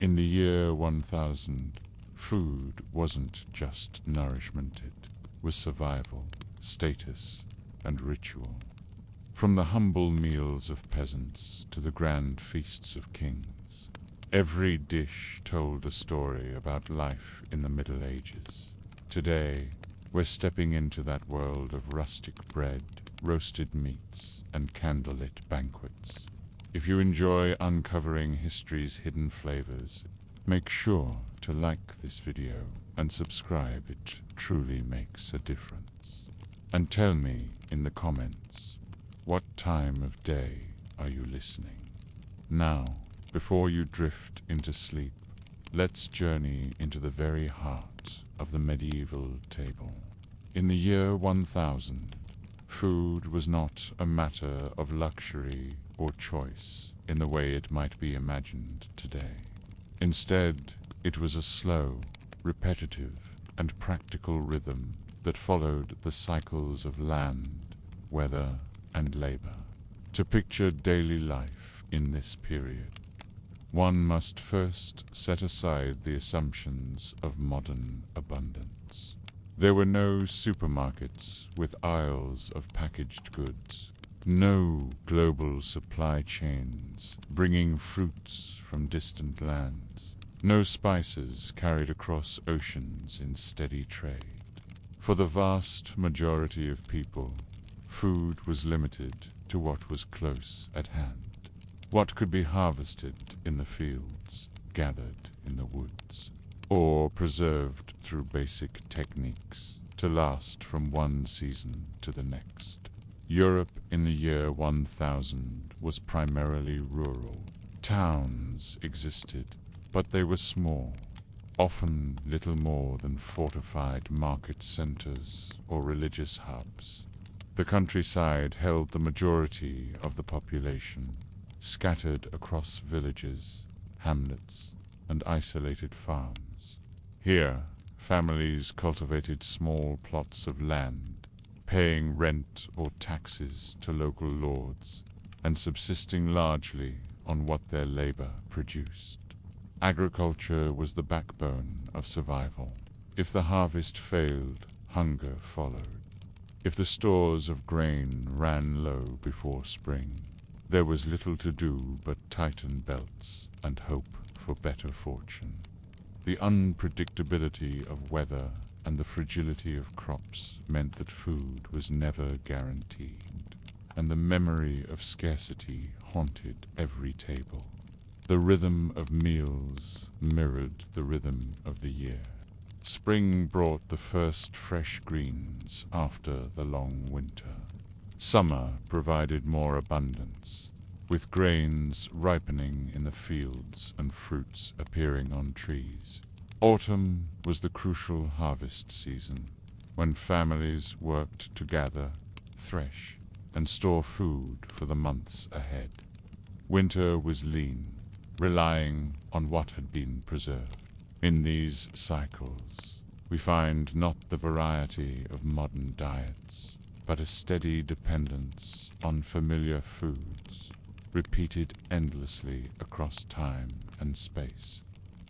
In the year 1000, food wasn't just nourishment, it was survival, status, and ritual. From the humble meals of peasants to the grand feasts of kings, every dish told a story about life in the Middle Ages. Today, we're stepping into that world of rustic bread, roasted meats, and candlelit banquets. If you enjoy uncovering history's hidden flavors, make sure to like this video and subscribe. It truly makes a difference. And tell me in the comments, what time of day are you listening? Now, before you drift into sleep, let's journey into the very heart of the medieval table. In the year 1000, food was not a matter of luxury or choice in the way it might be imagined today. Instead, it was a slow, repetitive, and practical rhythm that followed the cycles of land, weather, and labor. To picture daily life in this period, one must first set aside the assumptions of modern abundance. There were no supermarkets with aisles of packaged goods, no global supply chains bringing fruits from distant lands, no spices carried across oceans in steady trade. For the vast majority of people, food was limited to what was close at hand, what could be harvested in the fields, gathered in the woods, or preserved through basic techniques to last from one season to the next. Europe in the year 1000 was primarily rural. Towns existed, but they were small, often little more than fortified market centers or religious hubs. The countryside held the majority of the population, scattered across villages, hamlets, and isolated farms. Here, families cultivated small plots of land, paying rent or taxes to local lords, and subsisting largely on what their labor produced. Agriculture was the backbone of survival. If the harvest failed, hunger followed. If the stores of grain ran low before spring, there was little to do but tighten belts and hope for better fortune. The unpredictability of weather and the fragility of crops meant that food was never guaranteed, and the memory of scarcity haunted every table. The rhythm of meals mirrored the rhythm of the year. Spring brought the first fresh greens after the long winter. Summer provided more abundance, with grains ripening in the fields and fruits appearing on trees. Autumn was the crucial harvest season, when families worked to gather, thresh, and store food for the months ahead. Winter was lean, relying on what had been preserved. In these cycles, we find not the variety of modern diets, but a steady dependence on familiar foods, repeated endlessly across time and space.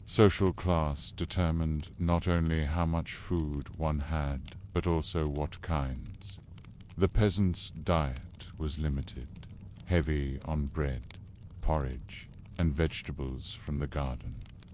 Social class determined not only how much food one had, but also what kinds. The peasant's diet was limited, heavy on bread, porridge, and vegetables from the garden.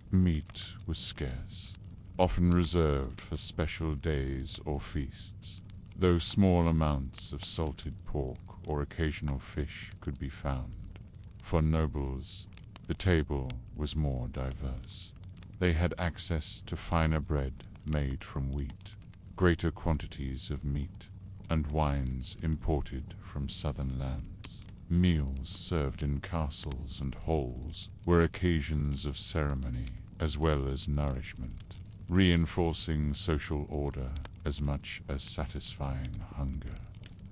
Meat was scarce, often reserved for special days or feasts, though small amounts of salted pork or occasional fish could be found. For nobles, the table was more diverse. They had access to finer bread made from wheat, greater quantities of meat, and wines imported from southern lands. Meals served in castles and halls were occasions of ceremony as well as nourishment, reinforcing social order as much as satisfying hunger.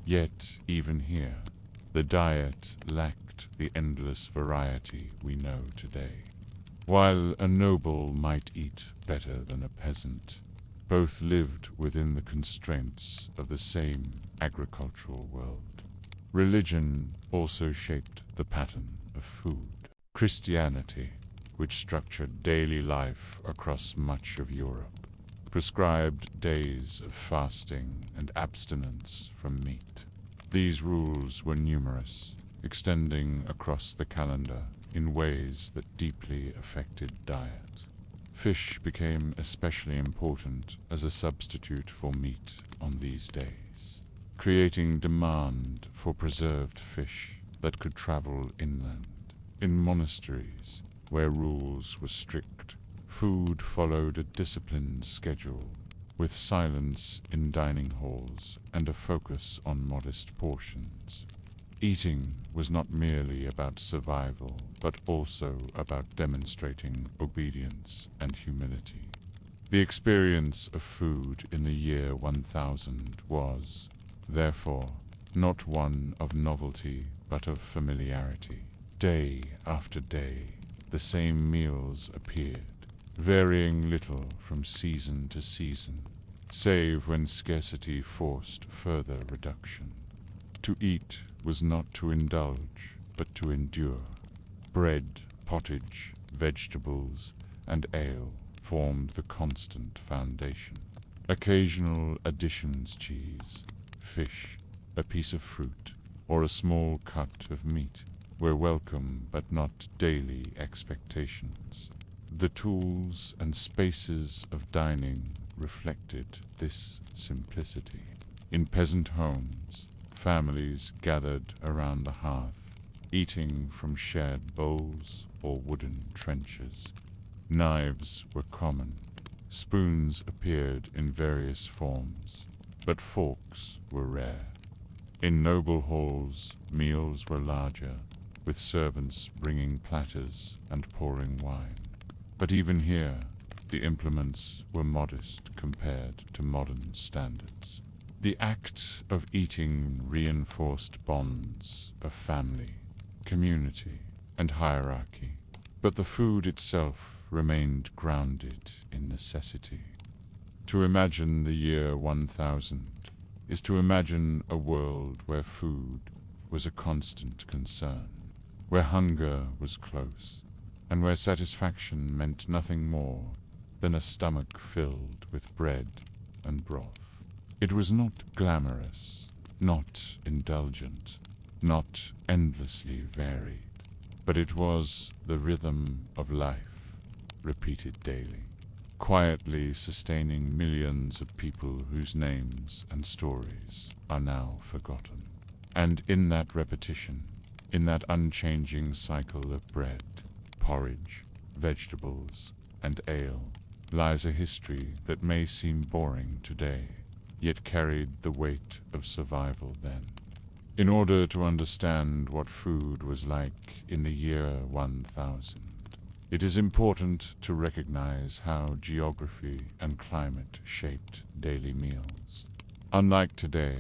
Yet, even here, the diet lacked the endless variety we know today. While a noble might eat better than a peasant, both lived within the constraints of the same agricultural world. Religion also shaped the pattern of food. Christianity, which structured daily life across much of Europe, prescribed days of fasting and abstinence from meat. These rules were numerous, extending across the calendar in ways that deeply affected diet. Fish became especially important as a substitute for meat on these days, creating demand for preserved fish that could travel inland. In monasteries, where rules were strict, food followed a disciplined schedule, with silence in dining halls and a focus on modest portions. Eating was not merely about survival, but also about demonstrating obedience and humility. The experience of food in the year 1000 was, therefore, not one of novelty but of familiarity. Day after day, the same meals appeared, varying little from season to season, save when scarcity forced further reduction. To eat was not to indulge, but to endure. Bread, pottage, vegetables, and ale formed the constant foundation. Occasional additions, cheese, fish, a piece of fruit, or a small cut of meat, were welcome but not daily expectations. The tools and spaces of dining reflected this simplicity. In peasant homes, families gathered around the hearth, eating from shared bowls or wooden trenchers. Knives were common. Spoons appeared in various forms, but forks were rare. In noble halls, meals were larger, with servants bringing platters and pouring wine. But even here, the implements were modest compared to modern standards. The act of eating reinforced bonds of family, community, and hierarchy, but the food itself remained grounded in necessity. To imagine the year 1000 is to imagine a world where food was a constant concern, where hunger was close, and where satisfaction meant nothing more than a stomach filled with bread and broth. It was not glamorous, not indulgent, not endlessly varied, but it was the rhythm of life, repeated daily, quietly sustaining millions of people whose names and stories are now forgotten. And in that repetition, in that unchanging cycle of bread, porridge, vegetables, and ale, lies a history that may seem boring today, yet carried the weight of survival then. In order to understand what food was like in the year 1000, it is important to recognize how geography and climate shaped daily meals. Unlike today,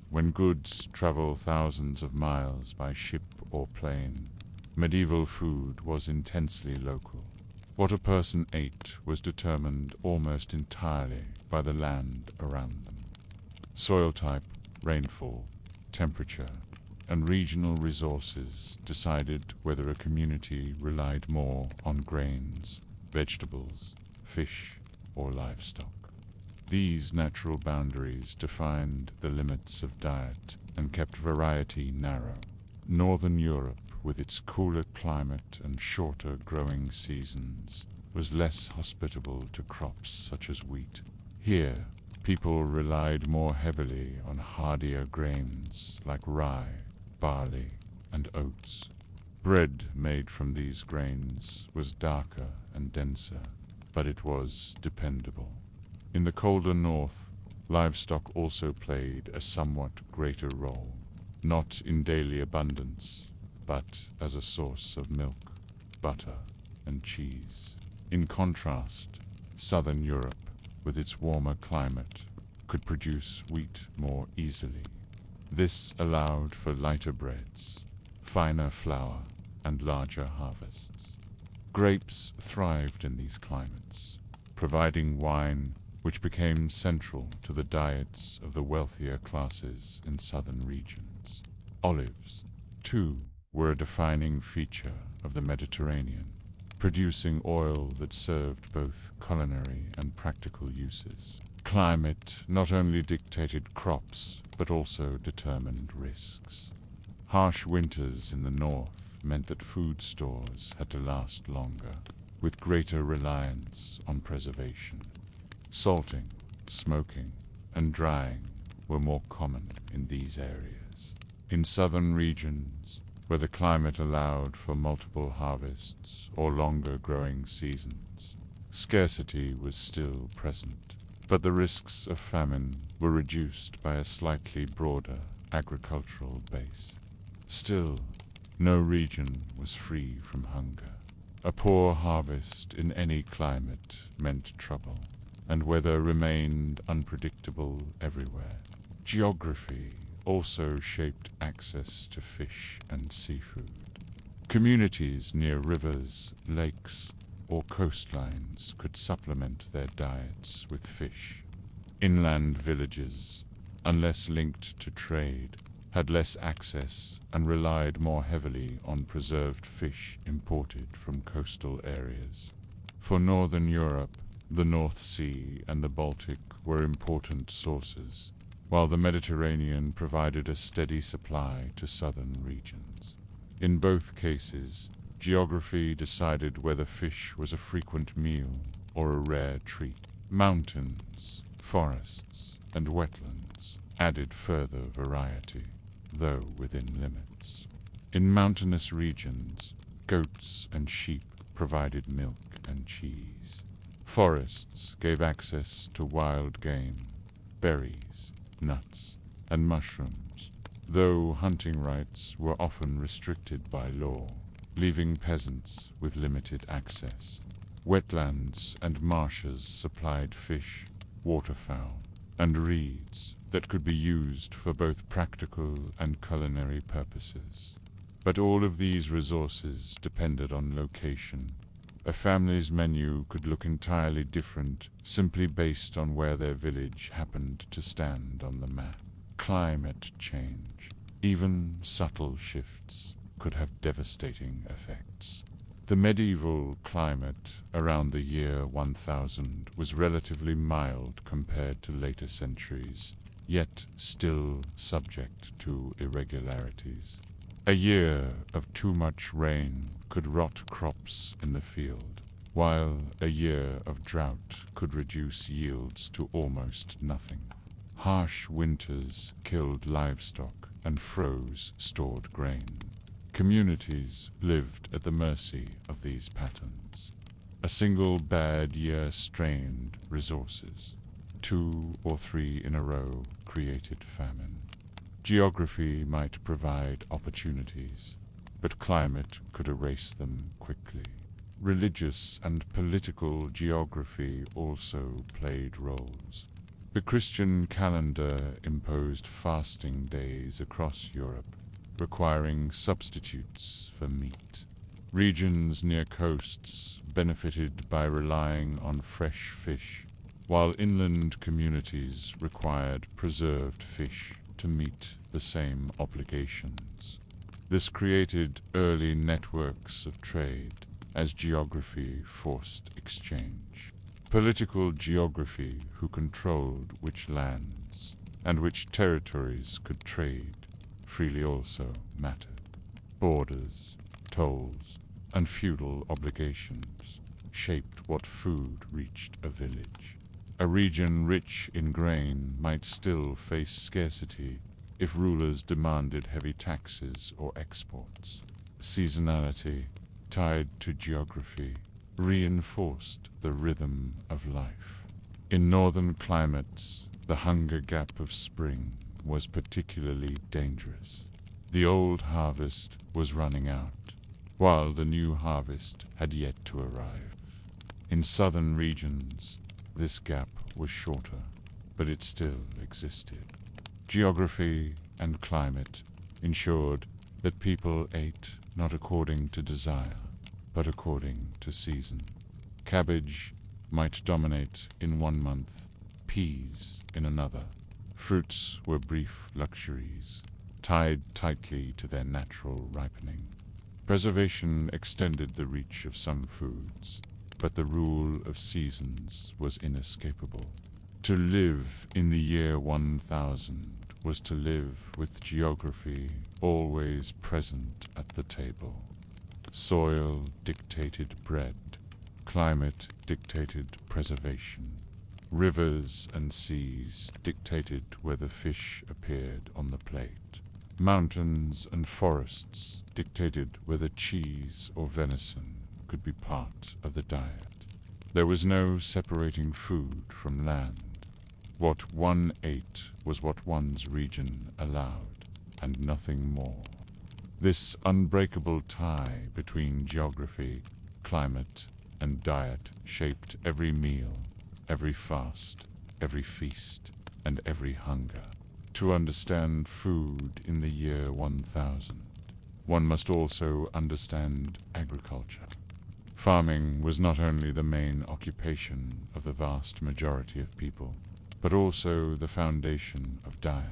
when goods travel thousands of miles by ship or plane, medieval food was intensely local. What a person ate was determined almost entirely by the land around them. Soil type, rainfall, temperature, and regional resources decided whether a community relied more on grains, vegetables, fish, or livestock. These natural boundaries defined the limits of diet and kept variety narrow. Northern Europe, with its cooler climate and shorter growing seasons, was less hospitable to crops such as wheat. Here, people relied more heavily on hardier grains like rye, barley, and oats. Bread made from these grains was darker and denser, but it was dependable. In the colder north, livestock also played a somewhat greater role, not in daily abundance, but as a source of milk, butter, and cheese. In contrast, southern Europe, with its warmer climate, could produce wheat more easily. This allowed for lighter breads, finer flour, and larger harvests. Grapes thrived in these climates, providing wine which became central to the diets of the wealthier classes in southern regions. Olives, too, were a defining feature of the Mediterranean, producing oil that served both culinary and practical uses. Climate not only dictated crops, but also determined risks. Harsh winters in the north meant that food stores had to last longer, with greater reliance on preservation. Salting, smoking, and drying were more common in these areas. In southern regions, where the climate allowed for multiple harvests or longer growing seasons, scarcity was still present, but the risks of famine were reduced by a slightly broader agricultural base. Still, no region was free from hunger. A poor harvest in any climate meant trouble, and weather remained unpredictable everywhere. Geography also shaped access to fish and seafood. Communities near rivers, lakes, or coastlines could supplement their diets with fish. Inland villages, unless linked to trade, had less access and relied more heavily on preserved fish imported from coastal areas. For northern Europe, the North Sea and the Baltic were important sources, while the Mediterranean provided a steady supply to southern regions. In both cases, geography decided whether fish was a frequent meal or a rare treat. Mountains, forests, and wetlands added further variety, though within limits. In mountainous regions, goats and sheep provided milk and cheese. Forests gave access to wild game, berries, nuts, and mushrooms, though hunting rights were often restricted by law, leaving peasants with limited access. Wetlands and marshes supplied fish, waterfowl, and reeds that could be used for both practical and culinary purposes. But all of these resources depended on location. A family's menu could look entirely different simply based on where their village happened to stand on the map. Climate change, even subtle shifts, could have devastating effects. The medieval climate around the year 1000 was relatively mild compared to later centuries, yet still subject to irregularities. A year of too much rain could rot crops in the field, while a year of drought could reduce yields to almost nothing. Harsh winters killed livestock and froze stored grain. Communities lived at the mercy of these patterns. A single bad year strained resources. 2 or 3 in a row created famine. Geography might provide opportunities, but climate could erase them quickly. Religious and political geography also played roles. The Christian calendar imposed fasting days across Europe, requiring substitutes for meat. Regions near coasts benefited by relying on fresh fish, while inland communities required preserved fish to meet the same obligations. This created early networks of trade as geography forced exchange. Political geography, who controlled which lands and which territories could trade, freely also mattered. Borders, tolls, and feudal obligations shaped what food reached a village. A region rich in grain might still face scarcity if rulers demanded heavy taxes or exports. Seasonality, tied to geography, reinforced the rhythm of life. In northern climates, the hunger gap of spring was particularly dangerous. The old harvest was running out, while the new harvest had yet to arrive. In southern regions, this gap was shorter, but it still existed. Geography and climate ensured that people ate not according to desire, but according to season. Cabbage might dominate in one month, peas in another. Fruits were brief luxuries, tied tightly to their natural ripening. Preservation extended the reach of some foods, but the rule of seasons was inescapable. To live in the year 1000 was to live with geography always present at the table. Soil dictated bread, climate dictated preservation. Rivers and seas dictated whether fish appeared on the plate. Mountains and forests dictated whether cheese or venison could be part of the diet. There was no separating food from land. What one ate was what one's region allowed, and nothing more. This unbreakable tie between geography, climate, and diet shaped every meal, every fast, every feast, and every hunger. To understand food in the year 1000, one must also understand agriculture. Farming was not only the main occupation of the vast majority of people, but also the foundation of diet.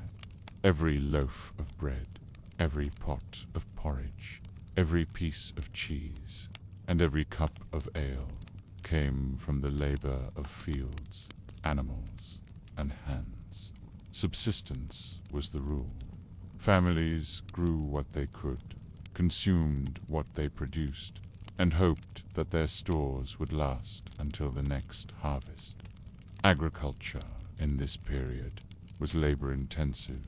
Every loaf of bread, every pot of porridge, every piece of cheese, and every cup of ale came from the labor of fields, animals, and hands. Subsistence was the rule. Families grew what they could, consumed what they produced, and hoped that their stores would last until the next harvest. Agriculture in this period was labor-intensive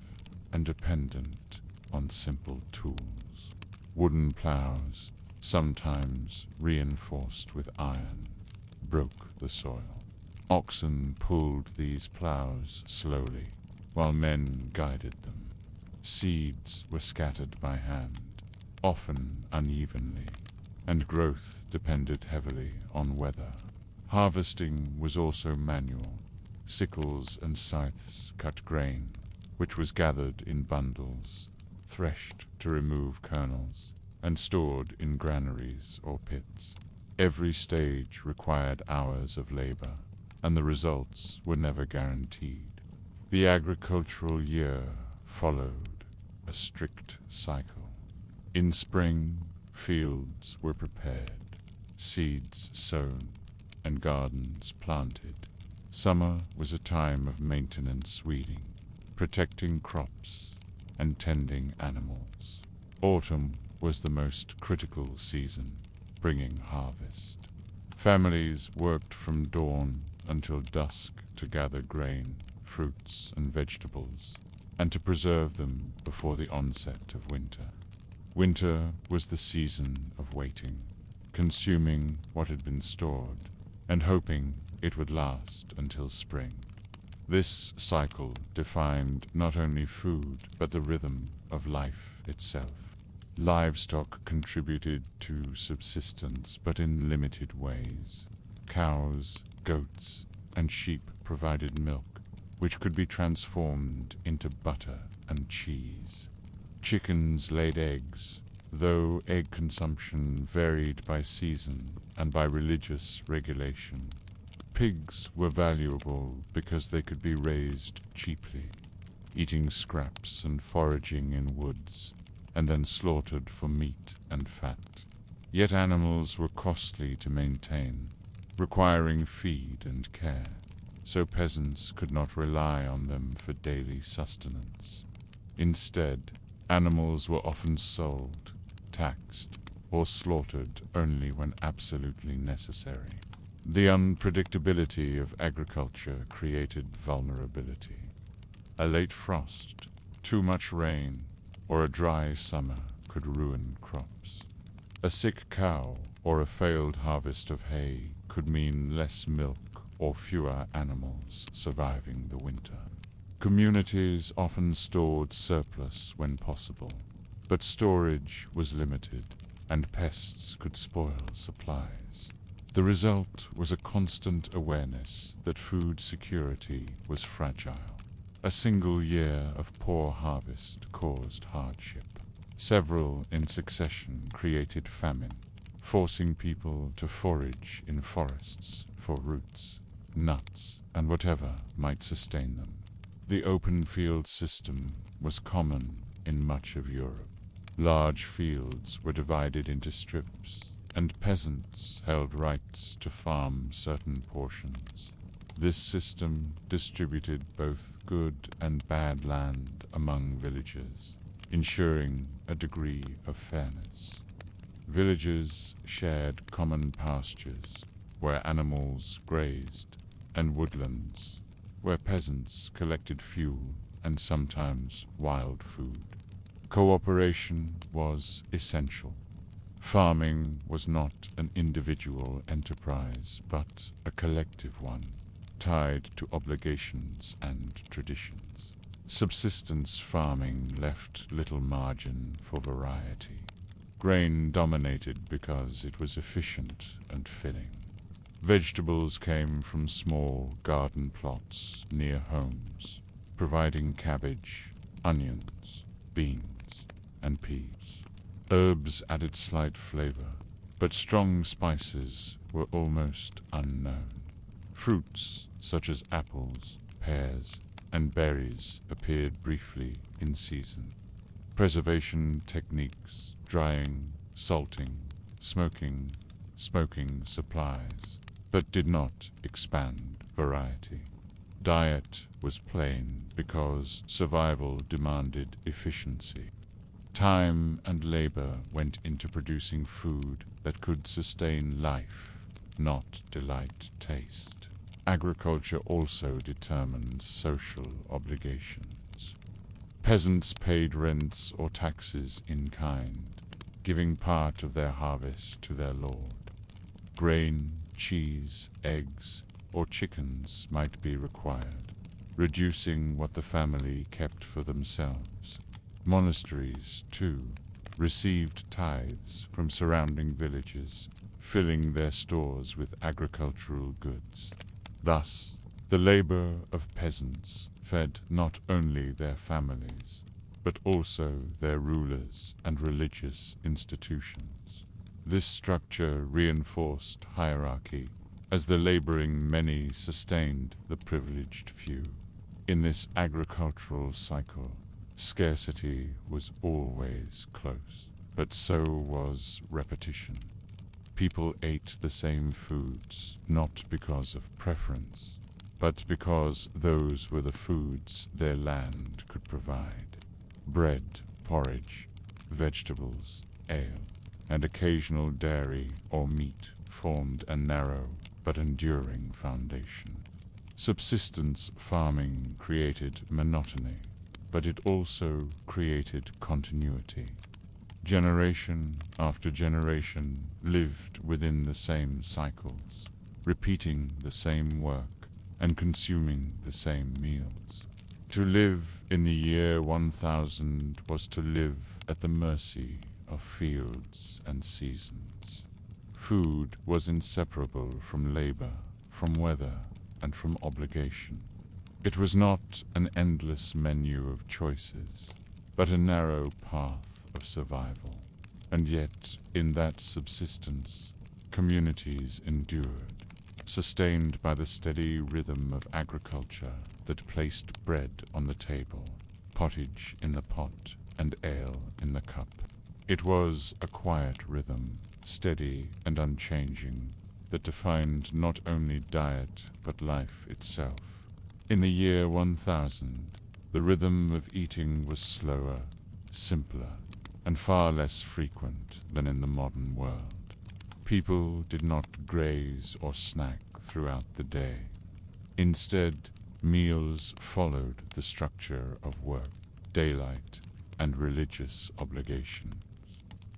and dependent on simple tools. Wooden plows, sometimes reinforced with iron, broke the soil. Oxen pulled these plows slowly, while men guided them. Seeds were scattered by hand, often unevenly, and growth depended heavily on weather. Harvesting was also manual. Sickles and scythes cut grain, which was gathered in bundles, threshed to remove kernels, and stored in granaries or pits. Every stage required hours of labor, and the results were never guaranteed. The agricultural year followed a strict cycle. In spring, fields were prepared, seeds sown, and gardens planted. Summer was a time of maintenance weeding, protecting crops, and tending animals. Autumn was the most critical season, bringing harvest. Families worked from dawn until dusk to gather grain, fruits, and vegetables, and to preserve them before the onset of winter. Winter was the season of waiting, consuming what had been stored, and hoping it would last until spring. This cycle defined not only food, but the rhythm of life itself. Livestock contributed to subsistence, but in limited ways. Cows, goats, and sheep provided milk, which could be transformed into butter and cheese. Chickens laid eggs, though egg consumption varied by season and by religious regulation. Pigs were valuable because they could be raised cheaply, eating scraps and foraging in woods, and then slaughtered for meat and fat. Yet animals were costly to maintain, requiring feed and care, so peasants could not rely on them for daily sustenance. Instead, animals were often sold, taxed, or slaughtered only when absolutely necessary. The unpredictability of agriculture created vulnerability. A late frost, too much rain, or a dry summer could ruin crops. A sick cow or a failed harvest of hay could mean less milk or fewer animals surviving the winter. Communities often stored surplus when possible, but storage was limited, and pests could spoil supplies. The result was a constant awareness that food security was fragile. A single year of poor harvest caused hardship. Several in succession created famine, forcing people to forage in forests for roots, nuts, and whatever might sustain them. The open field system was common in much of Europe. Large fields were divided into strips, and peasants held rights to farm certain portions. This system distributed both good and bad land among villagers, ensuring a degree of fairness. Villages shared common pastures, where animals grazed, and woodlands, where peasants collected fuel and sometimes wild food. Cooperation was essential. Farming was not an individual enterprise, but a collective one, tied to obligations and traditions. Subsistence farming left little margin for variety. Grain dominated because it was efficient and filling. Vegetables came from small garden plots near homes, providing cabbage, onions, beans, and peas. Herbs added slight flavor, but strong spices were almost unknown. Fruits such as apples, pears, and berries appeared briefly in season. Preservation techniques, drying, salting, smoking supplies, but did not expand variety. Diet was plain because survival demanded efficiency. Time and labor went into producing food that could sustain life, not delight taste. Agriculture also determined social obligations. Peasants paid rents or taxes in kind, giving part of their harvest to their lord. Grain, cheese, eggs, or chickens might be required, reducing what the family kept for themselves. Monasteries, too, received tithes from surrounding villages, filling their stores with agricultural goods. Thus, the labor of peasants fed not only their families, but also their rulers and religious institutions. This structure reinforced hierarchy, as the laboring many sustained the privileged few. In this agricultural cycle, scarcity was always close, but so was repetition. People ate the same foods, not because of preference, but because those were the foods their land could provide. Bread, porridge, vegetables, ale, and occasional dairy or meat formed a narrow but enduring foundation. Subsistence farming created monotony, but it also created continuity. Generation after generation lived within the same cycles, repeating the same work and consuming the same meals. To live in the year 1000 was to live at the mercy of fields and seasons. Food was inseparable from labor, from weather, and from obligation. It was not an endless menu of choices, but a narrow path of survival. And yet, in that subsistence, communities endured, sustained by the steady rhythm of agriculture that placed bread on the table, pottage in the pot, and ale in the cup. It was a quiet rhythm, steady and unchanging, that defined not only diet but life itself. In the year 1000, the rhythm of eating was slower, simpler, and far less frequent than in the modern world. People did not graze or snack throughout the day. Instead, meals followed the structure of work, daylight, and religious obligations.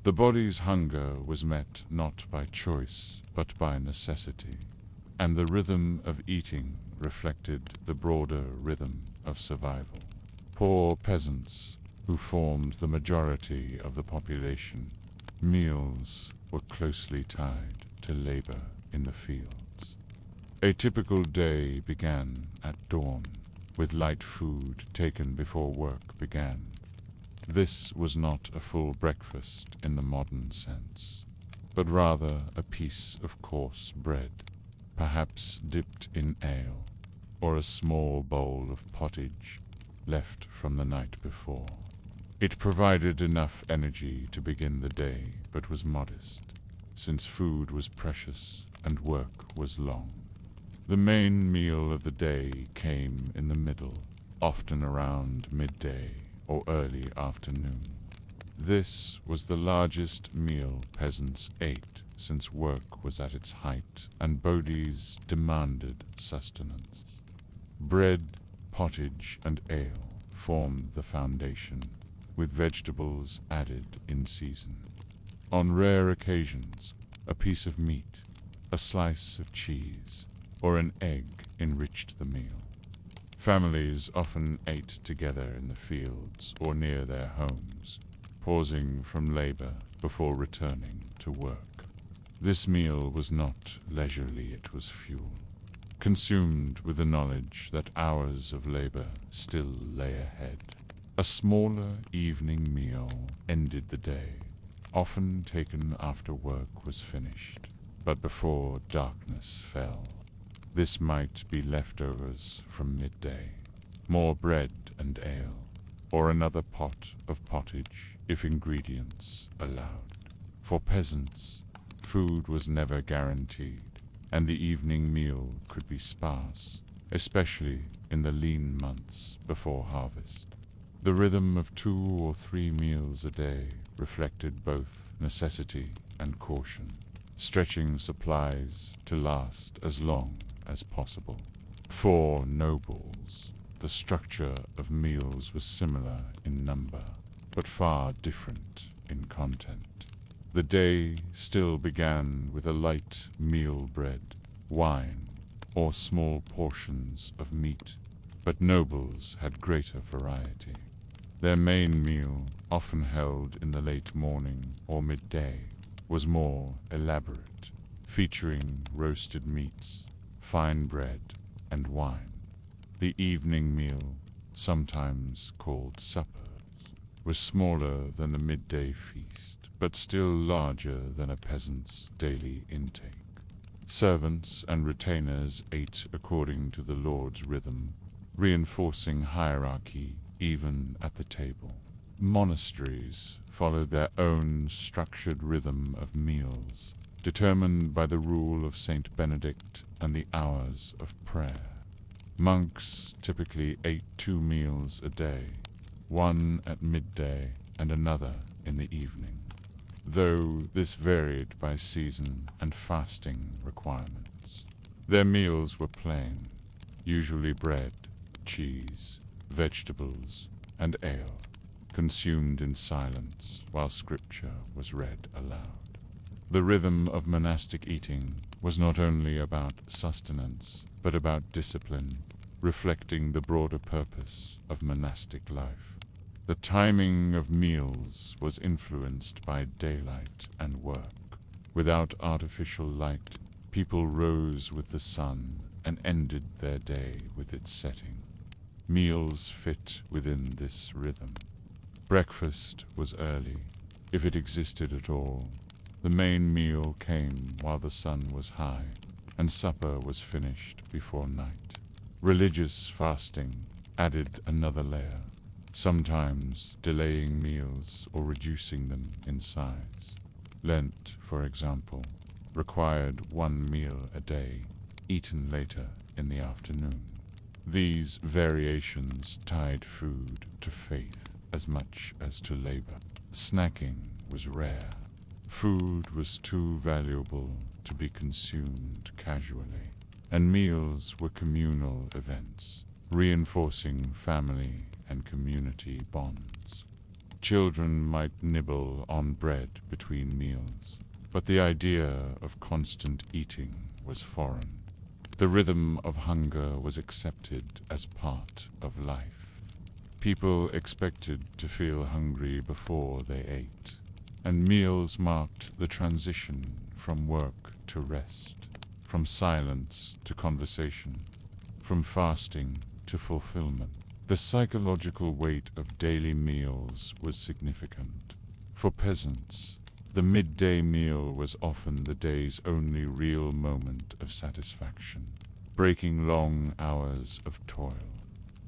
The body's hunger was met not by choice, but by necessity, and the rhythm of eating reflected the broader rhythm of survival. Poor peasants, who formed the majority of the population, meals were closely tied to labor in the fields. A typical day began at dawn, with light food taken before work began. This was not a full breakfast in the modern sense, but rather a piece of coarse bread, perhaps dipped in ale, or a small bowl of pottage left from the night before. It provided enough energy to begin the day, but was modest, since food was precious and work was long. The main meal of the day came in the middle, often around midday or early afternoon. This was the largest meal peasants ate since work was at its height and bodies demanded sustenance. Bread, pottage, and ale formed the foundation, with vegetables added in season. On rare occasions, a piece of meat, a slice of cheese, or an egg enriched the meal. Families often ate together in the fields or near their homes, pausing from labor before returning to work. This meal was not leisurely, it was fuel, consumed with the knowledge that hours of labor still lay ahead. A smaller evening meal ended the day, often taken after work was finished, but before darkness fell. This might be leftovers from midday, more bread and ale, or another pot of pottage if ingredients allowed. For peasants, food was never guaranteed, and the evening meal could be sparse, especially in the lean months before harvest. The rhythm of 2 or 3 meals a day reflected both necessity and caution, stretching supplies to last as long as possible. For nobles, the structure of meals was similar in number, but far different in content. The day still began with a light meal bread, wine, or small portions of meat, but nobles had greater variety. Their main meal, often held in the late morning or midday, was more elaborate, featuring roasted meats, fine bread, and wine. The evening meal, sometimes called suppers, was smaller than the midday feast, but still larger than a peasant's daily intake. Servants and retainers ate according to the lord's rhythm, reinforcing hierarchy even at the table. Monasteries followed their own structured rhythm of meals, determined by the rule of Saint Benedict and the hours of prayer. Monks typically ate 2 meals a day, one at midday and another in the evening, though this varied by season and fasting requirements. Their meals were plain, usually bread, cheese, vegetables, and ale, consumed in silence while scripture was read aloud. The rhythm of monastic eating was not only about sustenance, but about discipline, reflecting the broader purpose of monastic life. The timing of meals was influenced by daylight and work. Without artificial light, people rose with the sun and ended their day with its setting. Meals fit within this rhythm. Breakfast was early, if it existed at all. The main meal came while the sun was high, and supper was finished before night. Religious fasting added another layer, sometimes delaying meals or reducing them in size. Lent, for example, required 1 meal a day, eaten later in the afternoon. These variations tied food to faith as much as to labor. Snacking was rare. Food was too valuable to be consumed casually, and meals were communal events, reinforcing family and community bonds. Children might nibble on bread between meals, but the idea of constant eating was foreign. The rhythm of hunger was accepted as part of life. People expected to feel hungry before they ate, and meals marked the transition from work to rest, from silence to conversation, from fasting to fulfillment. The psychological weight of daily meals was significant. For peasants, the midday meal was often the day's only real moment of satisfaction, breaking long hours of toil.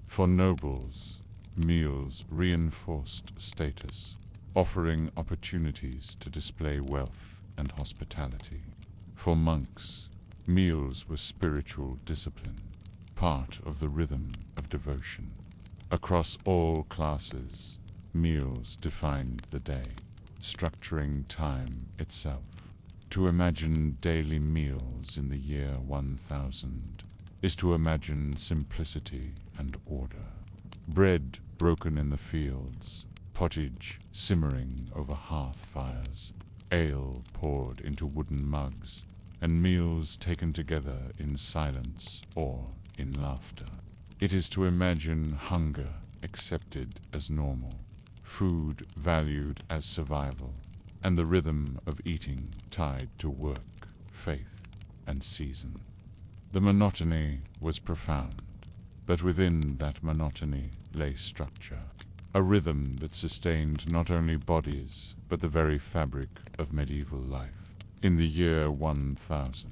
For nobles, meals reinforced status, offering opportunities to display wealth and hospitality. For monks, meals were spiritual discipline, part of the rhythm of devotion. Across all classes, meals defined the day, structuring time itself. To imagine daily meals in the year 1000 is to imagine simplicity and order. Bread broken in the fields, pottage simmering over hearth fires, ale poured into wooden mugs, and meals taken together in silence or in laughter. It is to imagine hunger accepted as normal, food valued as survival, and the rhythm of eating tied to work, faith, and season. The monotony was profound, but within that monotony lay structure, a rhythm that sustained not only bodies, but the very fabric of medieval life. In the year 1000,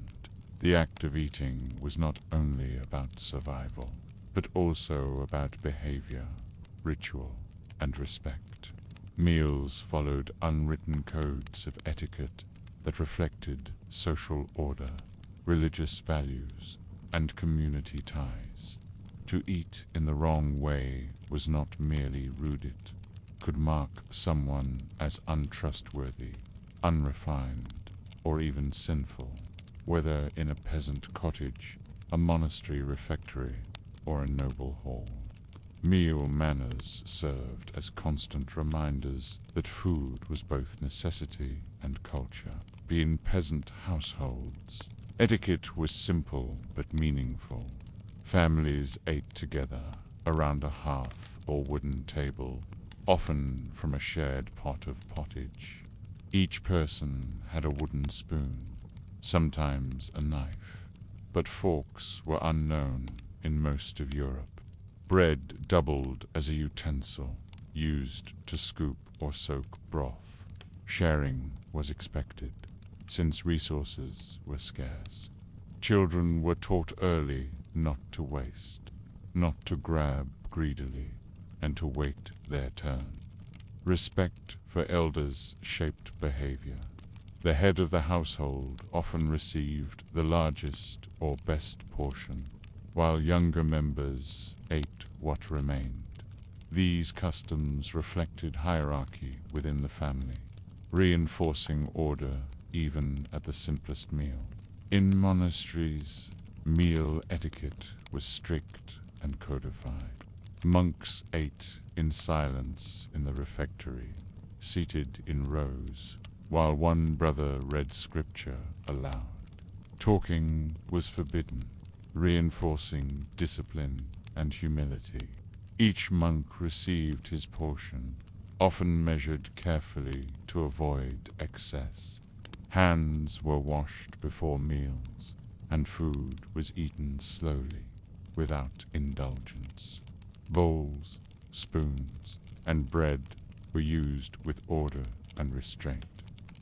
the act of eating was not only about survival, but also about behavior, ritual, and respect. Meals followed unwritten codes of etiquette that reflected social order, religious values, and community ties. To eat in the wrong way was not merely rude, it could mark someone as untrustworthy, unrefined, or even sinful, whether in a peasant cottage, a monastery refectory, or a noble hall. Meal manners served as constant reminders that food was both necessity and culture. In peasant households, etiquette was simple but meaningful. Families ate together around a hearth or wooden table, often from a shared pot of pottage. Each person had a wooden spoon, sometimes a knife, but forks were unknown in most of Europe. Bread doubled as a utensil, used to scoop or soak broth. Sharing was expected, since resources were scarce. Children were taught early not to waste, not to grab greedily, and to wait their turn. Respect for elders shaped behavior. The head of the household often received the largest or best portion, while younger members ate what remained. These customs reflected hierarchy within the family, reinforcing order even at the simplest meal. In monasteries, meal etiquette was strict and codified. Monks ate in silence in the refectory, seated in rows, while one brother read scripture aloud. Talking was forbidden, reinforcing discipline and humility. Each monk received his portion, often measured carefully to avoid excess. Hands were washed before meals, and food was eaten slowly, without indulgence. Bowls, spoons, and bread were used with order and restraint.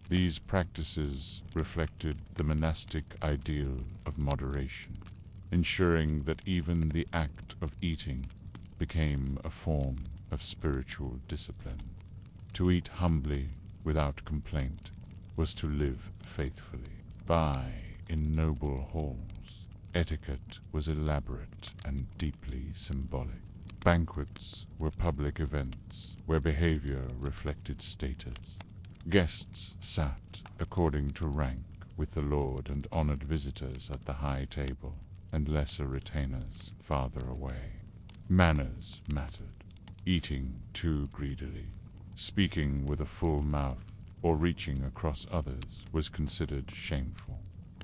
These practices reflected the monastic ideal of moderation, ensuring that even the act of eating became a form of spiritual discipline. To eat humbly, without complaint, was to live faithfully. In noble halls, etiquette was elaborate and deeply symbolic. Banquets were public events where behavior reflected status. Guests sat, according to rank, with the lord and honored visitors at the high table, and lesser retainers farther away. Manners mattered. Eating too greedily, speaking with a full mouth, or reaching across others was considered shameful.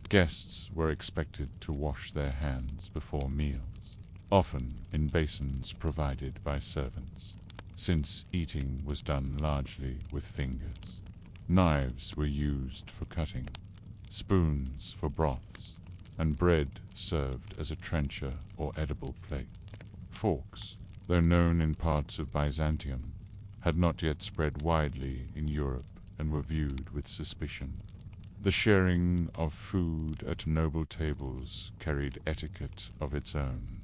Guests were expected to wash their hands before meals, often in basins provided by servants, since eating was done largely with fingers. Knives were used for cutting, spoons for broths, and bread served as a trencher or edible plate. Forks, though known in parts of Byzantium, had not yet spread widely in Europe and were viewed with suspicion. The sharing of food at noble tables carried etiquette of its own.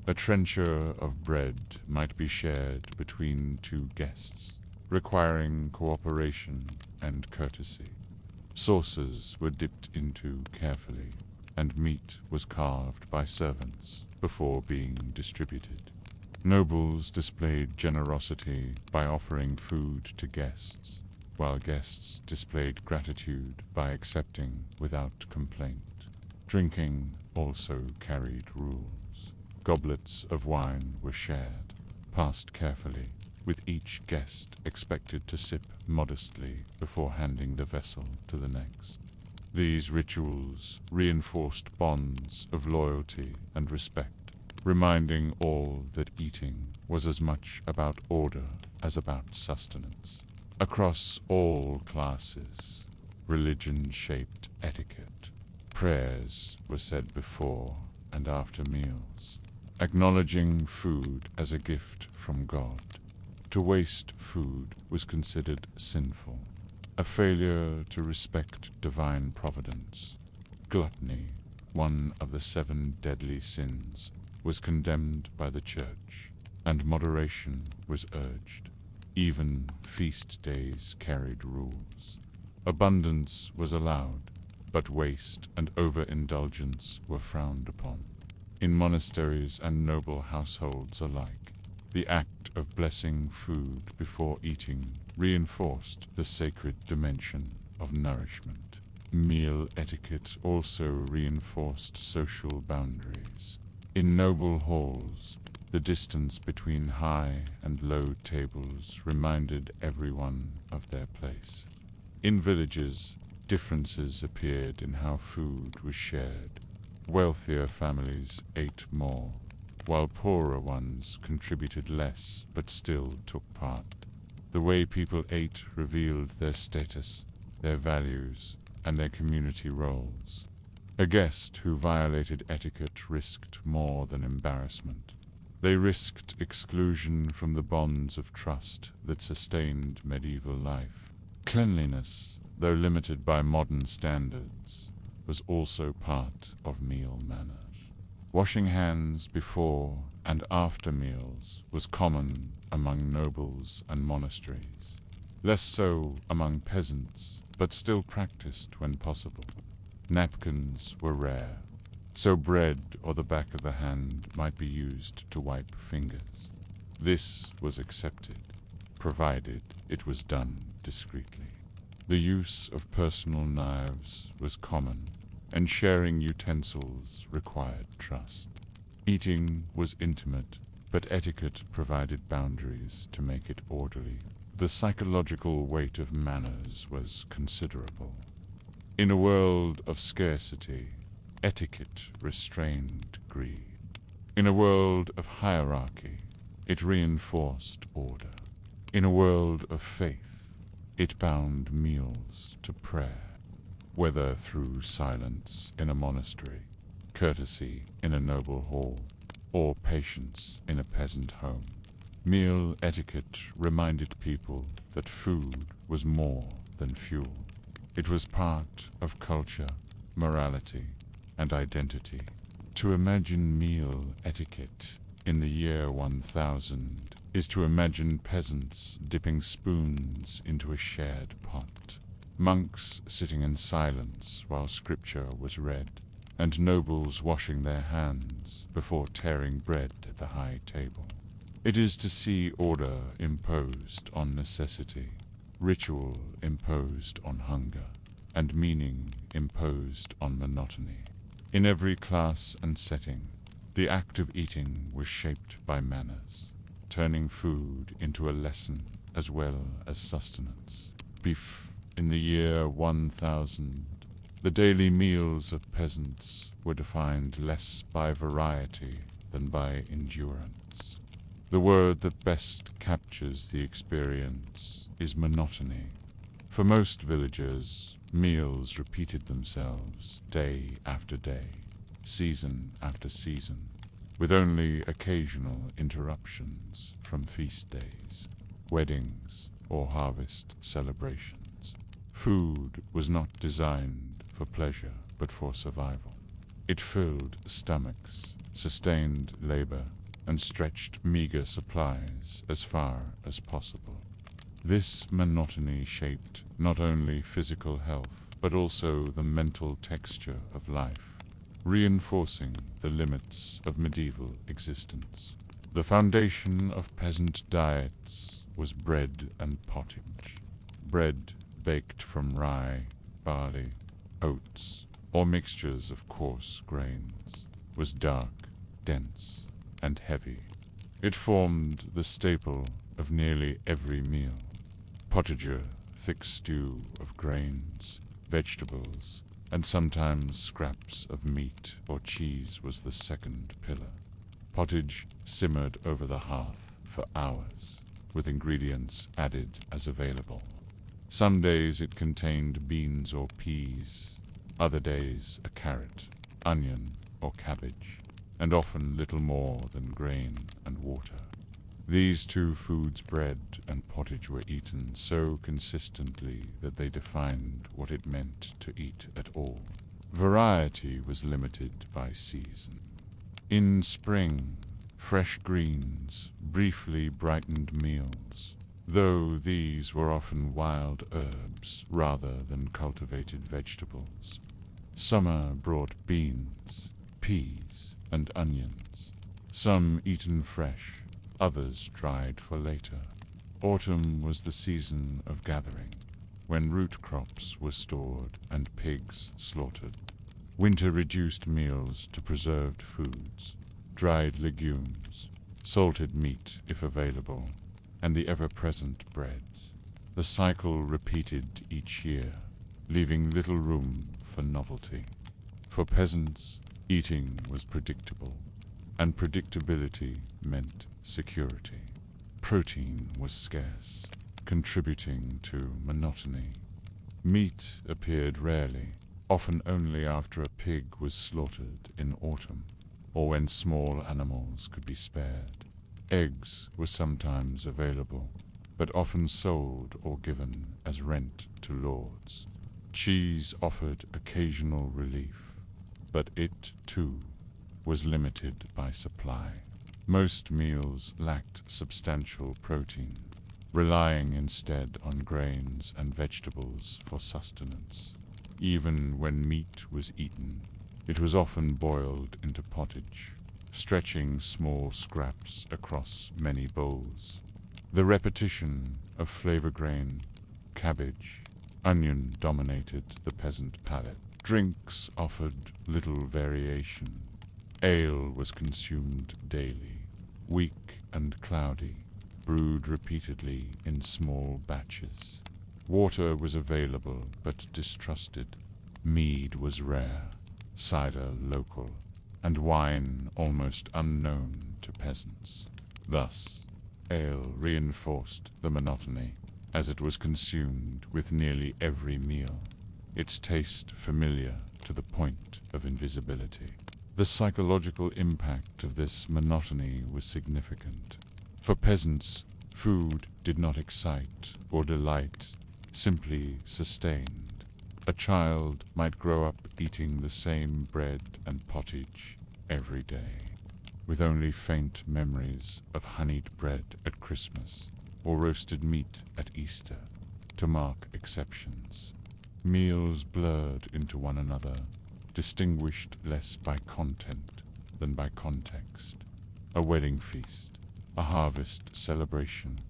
A trencher of bread might be shared between two guests, requiring cooperation and courtesy. Sauces were dipped into carefully, and meat was carved by servants before being distributed. Nobles displayed generosity by offering food to guests, while guests displayed gratitude by accepting without complaint. Drinking also carried rules. Goblets of wine were shared, passed carefully, with each guest expected to sip modestly before handing the vessel to the next. These rituals reinforced bonds of loyalty and respect, reminding all that eating was as much about order as about sustenance. Across all classes, religion shaped etiquette. Prayers were said before and after meals, acknowledging food as a gift from God. To waste food was considered sinful, a failure to respect divine providence. Gluttony, one of the 7 deadly sins, was condemned by the Church, and moderation was urged. Even feast days carried rules. Abundance was allowed, but waste and overindulgence were frowned upon. In monasteries and noble households alike, the act of blessing food before eating reinforced the sacred dimension of nourishment. Meal etiquette also reinforced social boundaries. In noble halls, the distance between high and low tables reminded everyone of their place. In villages, differences appeared in how food was shared. Wealthier families ate more, while poorer ones contributed less but still took part. The way people ate revealed their status, their values, and their community roles. A guest who violated etiquette risked more than embarrassment. They risked exclusion from the bonds of trust that sustained medieval life. Cleanliness, though limited by modern standards, was also part of meal manners. Washing hands before and after meals was common among nobles and monasteries, less so among peasants, but still practiced when possible. Napkins were rare, so bread or the back of the hand might be used to wipe fingers. This was accepted, provided it was done discreetly. The use of personal knives was common, and sharing utensils required trust. Eating was intimate, but etiquette provided boundaries to make it orderly. The psychological weight of manners was considerable. In a world of scarcity, etiquette restrained greed. In a world of hierarchy, it reinforced order. In a world of faith, it bound meals to prayer. Whether through silence in a monastery, courtesy in a noble hall, or patience in a peasant home, meal etiquette reminded people that food was more than fuel. It was part of culture, morality, and identity. To imagine meal etiquette in the year 1000 is to imagine peasants dipping spoons into a shared pot, monks sitting in silence while scripture was read, and nobles washing their hands before tearing bread at the high table. It is to see order imposed on necessity, ritual imposed on hunger, and meaning imposed on monotony. In every class and setting, the act of eating was shaped by manners, turning food into a lesson as well as sustenance. Beef in the year 1000, the daily meals of peasants were defined less by variety than by endurance. The word that best captures the experience is monotony. For most villagers, meals repeated themselves day after day, season after season, with only occasional interruptions from feast days, weddings, or harvest celebrations. Food was not designed for pleasure, but for survival. It filled stomachs, sustained labor, and stretched meager supplies as far as possible. This monotony shaped not only physical health, but also the mental texture of life, reinforcing the limits of medieval existence. The foundation of peasant diets was bread and pottage. Bread baked from rye, barley, oats, or mixtures of coarse grains, was dark, dense, and heavy. It formed the staple of nearly every meal. Pottage, thick stew of grains, vegetables, and sometimes scraps of meat or cheese was the second pillar. Pottage simmered over the hearth for hours, with ingredients added as available. Some days it contained beans or peas, other days a carrot, onion, or cabbage, and often little more than grain and water. These two foods, bread and pottage, were eaten so consistently that they defined what it meant to eat at all. Variety was limited by season. In spring, fresh greens briefly brightened meals, though these were often wild herbs rather than cultivated vegetables. Summer brought beans, peas, and onions, some eaten fresh, others dried for later. Autumn was the season of gathering, when root crops were stored and pigs slaughtered. Winter reduced meals to preserved foods, dried legumes, salted meat if available, and the ever-present breads. The cycle repeated each year, leaving little room for novelty. For peasants, eating was predictable, and predictability meant security. Protein was scarce, contributing to monotony. Meat appeared rarely, often only after a pig was slaughtered in autumn, or when small animals could be spared. Eggs were sometimes available, but often sold or given as rent to lords. Cheese offered occasional relief, but it, too, was limited by supply. Most meals lacked substantial protein, relying instead on grains and vegetables for sustenance. Even when meat was eaten, it was often boiled into pottage, stretching small scraps across many bowls. The repetition of flavor grain, cabbage, onion dominated the peasant palate. Drinks offered little variation. Ale was consumed daily, weak and cloudy, brewed repeatedly in small batches. Water was available but distrusted. Mead was rare, cider local, and wine almost unknown to peasants. Thus, ale reinforced the monotony, as it was consumed with nearly every meal, its taste familiar to the point of invisibility. The psychological impact of this monotony was significant. For peasants, food did not excite or delight, simply sustained. A child might grow up eating the same bread and pottage every day, with only faint memories of honeyed bread at Christmas or roasted meat at Easter, to mark exceptions. Meals blurred into one another, distinguished less by content than by context. A wedding feast, a harvest celebration,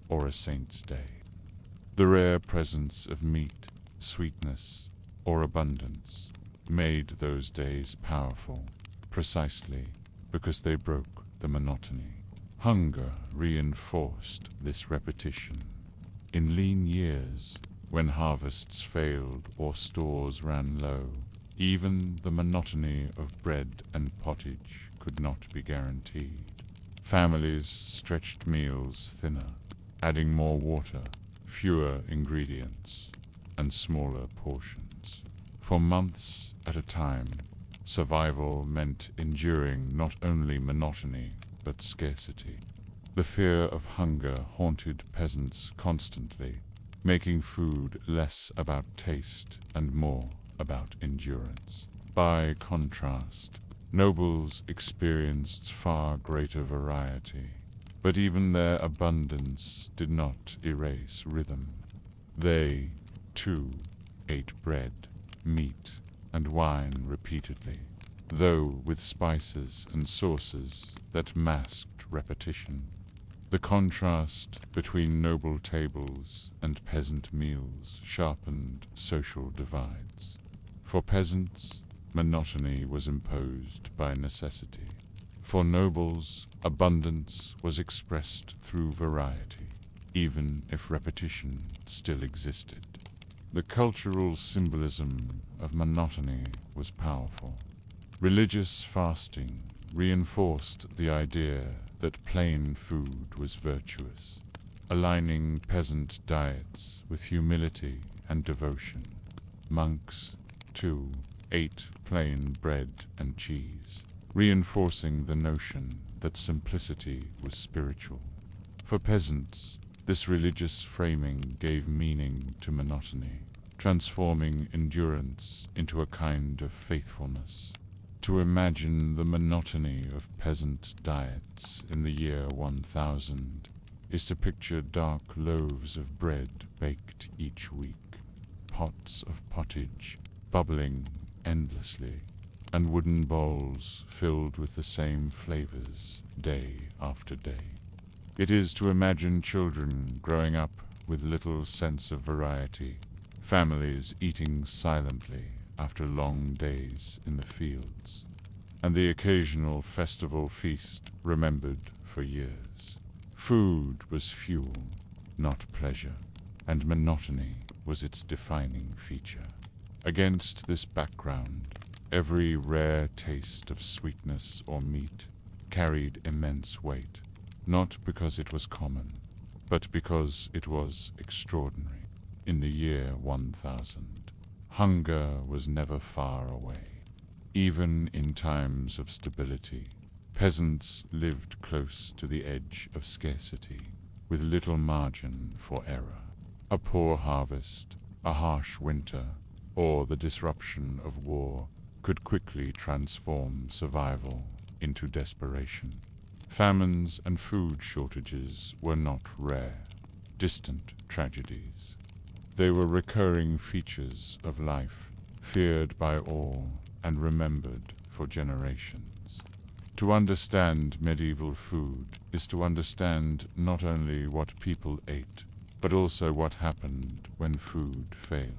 or a saint's day. The rare presence of meat, sweetness, or abundance made those days powerful, precisely because they broke the monotony. Hunger reinforced this repetition. In lean years, when harvests failed or stores ran low, even the monotony of bread and pottage could not be guaranteed. Families stretched meals thinner, adding more water, fewer ingredients, and smaller portions. For months at a time, survival meant enduring not only monotony, but scarcity. The fear of hunger haunted peasants constantly, making food less about taste and more about endurance. By contrast, Nobles experienced far greater variety, but even their abundance did not erase rhythm. They, too, ate bread, meat, and wine repeatedly, though with spices and sauces that masked repetition. The contrast between noble tables and peasant meals sharpened social divides. For peasants, monotony was imposed by necessity. For nobles, abundance was expressed through variety, even if repetition still existed. The cultural symbolism of monotony was powerful. Religious fasting reinforced the idea that plain food was virtuous, aligning peasant diets with humility and devotion. Monks, too, ate plain bread and cheese, reinforcing the notion that simplicity was spiritual. For peasants, this religious framing gave meaning to monotony, transforming endurance into a kind of faithfulness. To imagine the monotony of peasant diets in the year 1000 is to picture dark loaves of bread baked each week, pots of pottage bubbling endlessly, and wooden bowls filled with the same flavors day after day. It is to imagine children growing up with little sense of variety, families eating silently after long days in the fields, and the occasional festival feast remembered for years. Food was fuel, not pleasure, and monotony was its defining feature. Against this background, every rare taste of sweetness or meat carried immense weight, not because it was common, but because it was extraordinary. In the year 1000, hunger was never far away. Even in times of stability, peasants lived close to the edge of scarcity, with little margin for error. A poor harvest, a harsh winter, or the disruption of war could quickly transform survival into desperation. Famines and food shortages were not rare, distant tragedies. They were recurring features of life, feared by all and remembered for generations. To understand medieval food is to understand not only what people ate, but also what happened when food failed.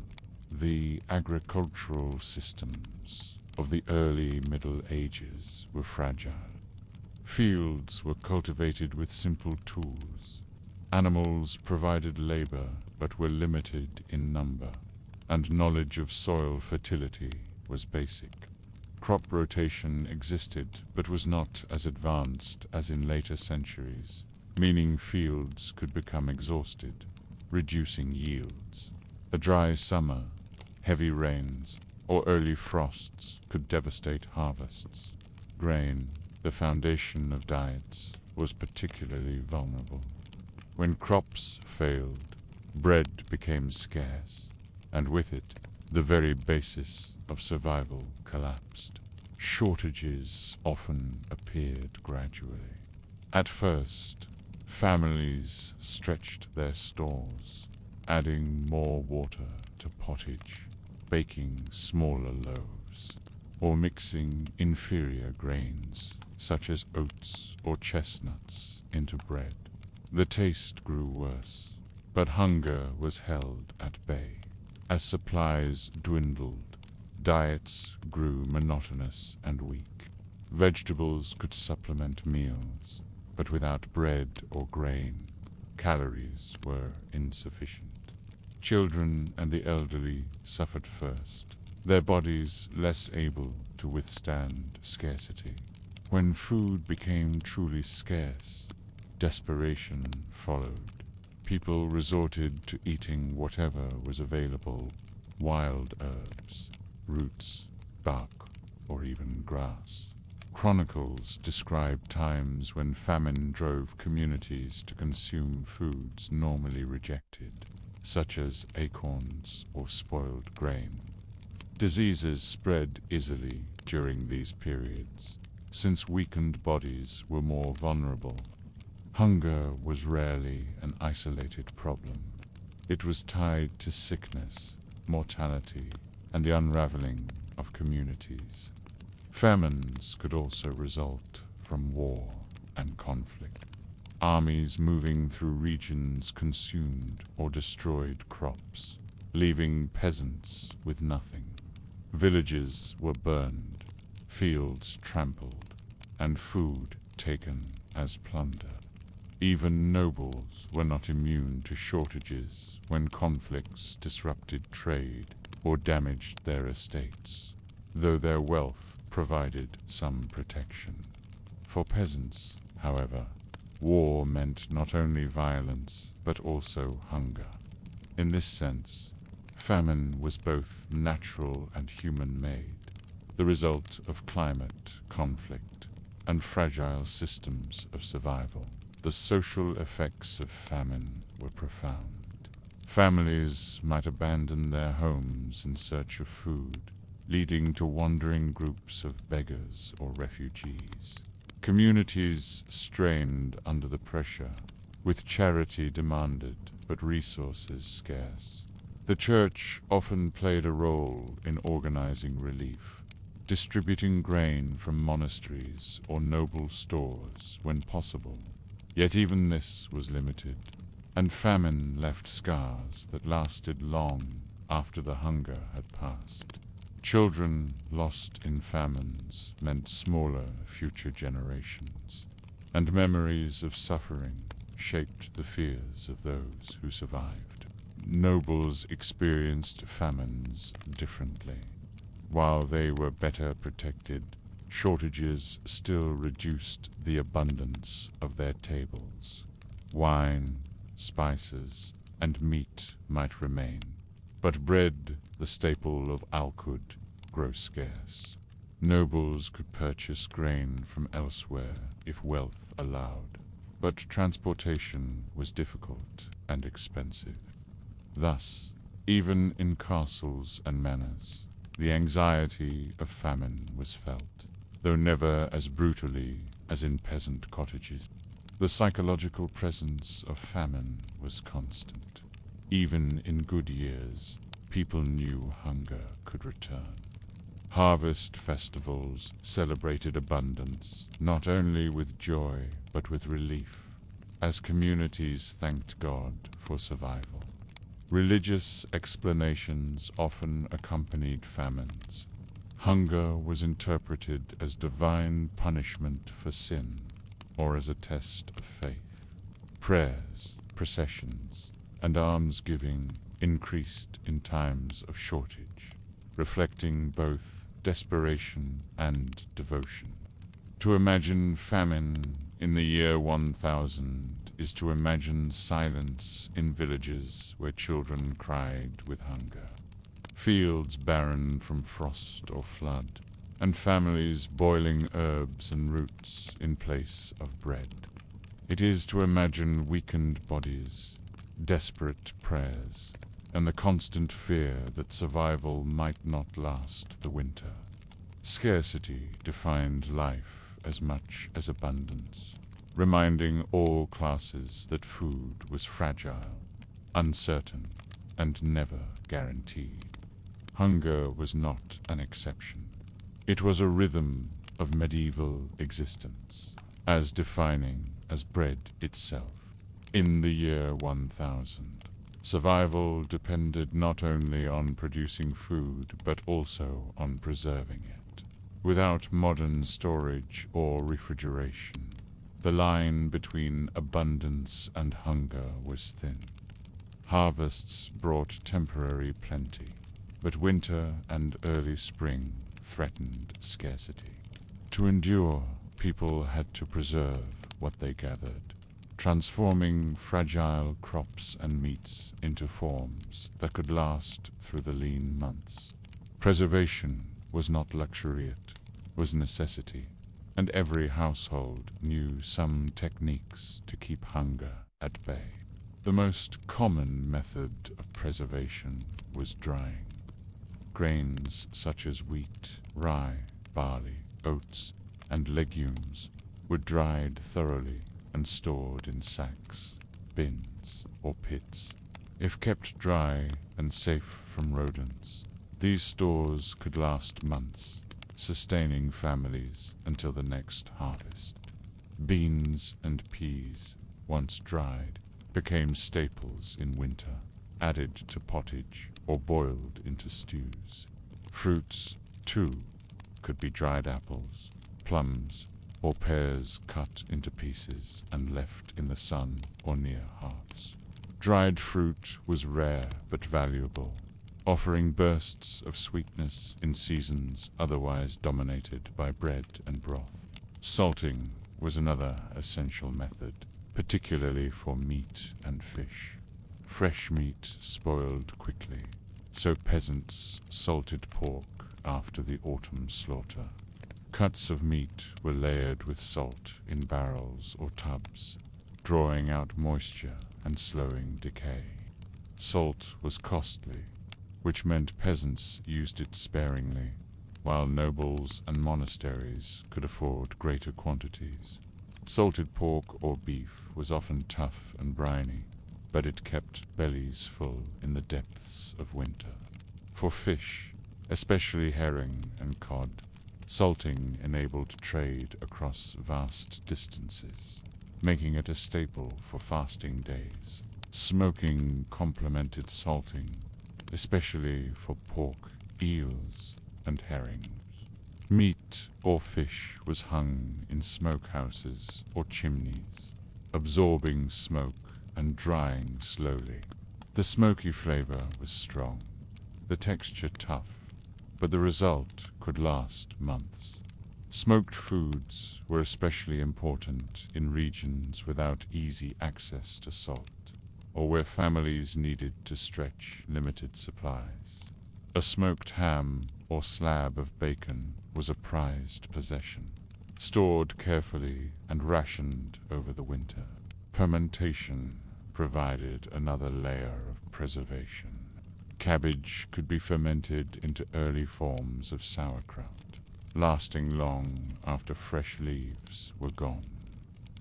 The agricultural systems of the early Middle Ages were fragile. Fields were cultivated with simple tools. Animals provided labor but were limited in number, and knowledge of soil fertility was basic. Crop rotation existed but was not as advanced as in later centuries, meaning fields could become exhausted, reducing yields. A dry summer, heavy rains, or early frosts could devastate harvests. Grain, the foundation of diets, was particularly vulnerable. When crops failed, bread became scarce, and with it, the very basis of survival collapsed. Shortages often appeared gradually. At first, families stretched their stores, adding more water to pottage, baking smaller loaves, or mixing inferior grains, such as oats or chestnuts, into bread. The taste grew worse, but hunger was held at bay. As supplies dwindled, diets grew monotonous and weak. Vegetables could supplement meals, but without bread or grain, calories were insufficient. Children and the elderly suffered first, their bodies less able to withstand scarcity. When food became truly scarce, desperation followed. People resorted to eating whatever was available: wild herbs, roots, bark, or even grass. Chronicles describe times when famine drove communities to consume foods normally rejected, such as acorns or spoiled grain. Diseases spread easily during these periods, since weakened bodies were more vulnerable. Hunger was rarely an isolated problem. It was tied to sickness, mortality, and the unraveling of communities. Famines could also result from war and conflict. Armies moving through regions consumed or destroyed crops, leaving peasants with nothing. Villages were burned, fields trampled, and food taken as plunder. Even nobles were not immune to shortages when conflicts disrupted trade or damaged their estates, though their wealth provided some protection. For peasants, however, war meant not only violence but also hunger. In this sense, famine was both natural and human-made, the result of climate, conflict, and fragile systems of survival. The social effects of famine were profound. Families might abandon their homes in search of food, leading to wandering groups of beggars or refugees. Communities strained under the pressure, with charity demanded but resources scarce. The Church often played a role in organizing relief, distributing grain from monasteries or noble stores when possible. Yet even this was limited, and famine left scars that lasted long after the hunger had passed. Children lost in famines meant smaller future generations, and memories of suffering shaped the fears of those who survived. Nobles experienced famines differently. While they were better protected, shortages still reduced the abundance of their tables. Wine, spices, and meat might remain, but bread, the staple of Al-Qud, grew scarce. Nobles could purchase grain from elsewhere if wealth allowed, but transportation was difficult and expensive. Thus, even in castles and manors, the anxiety of famine was felt, though never as brutally as in peasant cottages. The psychological presence of famine was constant. Even in good years, people knew hunger could return. Harvest festivals celebrated abundance, not only with joy but with relief, as communities thanked God for survival. Religious explanations often accompanied famines. Hunger was interpreted as divine punishment for sin, or as a test of faith. Prayers, processions, and almsgiving increased in times of shortage, reflecting both desperation and devotion. To imagine famine in the year 1000 is to imagine silence in villages where children cried with hunger, fields barren from frost or flood, and families boiling herbs and roots in place of bread. It is to imagine weakened bodies, desperate prayers, and the constant fear that survival might not last the winter. Scarcity defined life as much as abundance, reminding all classes that food was fragile, uncertain, and never guaranteed. Hunger was not an exception. It was a rhythm of medieval existence, as defining as bread itself. In the year 1000, survival depended not only on producing food, but also on preserving it. Without modern storage or refrigeration, the line between abundance and hunger was thinned. Harvests brought temporary plenty, but winter and early spring threatened scarcity. To endure, people had to preserve what they gathered, transforming fragile crops and meats into forms that could last through the lean months. Preservation was not luxury, it was necessity, and every household knew some techniques to keep hunger at bay. The most common method of preservation was drying. Grains such as wheat, rye, barley, oats, and legumes were dried thoroughly and stored in sacks, bins, or pits. If kept dry and safe from rodents, these stores could last months, sustaining families until the next harvest. Beans and peas, once dried, became staples in winter, added to pottage or boiled into stews. Fruits, too, could be dried apples, plums, or pears cut into pieces and left in the sun or near hearths. Dried fruit was rare but valuable, offering bursts of sweetness in seasons otherwise dominated by bread and broth. Salting was another essential method, particularly for meat and fish. Fresh meat spoiled quickly, so peasants salted pork after the autumn slaughter. Cuts of meat were layered with salt in barrels or tubs, drawing out moisture and slowing decay. Salt was costly, which meant peasants used it sparingly, while nobles and monasteries could afford greater quantities. Salted pork or beef was often tough and briny, but it kept bellies full in the depths of winter. For fish, especially herring and cod, salting enabled trade across vast distances, making it a staple for fasting days. Smoking complemented salting, especially for pork, eels, and herrings. Meat or fish was hung in smokehouses or chimneys, absorbing smoke and drying slowly. The smoky flavor was strong, the texture tough, but the result could last months. Smoked foods were especially important in regions without easy access to salt, or where families needed to stretch limited supplies. A smoked ham or slab of bacon was a prized possession, stored carefully and rationed over the winter. Fermentation provided another layer of preservation. Cabbage could be fermented into early forms of sauerkraut, lasting long after fresh leaves were gone.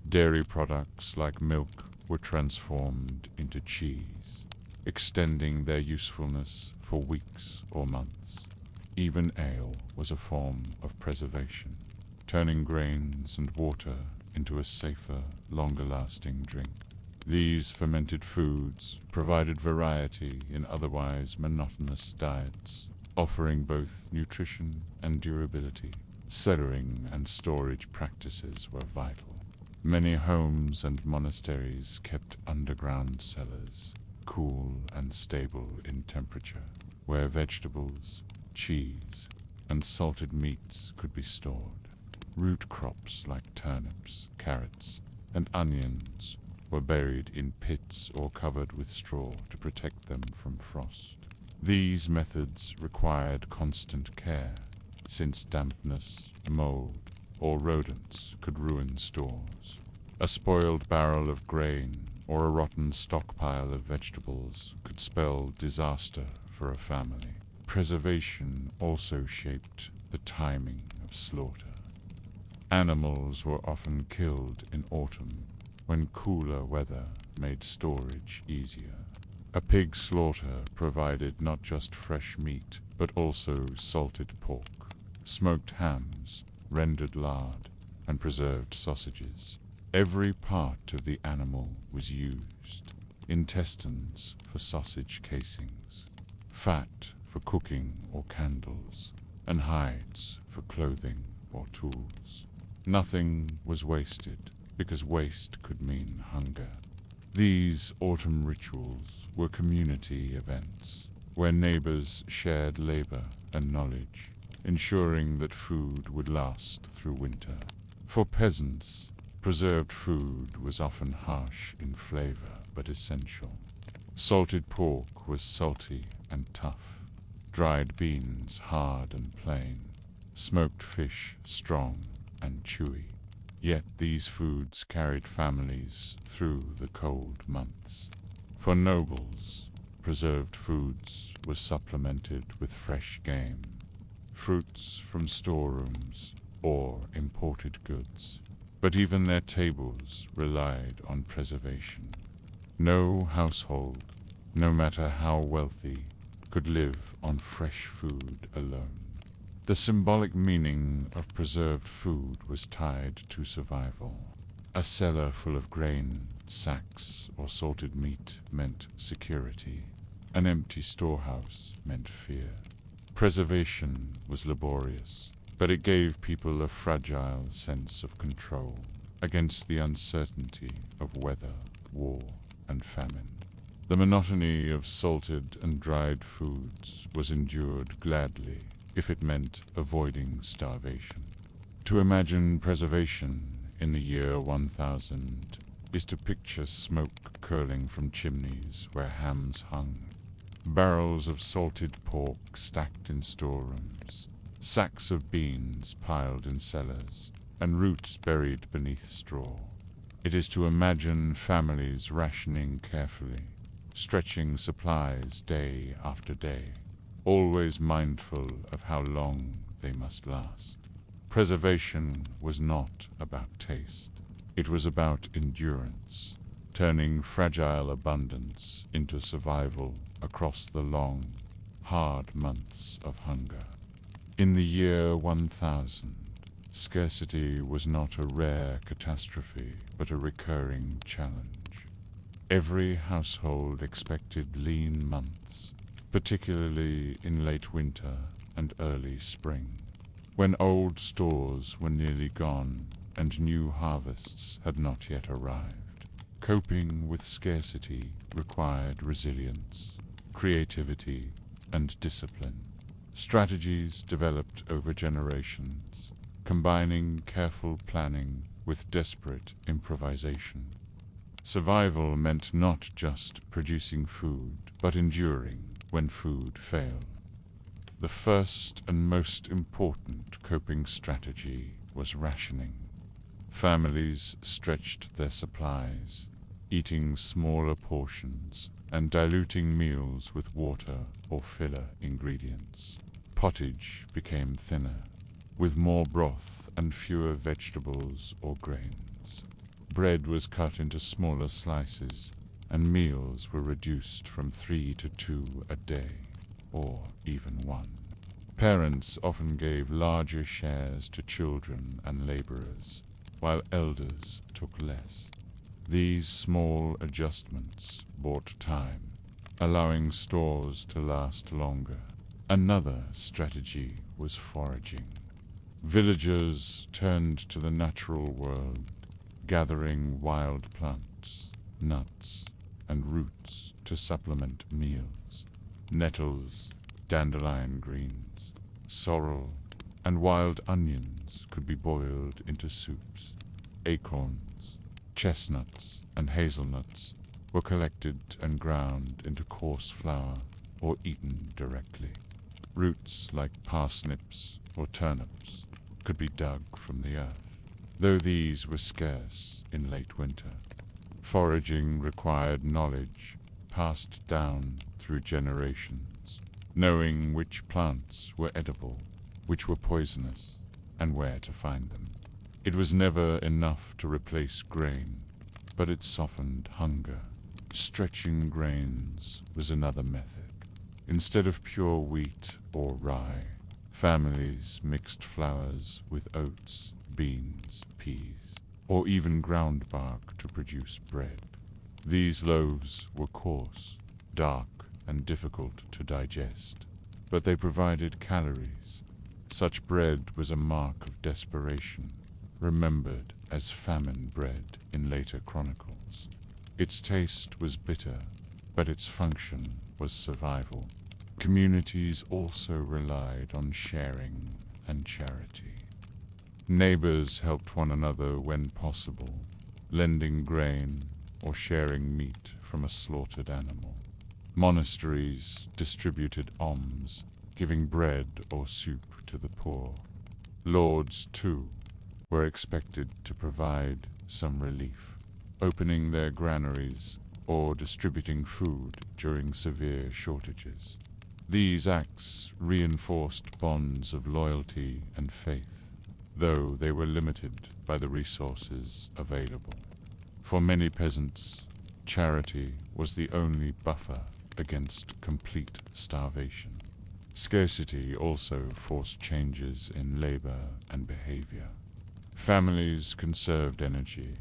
Dairy products like milk were transformed into cheese, extending their usefulness for weeks or months. Even ale was a form of preservation, turning grains and water into a safer, longer-lasting drink. These fermented foods provided variety in otherwise monotonous diets, offering both nutrition and durability. Cellaring and storage practices were vital. Many homes and monasteries kept underground cellars, cool and stable in temperature, where vegetables, cheese, and salted meats could be stored. Root crops like turnips, carrots, and onions were buried in pits or covered with straw to protect them from frost. These methods required constant care, since dampness, mold, or rodents could ruin stores. A spoiled barrel of grain or a rotten stockpile of vegetables could spell disaster for a family. Preservation also shaped the timing of slaughter. Animals were often killed in autumn, when cooler weather made storage easier. A pig slaughter provided not just fresh meat, but also salted pork, smoked hams, rendered lard, and preserved sausages. Every part of the animal was used: intestines for sausage casings, fat for cooking or candles, and hides for clothing or tools. Nothing was wasted, because waste could mean hunger. These autumn rituals were community events, where neighbors shared labor and knowledge, ensuring that food would last through winter. For peasants, preserved food was often harsh in flavor but essential. Salted pork was salty and tough, dried beans hard and plain, smoked fish strong and chewy. Yet these foods carried families through the cold months. For nobles, preserved foods were supplemented with fresh game. fruits from storerooms, or imported goods. But even their tables relied on preservation. No household, no matter how wealthy, could live on fresh food alone. The symbolic meaning of preserved food was tied to survival. A cellar full of grain, sacks, or salted meat meant security. An empty storehouse meant fear. Preservation was laborious, but it gave people a fragile sense of control against the uncertainty of weather, war, and famine. The monotony of salted and dried foods was endured gladly if it meant avoiding starvation. To imagine preservation in the year 1000 is to picture smoke curling from chimneys where hams hung, barrels of salted pork stacked in storerooms, sacks of beans piled in cellars, and roots buried beneath straw. It is to imagine families rationing carefully, stretching supplies day after day, always mindful of how long they must last. Preservation was not about taste. It was about endurance, turning fragile abundance into survival across the long, hard months of hunger. In the year 1000, scarcity was not a rare catastrophe, but a recurring challenge. Every household expected lean months, particularly in late winter and early spring, when old stores were nearly gone and new harvests had not yet arrived. Coping with scarcity required resilience, creativity, and discipline. Strategies developed over generations, combining careful planning with desperate improvisation. Survival meant not just producing food, but enduring when food failed. The first and most important coping strategy was rationing. Families stretched their supplies, eating smaller portions and diluting meals with water or filler ingredients. Pottage became thinner, with more broth and fewer vegetables or grains. Bread was cut into smaller slices, and meals were reduced from 3 to 2 a day, or even 1. Parents often gave larger shares to children and laborers, while elders took less. These small adjustments bought time, allowing stores to last longer. Another strategy was foraging. Villagers turned to the natural world, gathering wild plants, nuts, and roots to supplement meals. Nettles, dandelion greens, sorrel, and wild onions could be boiled into soups. Acorns, chestnuts, and hazelnuts were collected and ground into coarse flour or eaten directly. Roots like parsnips or turnips could be dug from the earth, though these were scarce in late winter. Foraging required knowledge passed down through generations, knowing which plants were edible, which were poisonous, and where to find them. It was never enough to replace grain, but it softened hunger. Stretching grains was another method. Instead of pure wheat or rye, families mixed flours with oats, beans, peas, or even ground bark to produce bread. These loaves were coarse, dark, and difficult to digest, but they provided calories. Such bread was a mark of desperation, remembered as famine bread in later chronicles. Its taste was bitter, but its function was survival. Communities also relied on sharing and charity. Neighbors helped one another when possible, lending grain or sharing meat from a slaughtered animal. Monasteries distributed alms, giving bread or soup to the poor. Lords, too, were expected to provide some relief, opening their granaries or distributing food during severe shortages. These acts reinforced bonds of loyalty and faith, though they were limited by the resources available. For many peasants, charity was the only buffer against complete starvation. Scarcity also forced changes in labor and behavior. Families conserved energy,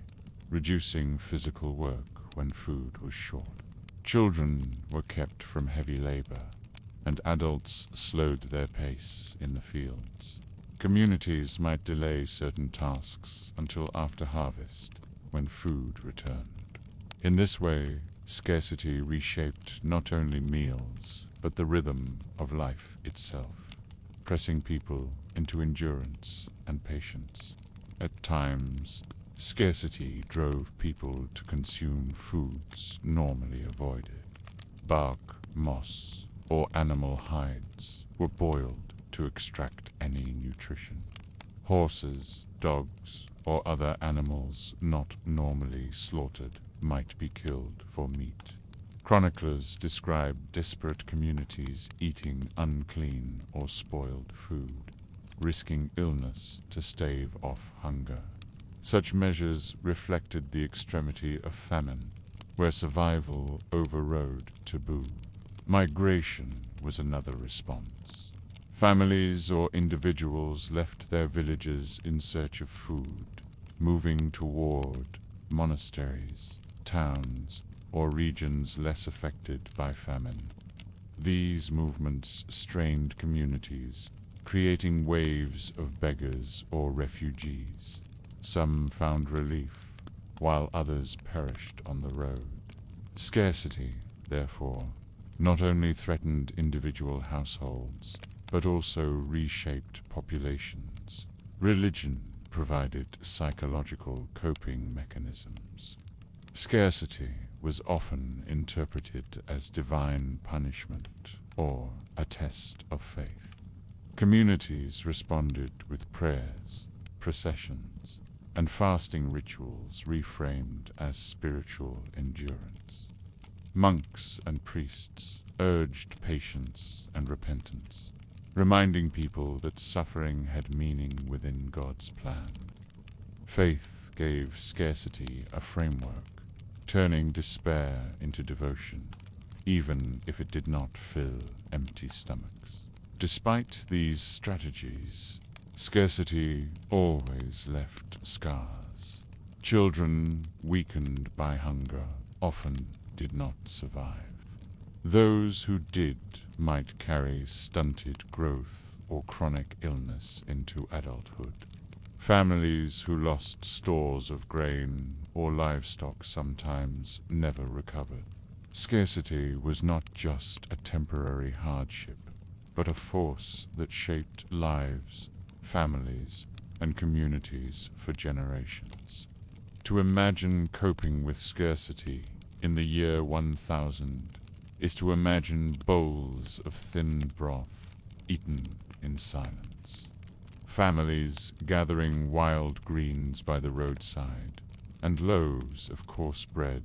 reducing physical work when food was short. Children were kept from heavy labor, and adults slowed their pace in the fields. Communities might delay certain tasks until after harvest, when food returned. In this way, scarcity reshaped not only meals, but the rhythm of life itself, pressing people into endurance and patience. At times, scarcity drove people to consume foods normally avoided. Bark, moss, or animal hides were boiled to extract any nutrition. Horses, dogs, or other animals not normally slaughtered might be killed for meat. Chroniclers describe desperate communities eating unclean or spoiled food, risking illness to stave off hunger. Such measures reflected the extremity of famine, where survival overrode taboo. Migration was another response. Families or individuals left their villages in search of food, moving toward monasteries, towns, or regions less affected by famine. These movements strained communities, creating waves of beggars or refugees. Some found relief, while others perished on the road. Scarcity, therefore, not only threatened individual households, but also reshaped populations. Religion provided psychological coping mechanisms. Scarcity was often interpreted as divine punishment or a test of faith. Communities responded with prayers, processions, and fasting rituals reframed as spiritual endurance. Monks and priests urged patience and repentance, reminding people that suffering had meaning within God's plan. Faith gave scarcity a framework, turning despair into devotion, even if it did not fill empty stomachs. Despite these strategies, scarcity always left scars. Children weakened by hunger often did not survive. Those who did might carry stunted growth or chronic illness into adulthood. Families who lost stores of grain or livestock sometimes never recovered. Scarcity was not just a temporary hardship, but a force that shaped lives, families, and communities for generations. To imagine coping with scarcity in the year 1000 is to imagine bowls of thin broth eaten in silence. Families gathering wild greens by the roadside, and loaves of coarse bread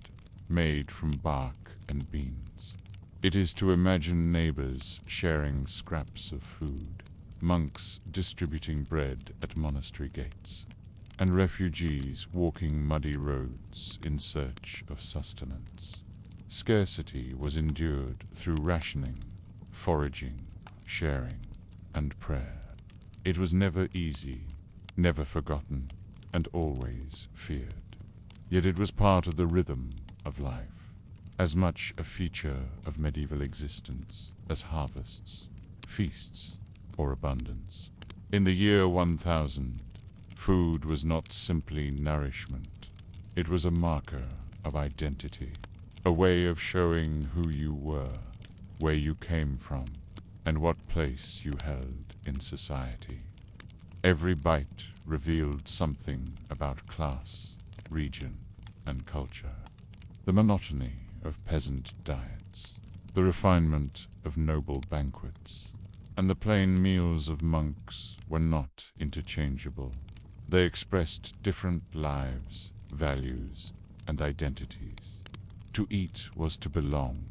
made from bark and beans. It is to imagine neighbors sharing scraps of food, monks distributing bread at monastery gates, and refugees walking muddy roads in search of sustenance. Scarcity was endured through rationing, foraging, sharing, and prayer. It was never easy, never forgotten, and always feared. Yet it was part of the rhythm of life, as much a feature of medieval existence as harvests, feasts, or abundance. In the year 1000, food was not simply nourishment. It was a marker of identity, a way of showing who you were, where you came from, and what place you held in society. Every bite revealed something about class, region, and culture. The monotony of peasant diets, the refinement of noble banquets, and the plain meals of monks were not interchangeable. They expressed different lives, values, and identities. To eat was to belong,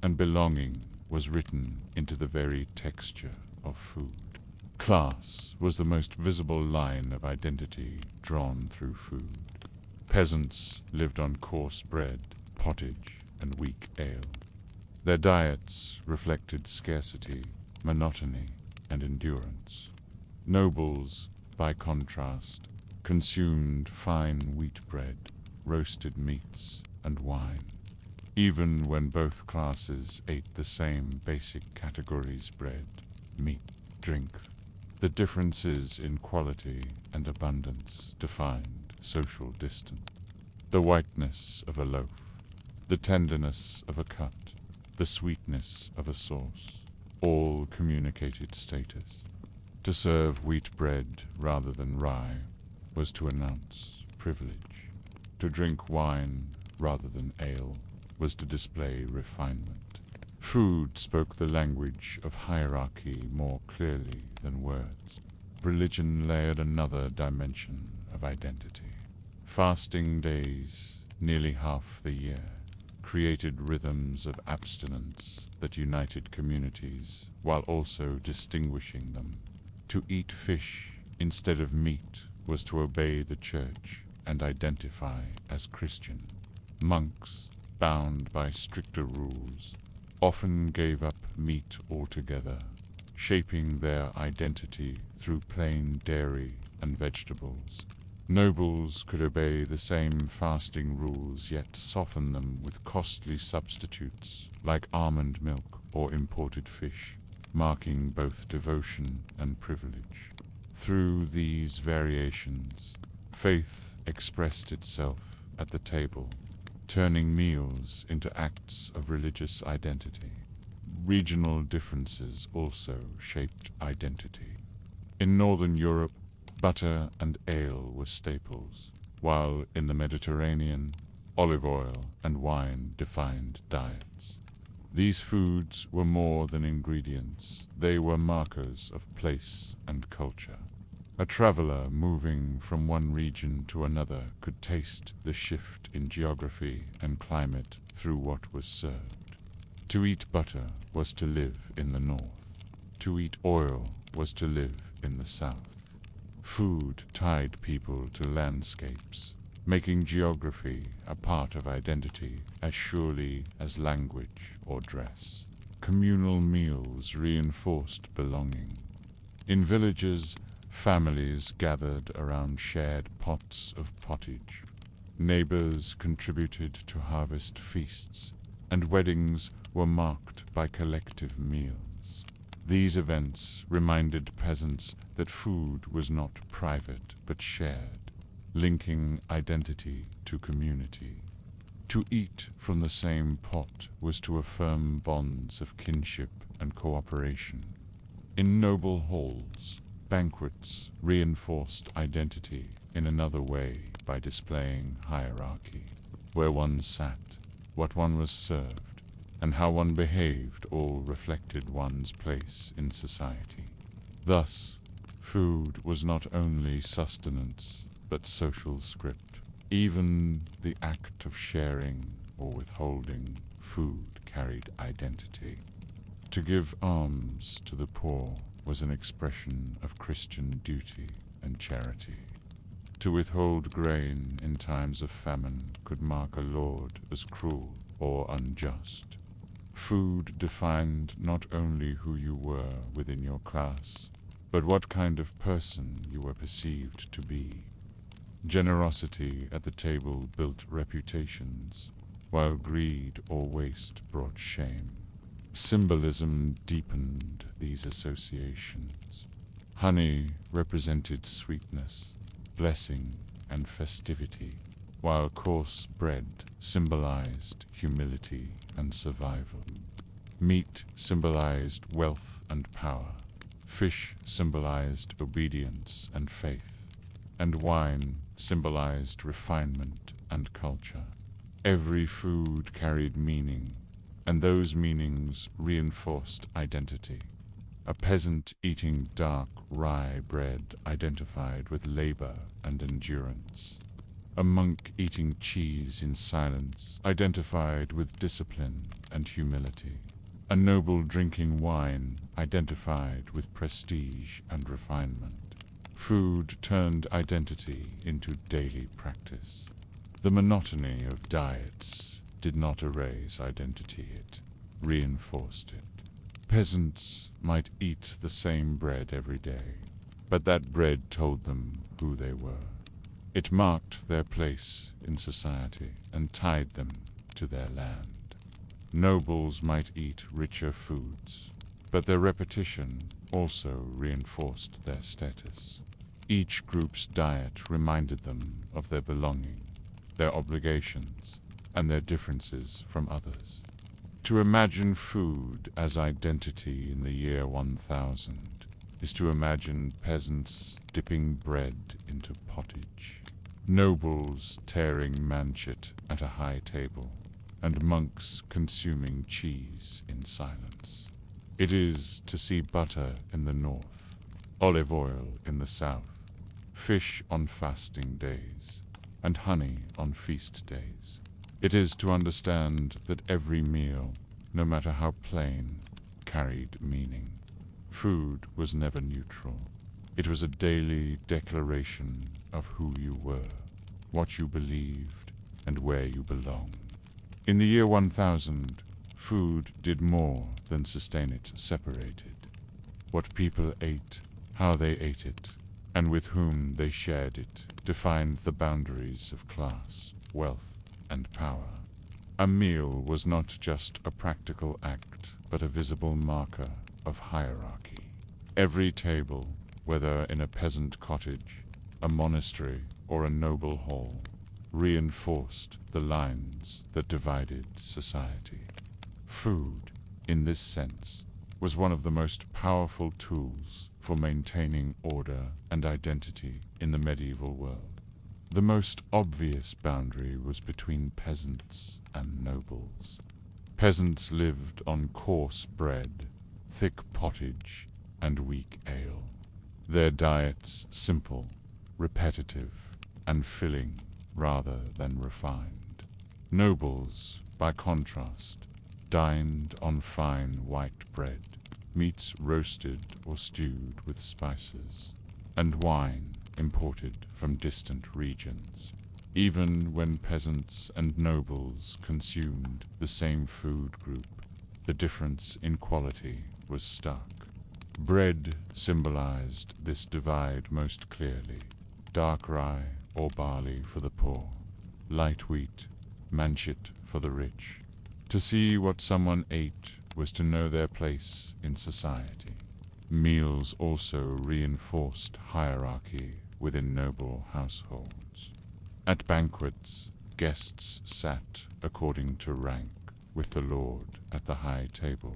and belonging was written into the very texture of food. Class was the most visible line of identity drawn through food. Peasants lived on coarse bread, pottage, and weak ale. Their diets reflected scarcity, monotony, and endurance. Nobles, by contrast, consumed fine wheat bread, roasted meats, and wine. Even when both classes ate the same basic categories: bread, meat, drink, the differences in quality and abundance defined social distance. The whiteness of a loaf, the tenderness of a cut, the sweetness of a sauce, all communicated status. To serve wheat bread rather than rye was to announce privilege. To drink wine rather than ale was to display refinement. Food spoke the language of hierarchy more clearly than words. Religion layered another dimension of identity. Fasting days, nearly half the year, created rhythms of abstinence that united communities while also distinguishing them. To eat fish instead of meat was to obey the church and identify as Christian. Monks, bound by stricter rules, often gave up meat altogether, shaping their identity through plain dairy and vegetables. Nobles could obey the same fasting rules, yet soften them with costly substitutes like almond milk or imported fish, marking both devotion and privilege. Through these variations, faith expressed itself at the table, turning meals into acts of religious identity. Regional differences also shaped identity. In Northern Europe, butter and ale were staples, while in the Mediterranean, olive oil and wine defined diets. These foods were more than ingredients, they were markers of place and culture. A traveler moving from one region to another could taste the shift in geography and climate through what was served. To eat butter was to live in the north. To eat oil was to live in the south. Food tied people to landscapes, making geography a part of identity as surely as language or dress. Communal meals reinforced belonging. In villages, families gathered around shared pots of pottage. Neighbors contributed to harvest feasts, and weddings were marked by collective meals. These events reminded peasants that food was not private but shared, linking identity to community. To eat from the same pot was to affirm bonds of kinship and cooperation. In noble halls, banquets reinforced identity in another way by displaying hierarchy. Where one sat, what one was served, and how one behaved all reflected one's place in society. Thus, food was not only sustenance, but social script. Even the act of sharing or withholding food carried identity. To give alms to the poor was an expression of Christian duty and charity. To withhold grain in times of famine could mark a lord as cruel or unjust. Food defined not only who you were within your class, but what kind of person you were perceived to be. Generosity at the table built reputations, while greed or waste brought shame. Symbolism deepened these associations. Honey represented sweetness, blessing, and festivity, while coarse bread symbolized humility and survival. Meat symbolized wealth and power. Fish symbolized obedience and faith. And wine symbolized refinement and culture. Every food carried meaning, and those meanings reinforced identity. A peasant eating dark rye bread identified with labor and endurance. A monk eating cheese in silence identified with discipline and humility. A noble drinking wine identified with prestige and refinement. Food turned identity into daily practice. The monotony of diets did not erase identity, it reinforced it. Peasants might eat the same bread every day, but that bread told them who they were. It marked their place in society and tied them to their land. Nobles might eat richer foods, but their repetition also reinforced their status. Each group's diet reminded them of their belonging, their obligations, and their differences from others. To imagine food as identity in the year 1000 is to imagine peasants dipping bread into pottage, nobles tearing manchet at a high table, and monks consuming cheese in silence. It is to see butter in the north, olive oil in the south, fish on fasting days, and honey on feast days. It is to understand that every meal, no matter how plain, carried meaning. Food was never neutral. It was a daily declaration of who you were, what you believed, and where you belonged. In the year 1000, food did more than sustain it separated. What people ate, how they ate it, and with whom they shared it, defined the boundaries of class, wealth, and power. A meal was not just a practical act, but a visible marker of hierarchy. Every table, whether in a peasant cottage, a monastery, or a noble hall, reinforced the lines that divided society. Food, in this sense, was one of the most powerful tools for maintaining order and identity in the medieval world. The most obvious boundary was between peasants and nobles. Peasants lived on coarse bread, thick pottage, and weak ale. Their diets simple, repetitive, and filling rather than refined. Nobles, by contrast, dined on fine white bread, meats roasted or stewed with spices, and wine imported from distant regions. Even when peasants and nobles consumed the same food group, the difference in quality was stark. Bread symbolized this divide most clearly. Dark rye or barley for the poor, light wheat, manchet for the rich. To see what someone ate was to know their place in society. Meals also reinforced hierarchy within noble households. At banquets, guests sat according to rank, with the lord at the high table.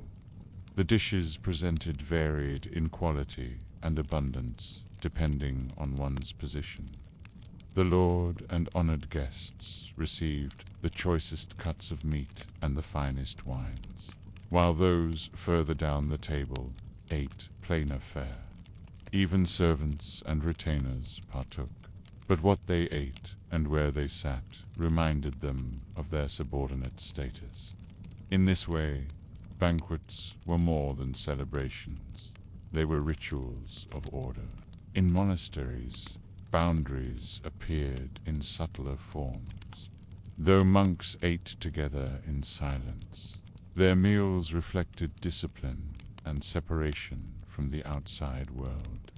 The dishes presented varied in quality and abundance, depending on one's position. The lord and honored guests received the choicest cuts of meat and the finest wines, while those further down the table ate plainer fare. Even servants and retainers partook, but what they ate and where they sat reminded them of their subordinate status. In this way, banquets were more than celebrations. They were rituals of order. In monasteries, boundaries appeared in subtler forms. Though monks ate together in silence, their meals reflected discipline and separation from the outside world.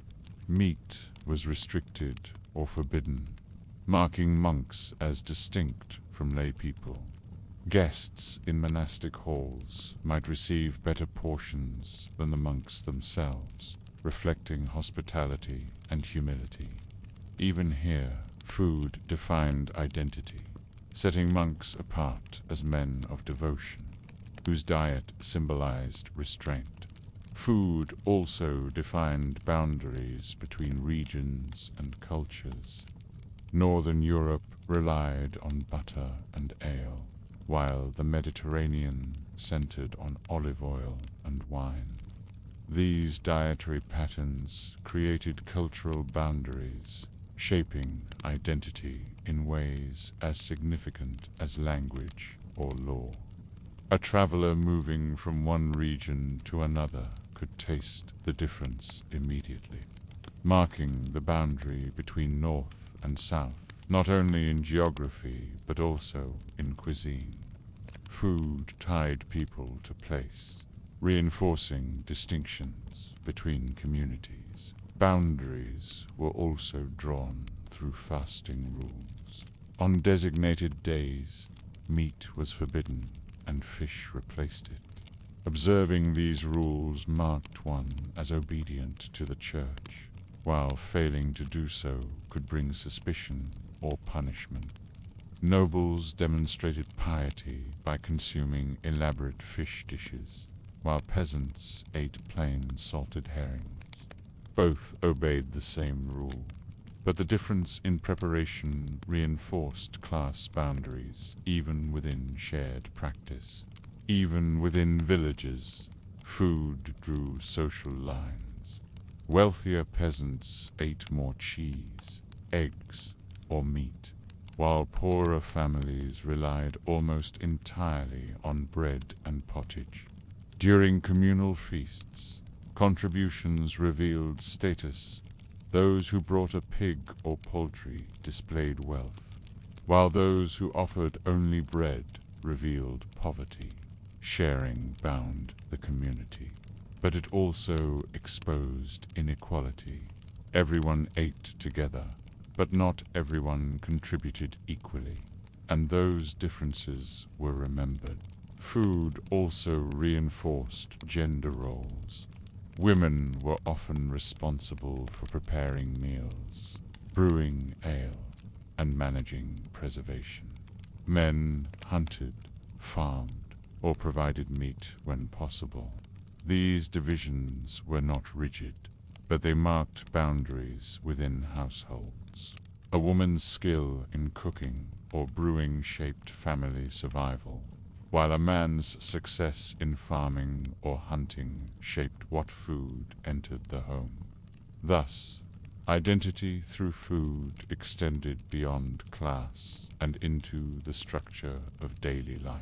Meat was restricted or forbidden, marking monks as distinct from lay people. Guests in monastic halls might receive better portions than the monks themselves, reflecting hospitality and humility. Even here, food defined identity, setting monks apart as men of devotion, whose diet symbolized restraint. Food also defined boundaries between regions and cultures. Northern Europe relied on butter and ale, while the Mediterranean centered on olive oil and wine. These dietary patterns created cultural boundaries, shaping identity in ways as significant as language or law. A traveler moving from one region to another could taste the difference immediately, marking the boundary between north and south, not only in geography but also in cuisine. Food tied people to place, reinforcing distinctions between communities. Boundaries were also drawn through fasting rules. On designated days, meat was forbidden and fish replaced it. Observing these rules marked one as obedient to the church, while failing to do so could bring suspicion or punishment. Nobles demonstrated piety by consuming elaborate fish dishes, while peasants ate plain salted herrings. Both obeyed the same rule, but the difference in preparation reinforced class boundaries even within shared practice. Even within villages, food drew social lines. Wealthier peasants ate more cheese, eggs, or meat, while poorer families relied almost entirely on bread and pottage. During communal feasts, contributions revealed status. Those who brought a pig or poultry displayed wealth, while those who offered only bread revealed poverty. Sharing bound the community, but it also exposed inequality. Everyone ate together, but not everyone contributed equally, and those differences were remembered. Food also reinforced gender roles. Women were often responsible for preparing meals, brewing ale, and managing preservation. Men hunted, farmed, or provided meat when possible. These divisions were not rigid, but they marked boundaries within households. A woman's skill in cooking or brewing shaped family survival, while a man's success in farming or hunting shaped what food entered the home. Thus, identity through food extended beyond class and into the structure of daily life.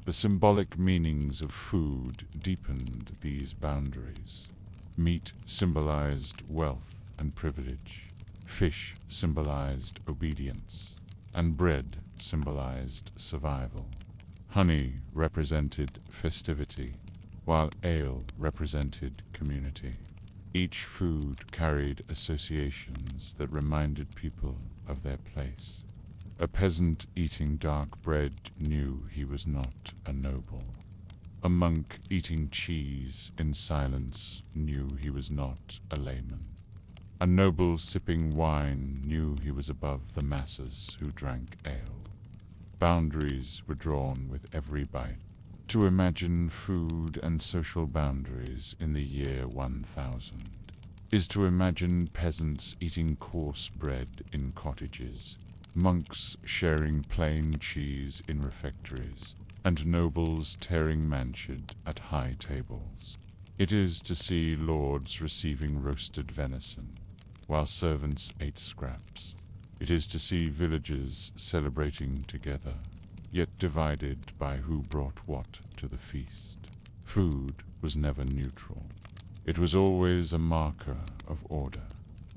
The symbolic meanings of food deepened these boundaries. Meat symbolized wealth and privilege, fish symbolized obedience, and bread symbolized survival. Honey represented festivity, while ale represented community. Each food carried associations that reminded people of their place. A peasant eating dark bread knew he was not a noble. A monk eating cheese in silence knew he was not a layman. A noble sipping wine knew he was above the masses who drank ale. Boundaries were drawn with every bite. To imagine food and social boundaries in the year 1000 is to imagine peasants eating coarse bread in cottages, monks sharing plain cheese in refectories, and nobles tearing manchet at high tables. It is to see lords receiving roasted venison, while servants ate scraps. It is to see villages celebrating together, yet divided by who brought what to the feast. Food was never neutral. It was always a marker of order,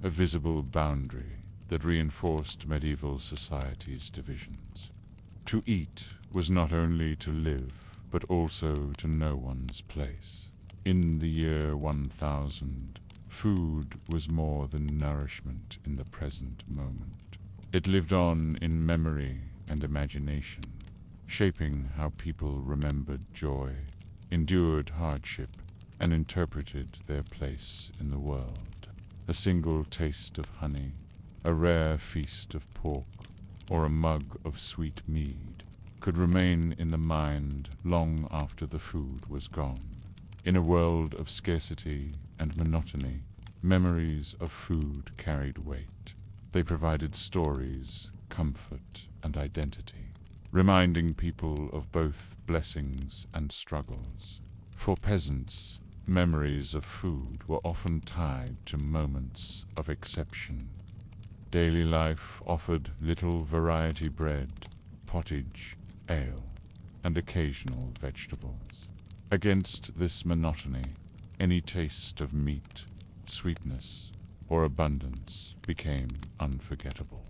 a visible boundary that reinforced medieval society's divisions. To eat was not only to live, but also to know one's place. In the year 1000, food was more than nourishment in the present moment. It lived on in memory and imagination, shaping how people remembered joy, endured hardship, and interpreted their place in the world. A single taste of honey, a rare feast of pork, or a mug of sweet mead could remain in the mind long after the food was gone. In a world of scarcity and monotony, memories of food carried weight. They provided stories, comfort, and identity, reminding people of both blessings and struggles. For peasants, memories of food were often tied to moments of exception. Daily life offered little variety: bread, pottage, ale. and occasional vegetables. Against this monotony, any taste of meat, sweetness, or abundance became unforgettable.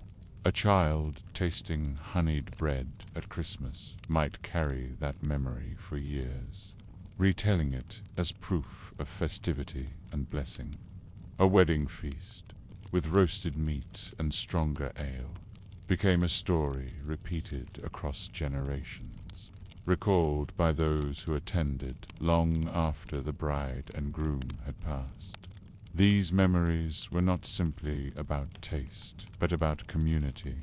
A child tasting honeyed bread at Christmas might carry that memory for years, retelling it as proof of festivity and blessing. A wedding feast, with roasted meat and stronger ale, became a story repeated across generations, recalled by those who attended long after the bride and groom had passed. These memories were not simply about taste, but about community,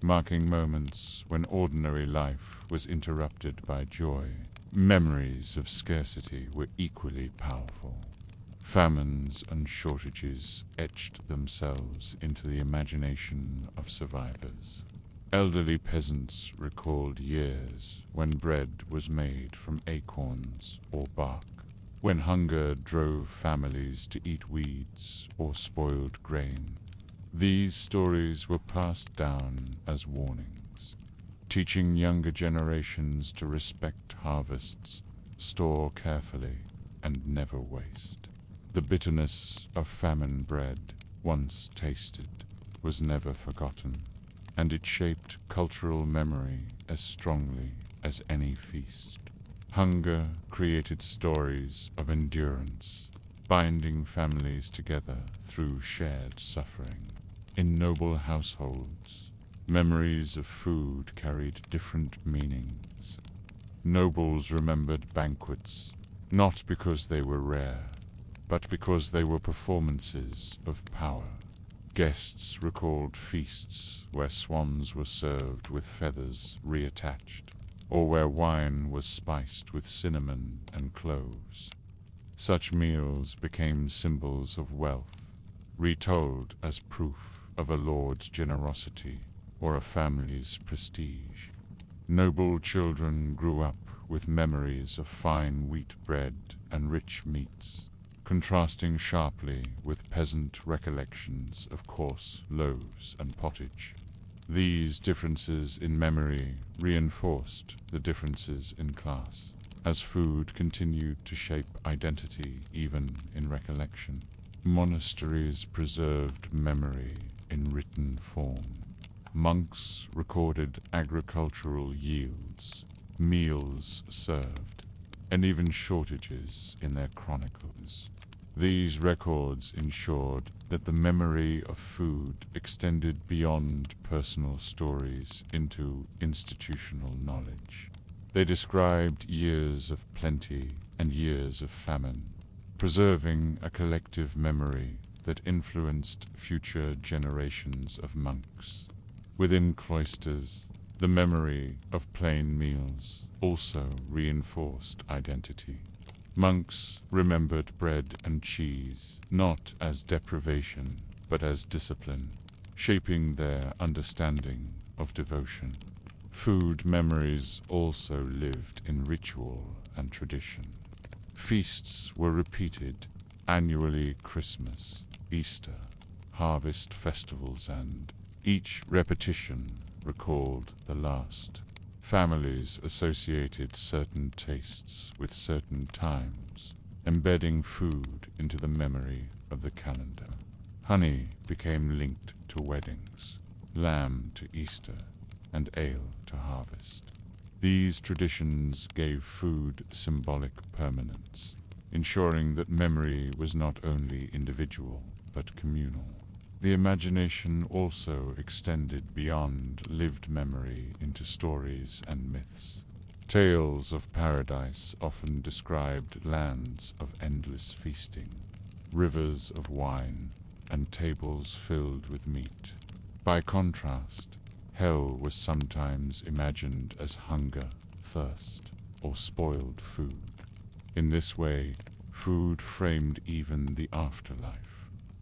marking moments when ordinary life was interrupted by joy. Memories of scarcity were equally powerful. Famines and shortages etched themselves into the imagination of survivors. Elderly peasants recalled years when bread was made from acorns or bark, when hunger drove families to eat weeds or spoiled grain. These stories were passed down as warnings, teaching younger generations to respect harvests, store carefully, and never waste. The bitterness of famine bread, once tasted, was never forgotten, and it shaped cultural memory as strongly as any feast. Hunger created stories of endurance, binding families together through shared suffering. In noble households, memories of food carried different meanings. Nobles remembered banquets, not because they were rare, but because they were performances of power. Guests recalled feasts where swans were served with feathers reattached, or where wine was spiced with cinnamon and cloves. Such meals became symbols of wealth, retold as proof of a lord's generosity or a family's prestige. Noble children grew up with memories of fine wheat bread and rich meats, contrasting sharply with peasant recollections of coarse loaves and pottage. These differences in memory reinforced the differences in class, as food continued to shape identity even in recollection. Monasteries preserved memory in written form. Monks recorded agricultural yields, meals served, and even shortages in their chronicles. These records ensured that the memory of food extended beyond personal stories into institutional knowledge. They described years of plenty and years of famine, preserving a collective memory that influenced future generations of monks. Within cloisters, the memory of plain meals also reinforced identity. Monks remembered bread and cheese not as deprivation, but as discipline, shaping their understanding of devotion. Food memories also lived in ritual and tradition. Feasts were repeated annually: Christmas, Easter, harvest festivals, and each repetition recalled the last. Families associated certain tastes with certain times, embedding food into the memory of the calendar. Honey became linked to weddings, lamb to Easter, and ale to harvest. These traditions gave food symbolic permanence, ensuring that memory was not only individual but communal. The imagination also extended beyond lived memory into stories and myths. Tales of paradise often described lands of endless feasting, rivers of wine, and tables filled with meat. By contrast, hell was sometimes imagined as hunger, thirst, or spoiled food. In this way, food framed even the afterlife,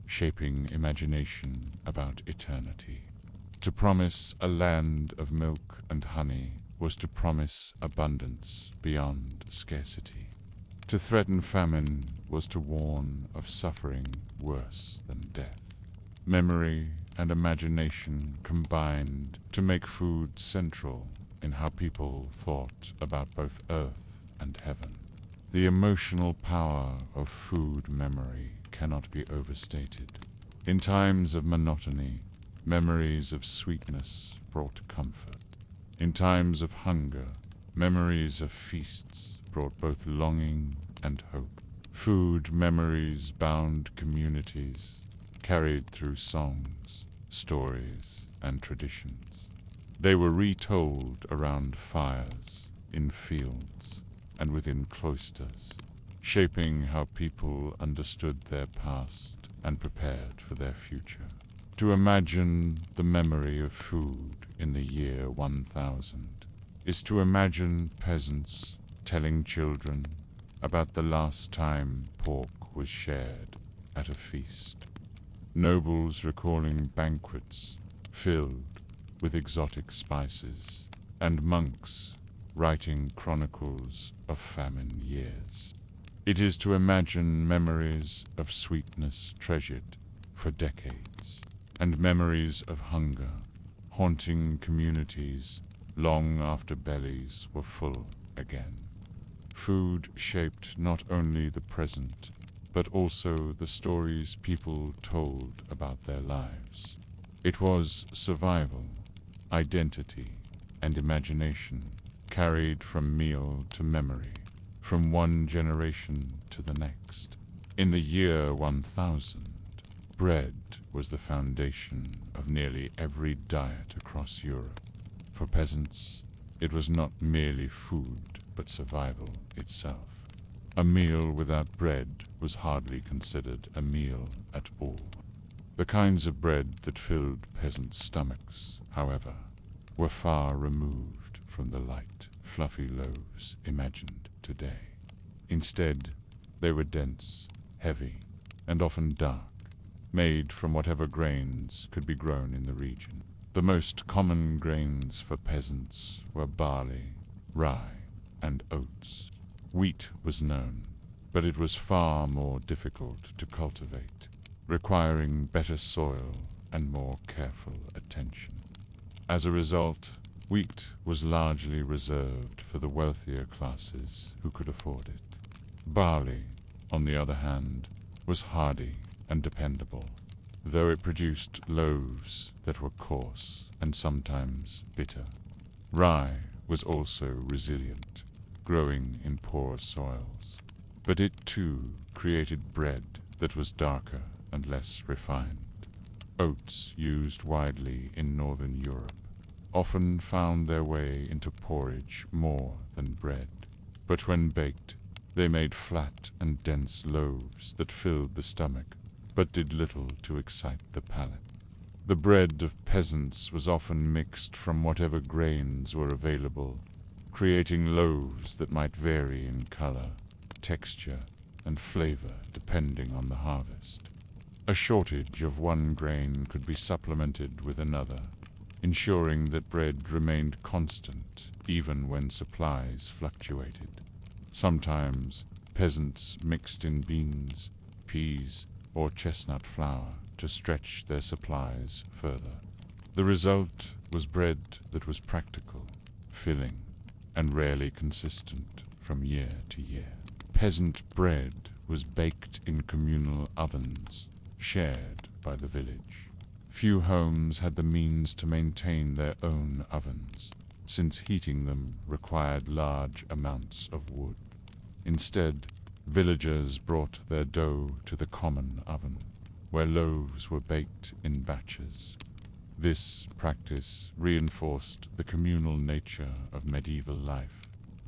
shaping imagination about eternity. To promise a land of milk and honey was to promise abundance beyond scarcity. To threaten famine was to warn of suffering worse than death. Memory and imagination combined to make food central in how people thought about both earth and heaven. The emotional power of food memory cannot be overstated. In times of monotony, memories of sweetness brought comfort. In times of hunger, memories of feasts brought both longing and hope. Food memories bound communities, carried through songs, stories, and traditions. They were retold around fires, in fields, and within cloisters, shaping how people understood their past and prepared for their future. To imagine the memory of food in the year 1000 is to imagine peasants telling children about the last time pork was shared at a feast. Nobles recalling banquets filled with exotic spices, and monks writing chronicles of famine years. It is to imagine memories of sweetness treasured for decades, and memories of hunger haunting communities long after bellies were full again. Food shaped not only the present, but also the stories people told about their lives. It was survival, identity, and imagination carried from meal to memory, from one generation to the next. In the year 1000, bread was the foundation of nearly every diet across Europe. For peasants, it was not merely food, but survival itself. A meal without bread was hardly considered a meal at all. The kinds of bread that filled peasants' stomachs, however, were far removed from the light, fluffy loaves imagined today. Instead, they were dense, heavy, and often dark, made from whatever grains could be grown in the region. The most common grains for peasants were barley, rye, and oats. Wheat was known, but it was far more difficult to cultivate, requiring better soil and more careful attention. As a result, wheat was largely reserved for the wealthier classes who could afford it. Barley, on the other hand, was hardy and dependable, though it produced loaves that were coarse and sometimes bitter. Rye was also resilient, growing in poor soils, but it too created bread that was darker and less refined. Oats, used widely in northern Europe, often found their way into porridge more than bread, but when baked, they made flat and dense loaves that filled the stomach, but did little to excite the palate. The bread of peasants was often mixed from whatever grains were available, creating loaves that might vary in color, texture, and flavor depending on the harvest. A shortage of one grain could be supplemented with another, ensuring that bread remained constant even when supplies fluctuated. Sometimes peasants mixed in beans, peas, or chestnut flour to stretch their supplies further. The result was bread that was practical, filling, and rarely consistent from year to year. Peasant bread was baked in communal ovens, shared by the village. Few homes had the means to maintain their own ovens, since heating them required large amounts of wood. Instead, villagers brought their dough to the common oven, where loaves were baked in batches. This practice reinforced the communal nature of medieval life,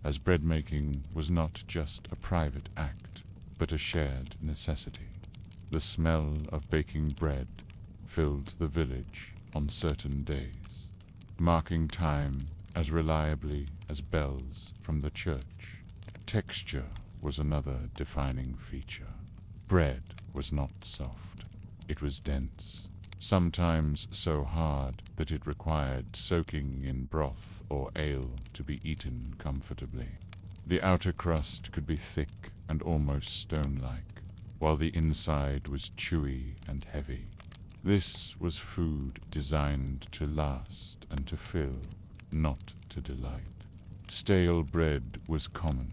as bread-making was not just a private act, but a shared necessity. The smell of baking bread filled the village on certain days, marking time as reliably as bells from the church. Texture was another defining feature. Bread was not soft. It was dense, sometimes so hard that it required soaking in broth or ale to be eaten comfortably. The outer crust could be thick and almost stone-like, while the inside was chewy and heavy. This was food designed to last and to fill, not a delight. Stale bread was common,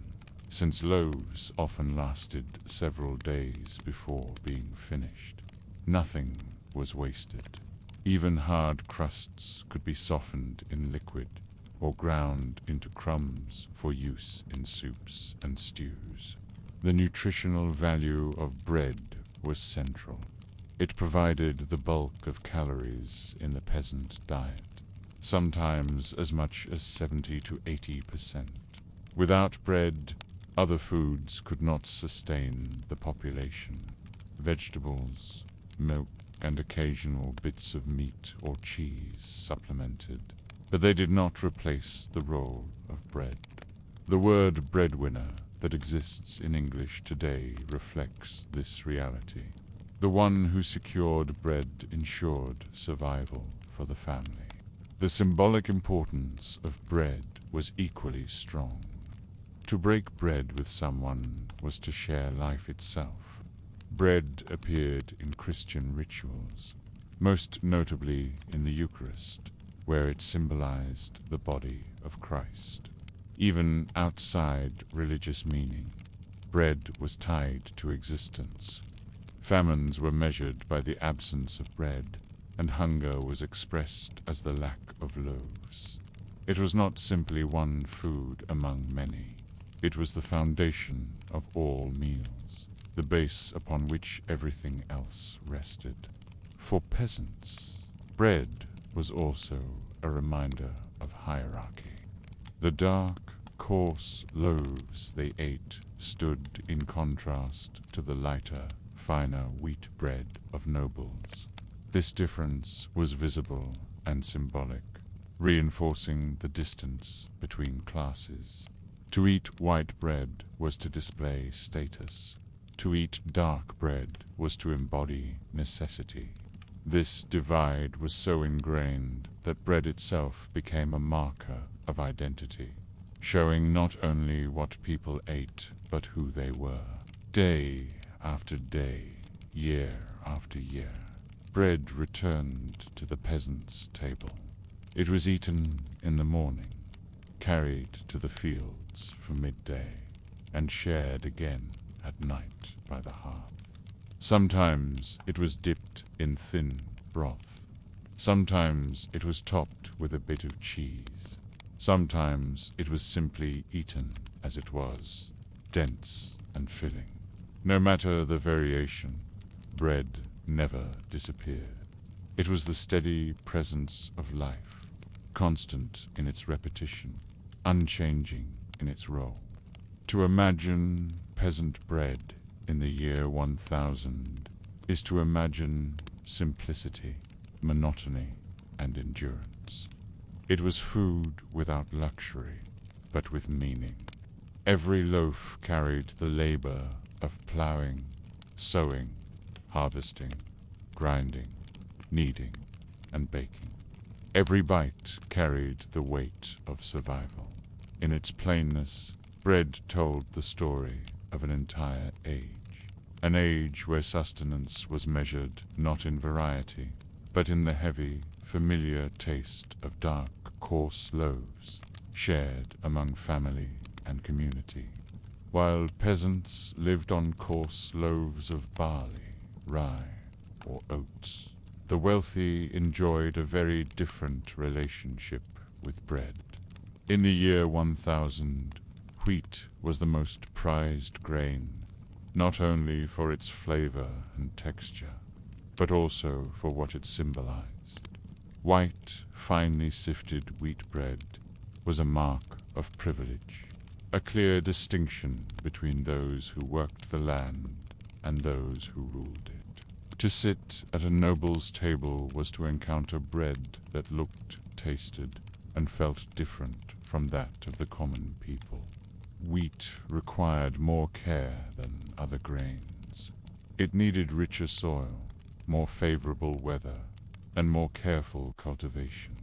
since loaves often lasted several days before being finished. Nothing was wasted. Even hard crusts could be softened in liquid or ground into crumbs for use in soups and stews. The nutritional value of bread was central. It provided the bulk of calories in the peasant diet, sometimes as much as 70 to 80%. Without bread, other foods could not sustain the population. Vegetables, milk, and occasional bits of meat or cheese supplemented, but they did not replace the role of bread. The word breadwinner that exists in English today reflects this reality. The one who secured bread ensured survival for the family. The symbolic importance of bread was equally strong. To break bread with someone was to share life itself. Bread appeared in Christian rituals, most notably in the Eucharist, where it symbolized the body of Christ. Even outside religious meaning, bread was tied to existence. Famines were measured by the absence of bread, and hunger was expressed as the lack of loaves. It was not simply one food among many. It was the foundation of all meals, the base upon which everything else rested. For peasants, bread was also a reminder of hierarchy. The dark, coarse loaves they ate stood in contrast to the lighter, finer wheat bread of nobles. This difference was visible and symbolic, reinforcing the distance between classes. To eat white bread was to display status. To eat dark bread was to embody necessity. This divide was so ingrained that bread itself became a marker of identity, showing not only what people ate, but who they were. Day after day, year after year, bread returned to the peasant's table. It was eaten in the morning, carried to the fields for midday, and shared again at night by the hearth. Sometimes it was dipped in thin broth. Sometimes it was topped with a bit of cheese. Sometimes it was simply eaten as it was, dense and filling. No matter the variation, bread never disappeared. It was the steady presence of life, constant in its repetition, unchanging in its role. To imagine peasant bread in the year 1000 is to imagine simplicity, monotony, and endurance. It was food without luxury, but with meaning. Every loaf carried the labor of plowing, sowing, harvesting, grinding, kneading, and baking. Every bite carried the weight of survival. In its plainness, bread told the story of an entire age, an age where sustenance was measured not in variety, but in the heavy, familiar taste of dark, coarse loaves shared among family and community, while peasants lived on coarse loaves of barley, rye, or oats. The wealthy enjoyed a very different relationship with bread. In the year 1000, wheat was the most prized grain, not only for its flavor and texture, but also for what it symbolized. White, finely sifted wheat bread was a mark of privilege, a clear distinction between those who worked the land and those who ruled it. To sit at a noble's table was to encounter bread that looked, tasted, and felt different from that of the common people. Wheat required more care than other grains. It needed richer soil, more favorable weather, and more careful cultivation.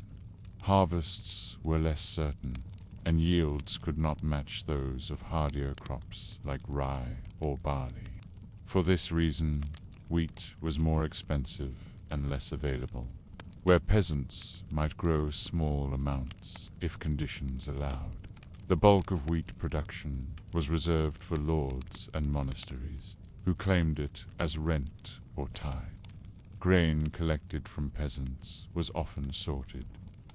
Harvests were less certain, and yields could not match those of hardier crops like rye or barley. For this reason, wheat was more expensive and less available, where peasants might grow small amounts if conditions allowed. The bulk of wheat production was reserved for lords and monasteries, who claimed it as rent or tithe. Grain collected from peasants was often sorted.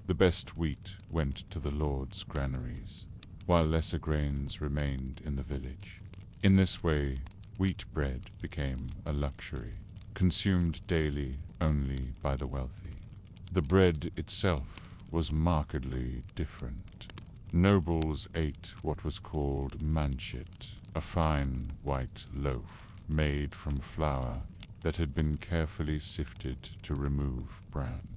The best wheat went to the lord's granaries, while lesser grains remained in the village. In this way, wheat bread became a luxury, consumed daily only by the wealthy. The bread itself was markedly different. Nobles ate what was called manchet, a fine white loaf made from flour that had been carefully sifted to remove bran.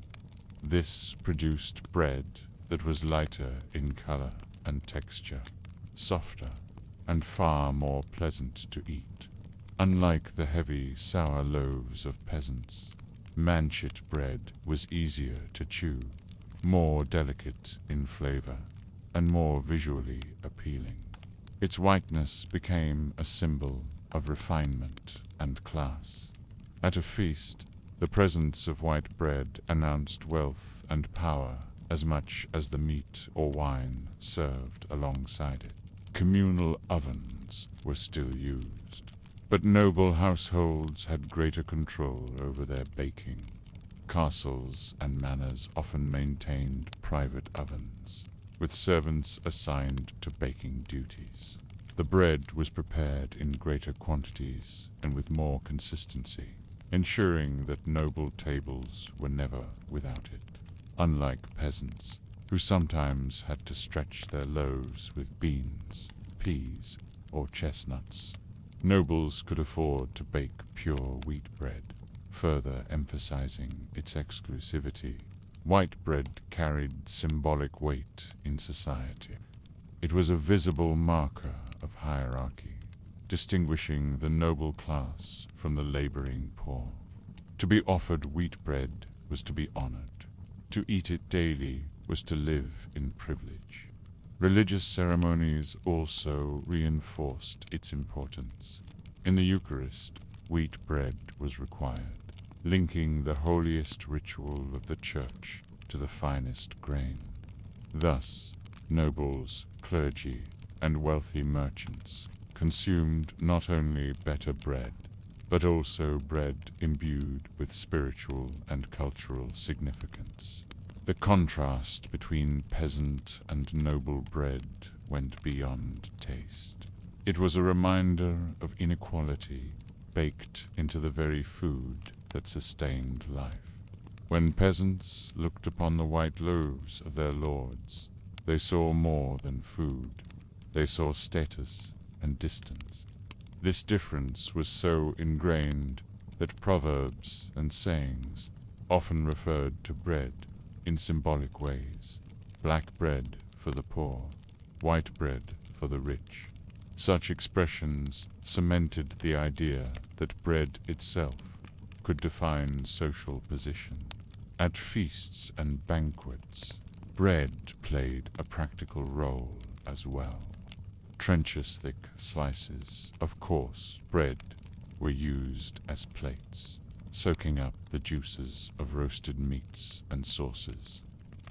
This produced bread that was lighter in color and texture, softer, and far more pleasant to eat. Unlike the heavy, sour loaves of peasants, manchet bread was easier to chew, more delicate in flavor, and more visually appealing. Its whiteness became a symbol of refinement and class. At a feast, the presence of white bread announced wealth and power as much as the meat or wine served alongside it. Communal ovens were still used, but noble households had greater control over their baking. Castles and manors often maintained private ovens, with servants assigned to baking duties. The bread was prepared in greater quantities and with more consistency, ensuring that noble tables were never without it. Unlike peasants, who sometimes had to stretch their loaves with beans, peas, or chestnuts, nobles could afford to bake pure wheat bread, further emphasizing its exclusivity. White bread carried symbolic weight in society. It was a visible marker of hierarchy, distinguishing the noble class from the laboring poor. To be offered wheat bread was to be honored. To eat it daily was to live in privilege. Religious ceremonies also reinforced its importance. In the Eucharist, wheat bread was required, linking the holiest ritual of the Church to the finest grain. Thus, nobles, clergy, and wealthy merchants consumed not only better bread, but also bread imbued with spiritual and cultural significance. The contrast between peasant and noble bread went beyond taste. It was a reminder of inequality baked into the very food that sustained life. When peasants looked upon the white loaves of their lords, they saw more than food. They saw status and distance. This difference was so ingrained that proverbs and sayings often referred to bread in symbolic ways. Black bread for the poor, white bread for the rich. Such expressions cemented the idea that bread itself could define social position. At feasts and banquets, bread played a practical role as well. Trenchers-thick slices of coarse bread were used as plates, soaking up the juices of roasted meats and sauces.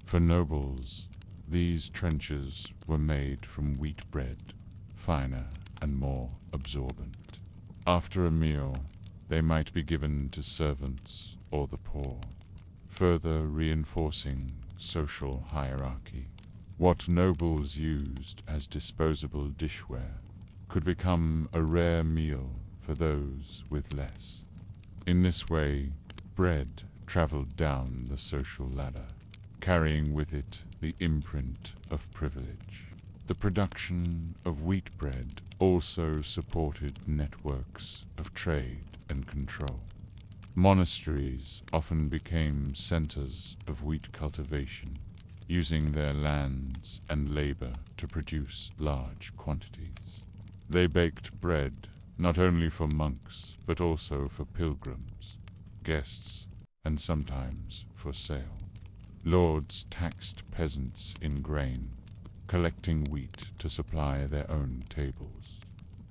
For nobles, these trenchers were made from wheat bread, finer and more absorbent. After a meal, they might be given to servants or the poor, further reinforcing social hierarchy. What nobles used as disposable dishware could become a rare meal for those with less. In this way, bread traveled down the social ladder, carrying with it the imprint of privilege. The production of wheat bread also supported networks of trade and control. Monasteries often became centers of wheat cultivation, using their lands and labor to produce large quantities. They baked bread not only for monks, but also for pilgrims, guests, and sometimes for sale. Lords taxed peasants in grain, collecting wheat to supply their own tables.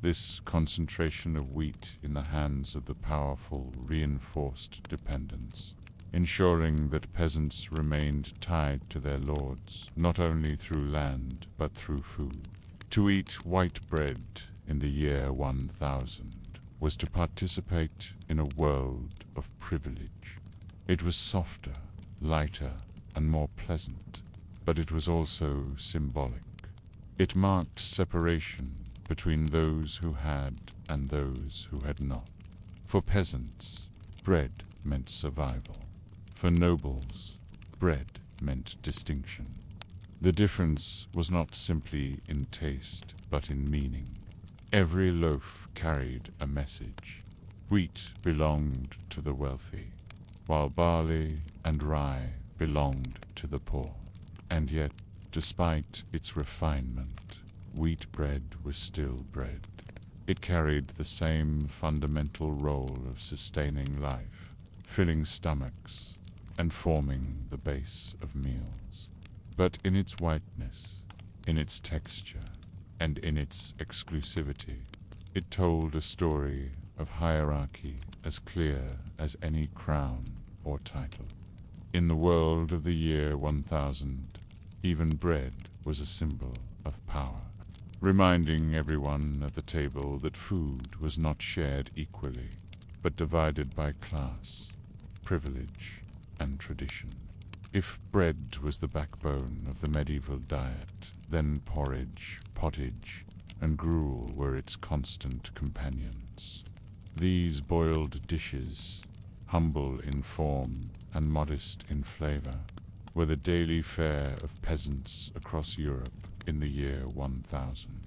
This concentration of wheat in the hands of the powerful reinforced dependence, ensuring that peasants remained tied to their lords, not only through land, but through food. To eat white bread in the year 1000 was to participate in a world of privilege. It was softer, lighter, and more pleasant, but it was also symbolic. It marked separation between those who had and those who had not. For peasants, bread meant survival. For nobles, bread meant distinction. The difference was not simply in taste, but in meaning. Every loaf carried a message. Wheat belonged to the wealthy, while barley and rye belonged to the poor. And yet, despite its refinement, wheat bread was still bread. It carried the same fundamental role of sustaining life, filling stomachs, and forming the base of meals. But in its whiteness, in its texture, and in its exclusivity, it told a story of hierarchy as clear as any crown or title. In the world of the year 1000, even bread was a symbol of power, reminding everyone at the table that food was not shared equally, but divided by class, privilege, and tradition. If bread was the backbone of the medieval diet, then porridge, pottage, and gruel were its constant companions. These boiled dishes, humble in form and modest in flavor, were the daily fare of peasants across Europe in the year 1000.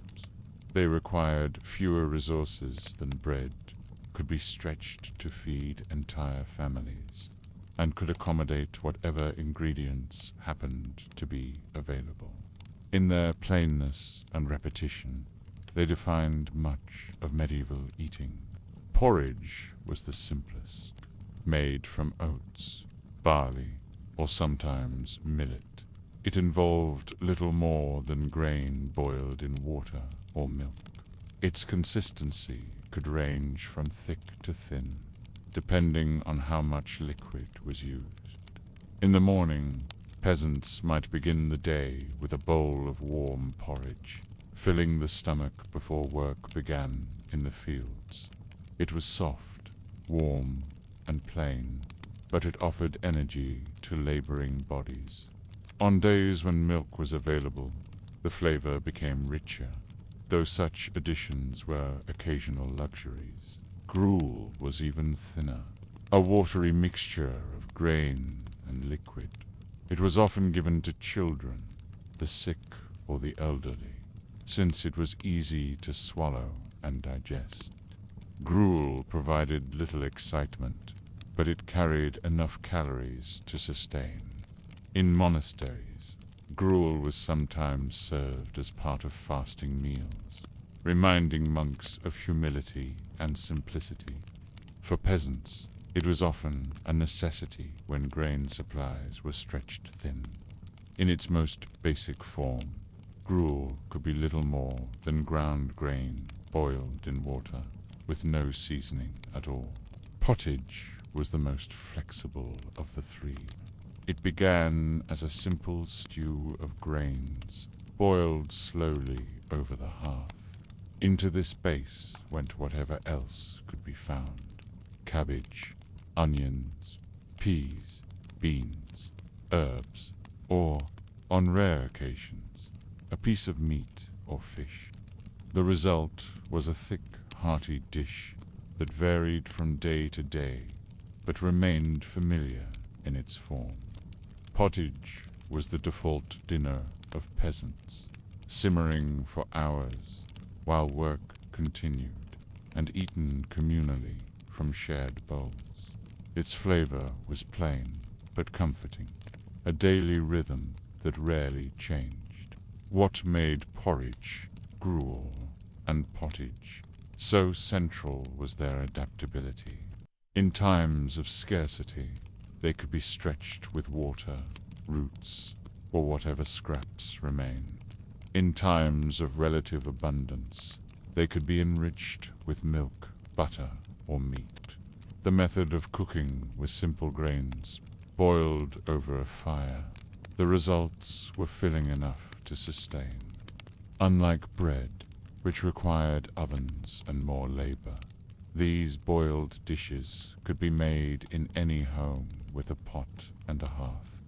They required fewer resources than bread, could be stretched to feed entire families, and could accommodate whatever ingredients happened to be available. In their plainness and repetition, they defined much of medieval eating. Porridge was the simplest, made from oats, barley, or sometimes millet. It involved little more than grain boiled in water or milk. Its consistency could range from thick to thin, depending on how much liquid was used. In the morning, peasants might begin the day with a bowl of warm porridge, filling the stomach before work began in the fields. It was soft, warm, and plain, but it offered energy to laboring bodies. On days when milk was available, the flavor became richer, though such additions were occasional luxuries. Gruel was even thinner, a watery mixture of grain and liquid. It was often given to children, the sick, or the elderly, since it was easy to swallow and digest. Gruel provided little excitement, but it carried enough calories to sustain. In monasteries, gruel was sometimes served as part of fasting meals, reminding monks of humility and simplicity. For peasants, it was often a necessity when grain supplies were stretched thin. In its most basic form, gruel could be little more than ground grain boiled in water, with no seasoning at all. Pottage was the most flexible of the three. It began as a simple stew of grains, boiled slowly over the hearth. Into this base went whatever else could be found: cabbage, onions, peas, beans, herbs, or, on rare occasions, a piece of meat or fish. The result was a thick, hearty dish that varied from day to day, but remained familiar in its form. Pottage was the default dinner of peasants, simmering for hours while work continued, and eaten communally from shared bowls. Its flavor was plain but comforting, a daily rhythm that rarely changed. What made porridge, gruel, and pottage so central was their adaptability. In times of scarcity, they could be stretched with water, roots, or whatever scraps remained. In times of relative abundance, they could be enriched with milk, butter, or meat. The method of cooking was simple grains, boiled over a fire. The results were filling enough to sustain. Unlike bread, which required ovens and more labor, these boiled dishes could be made in any home with a pot and a hearth.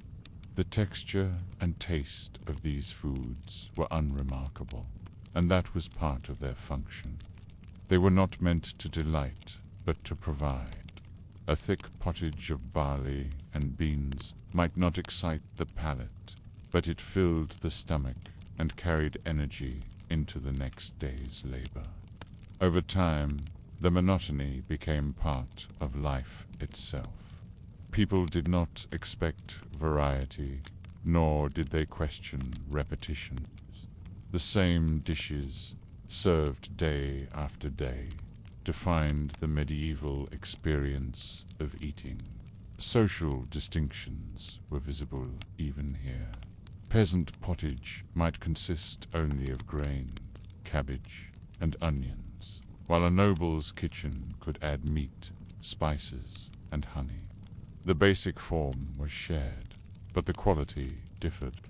The texture and taste of these foods were unremarkable, and that was part of their function. They were not meant to delight, but to provide. A thick pottage of barley and beans might not excite the palate, but it filled the stomach and carried energy into the next day's labor. Over time, the monotony became part of life itself. People did not expect variety, nor did they question repetitions. The same dishes, served day after day, defined the medieval experience of eating. Social distinctions were visible even here. Peasant pottage might consist only of grain, cabbage, and onions, while a noble's kitchen could add meat, spices, and honey. The basic form was shared, but the quality differed.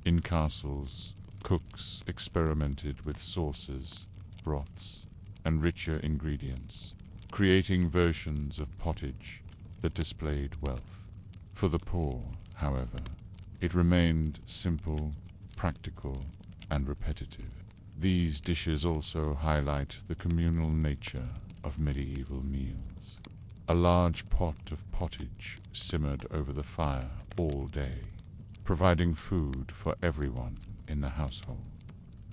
In castles, cooks experimented with sauces, broths, and richer ingredients, creating versions of pottage that displayed wealth. For the poor, however, it remained simple, practical, and repetitive. These dishes also highlight the communal nature of medieval meals. A large pot of pottage simmered over the fire all day, providing food for everyone in the household.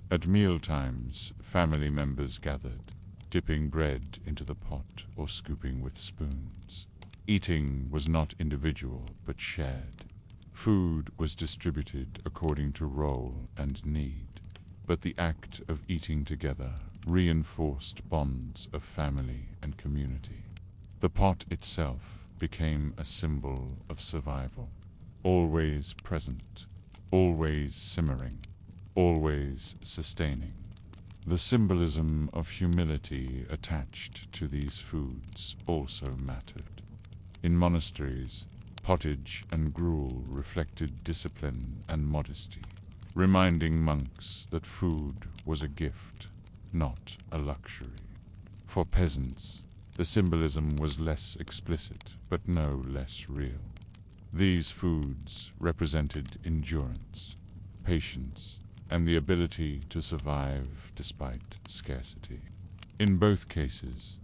At mealtimes, family members gathered, dipping bread into the pot or scooping with spoons. Eating was not individual but shared. Food was distributed according to role and need, but the act of eating together reinforced bonds of family and community. The pot itself became a symbol of survival, always present, always simmering, always sustaining. The symbolism of humility attached to these foods also mattered. In monasteries, pottage and gruel reflected discipline and modesty, reminding monks that food was a gift, not a luxury. For peasants, the symbolism was less explicit, but no less real. These foods represented endurance, patience, and the ability to survive despite scarcity. In both cases,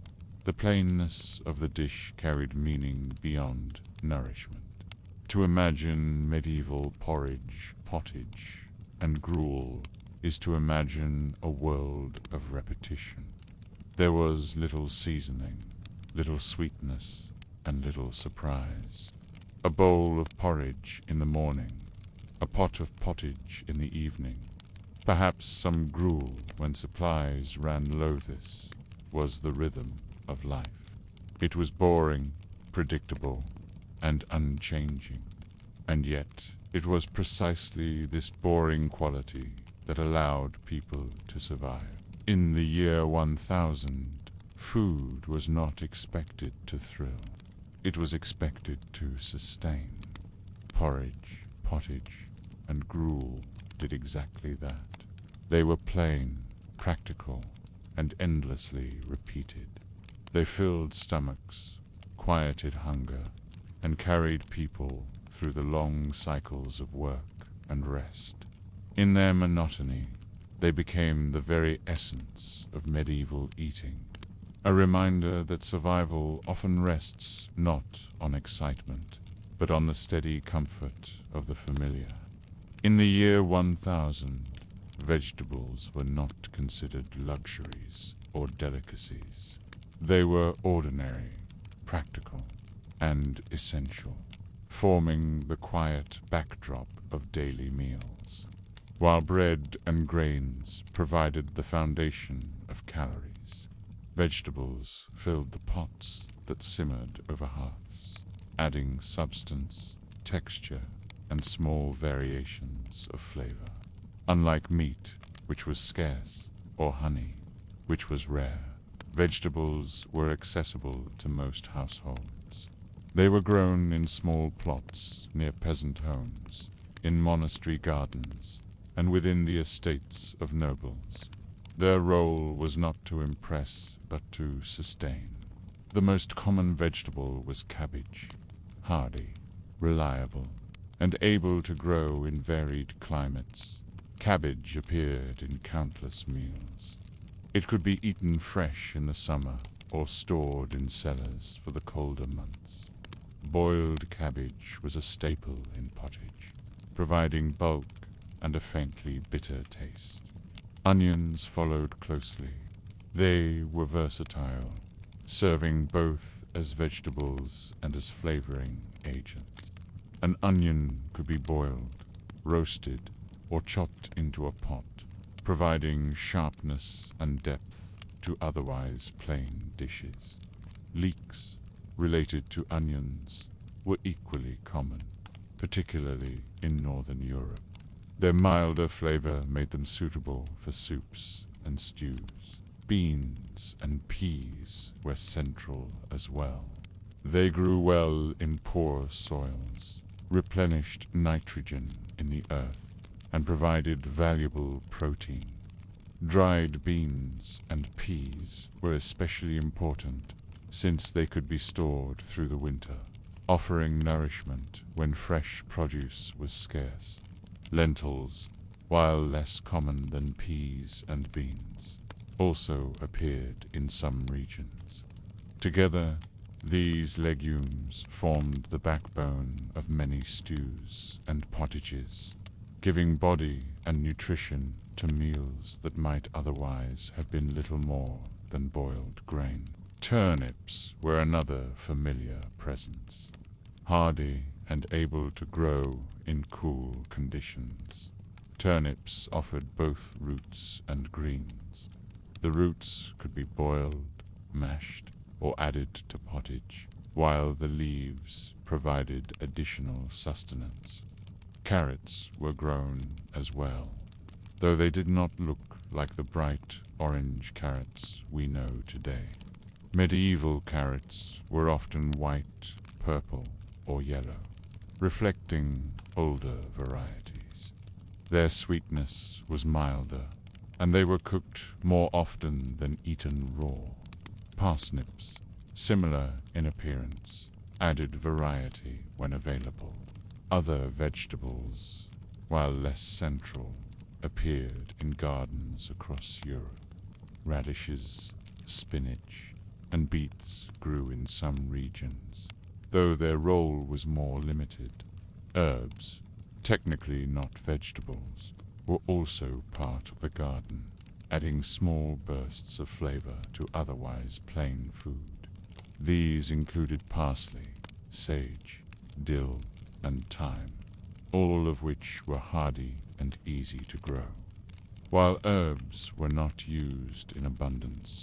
the plainness of the dish carried meaning beyond nourishment. To imagine medieval porridge, pottage, and gruel is to imagine a world of repetition. There was little seasoning, little sweetness, and little surprise. A bowl of porridge in the morning, a pot of pottage in the evening, perhaps some gruel when supplies ran low. This was the rhythm of life. It was boring, predictable, and unchanging. And yet, it was precisely this boring quality that allowed people to survive. In the year 1000, food was not expected to thrill. It was expected to sustain. Porridge, pottage, and gruel did exactly that. They were plain, practical, and endlessly repeated. They filled stomachs, quieted hunger, and carried people through the long cycles of work and rest. In their monotony, they became the very essence of medieval eating, a reminder that survival often rests not on excitement, but on the steady comfort of the familiar. In the year 1000, vegetables were not considered luxuries or delicacies. They were ordinary, practical, and essential, forming the quiet backdrop of daily meals, while bread and grains provided the foundation of calories. Vegetables filled the pots that simmered over hearths, adding substance, texture, and small variations of flavor. Unlike meat, which was scarce, or honey, which was rare, Vegetables were accessible to most households. They were grown in small plots near peasant homes, in monastery gardens, and within the estates of nobles. Their role was not to impress, but to sustain. The most common vegetable was cabbage, hardy, reliable, and able to grow in varied climates. Cabbage appeared in countless meals. It could be eaten fresh in the summer or stored in cellars for the colder months. Boiled cabbage was a staple in pottage, providing bulk and a faintly bitter taste. Onions followed closely. They were versatile, serving both as vegetables and as flavoring agents. An onion could be boiled, roasted, or chopped into a pot, providing sharpness and depth to otherwise plain dishes. Leeks, related to onions, were equally common, particularly in Northern Europe. Their milder flavor made them suitable for soups and stews. Beans and peas were central as well. They grew well in poor soils, replenished nitrogen in the earth, and provided valuable protein. Dried beans and peas were especially important, since they could be stored through the winter, offering nourishment when fresh produce was scarce. Lentils, while less common than peas and beans, also appeared in some regions. Together, these legumes formed the backbone of many stews and pottages, giving body and nutrition to meals that might otherwise have been little more than boiled grain. Turnips were another familiar presence, hardy and able to grow in cool conditions. Turnips offered both roots and greens. The roots could be boiled, mashed, or added to pottage, while the leaves provided additional sustenance. Carrots were grown as well, though they did not look like the bright orange carrots we know today. Medieval carrots were often white, purple, or yellow, reflecting older varieties. Their sweetness was milder, and they were cooked more often than eaten raw. Parsnips, similar in appearance, added variety when available. Other vegetables, while less central, appeared in gardens across Europe. Radishes, spinach, and beets grew in some regions, though their role was more limited. Herbs, technically not vegetables, were also part of the garden, adding small bursts of flavor to otherwise plain food. These included parsley, sage, dill, and thyme, all of which were hardy and easy to grow. While herbs were not used in abundance,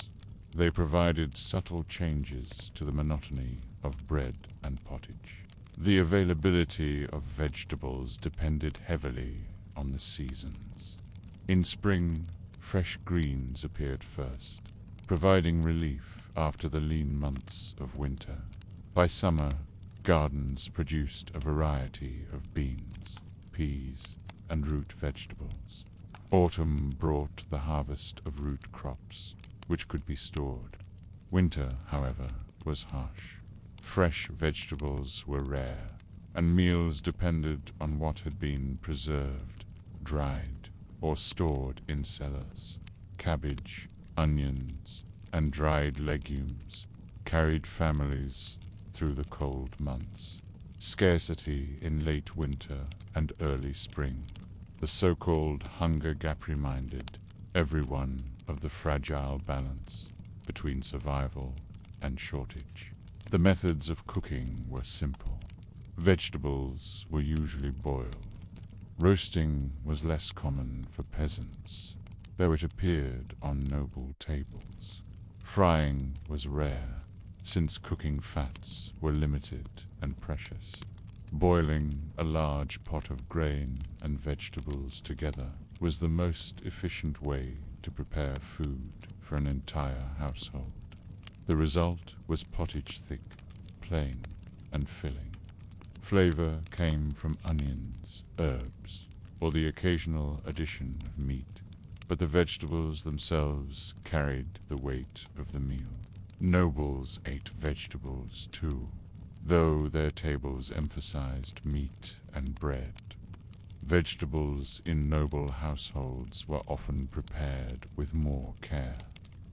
they provided subtle changes to the monotony of bread and pottage. The availability of vegetables depended heavily on the seasons. In spring, fresh greens appeared first, providing relief after the lean months of winter. By summer, gardens produced a variety of beans, peas, and root vegetables. Autumn brought the harvest of root crops, which could be stored. Winter, however, was harsh. Fresh vegetables were rare, and meals depended on what had been preserved, dried, or stored in cellars. Cabbage, onions, and dried legumes carried families through the cold months. Scarcity in late winter and early spring. The so-called hunger gap reminded everyone of the fragile balance between survival and shortage. The methods of cooking were simple. Vegetables were usually boiled. Roasting was less common for peasants, though it appeared on noble tables. Frying was rare, since cooking fats were limited and precious. Boiling a large pot of grain and vegetables together was the most efficient way to prepare food for an entire household. The result was pottage thick, plain, and filling. Flavor came from onions, herbs, or the occasional addition of meat, but the vegetables themselves carried the weight of the meal. Nobles ate vegetables too, though their tables emphasized meat and bread. Vegetables in noble households were often prepared with more care,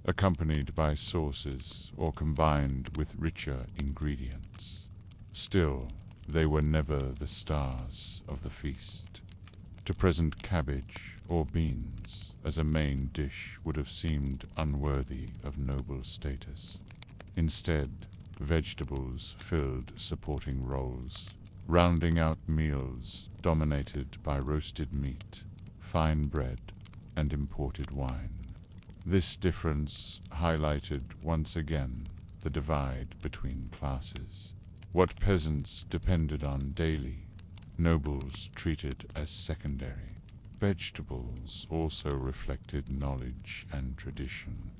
accompanied by sauces or combined with richer ingredients. Still, they were never the stars of the feast. To present cabbage or beans as a main dish would have seemed unworthy of noble status. Instead, vegetables filled supporting roles, rounding out meals dominated by roasted meat, fine bread, and imported wine. This difference highlighted once again the divide between classes. What peasants depended on daily, nobles treated as secondary. Vegetables also reflected knowledge and tradition.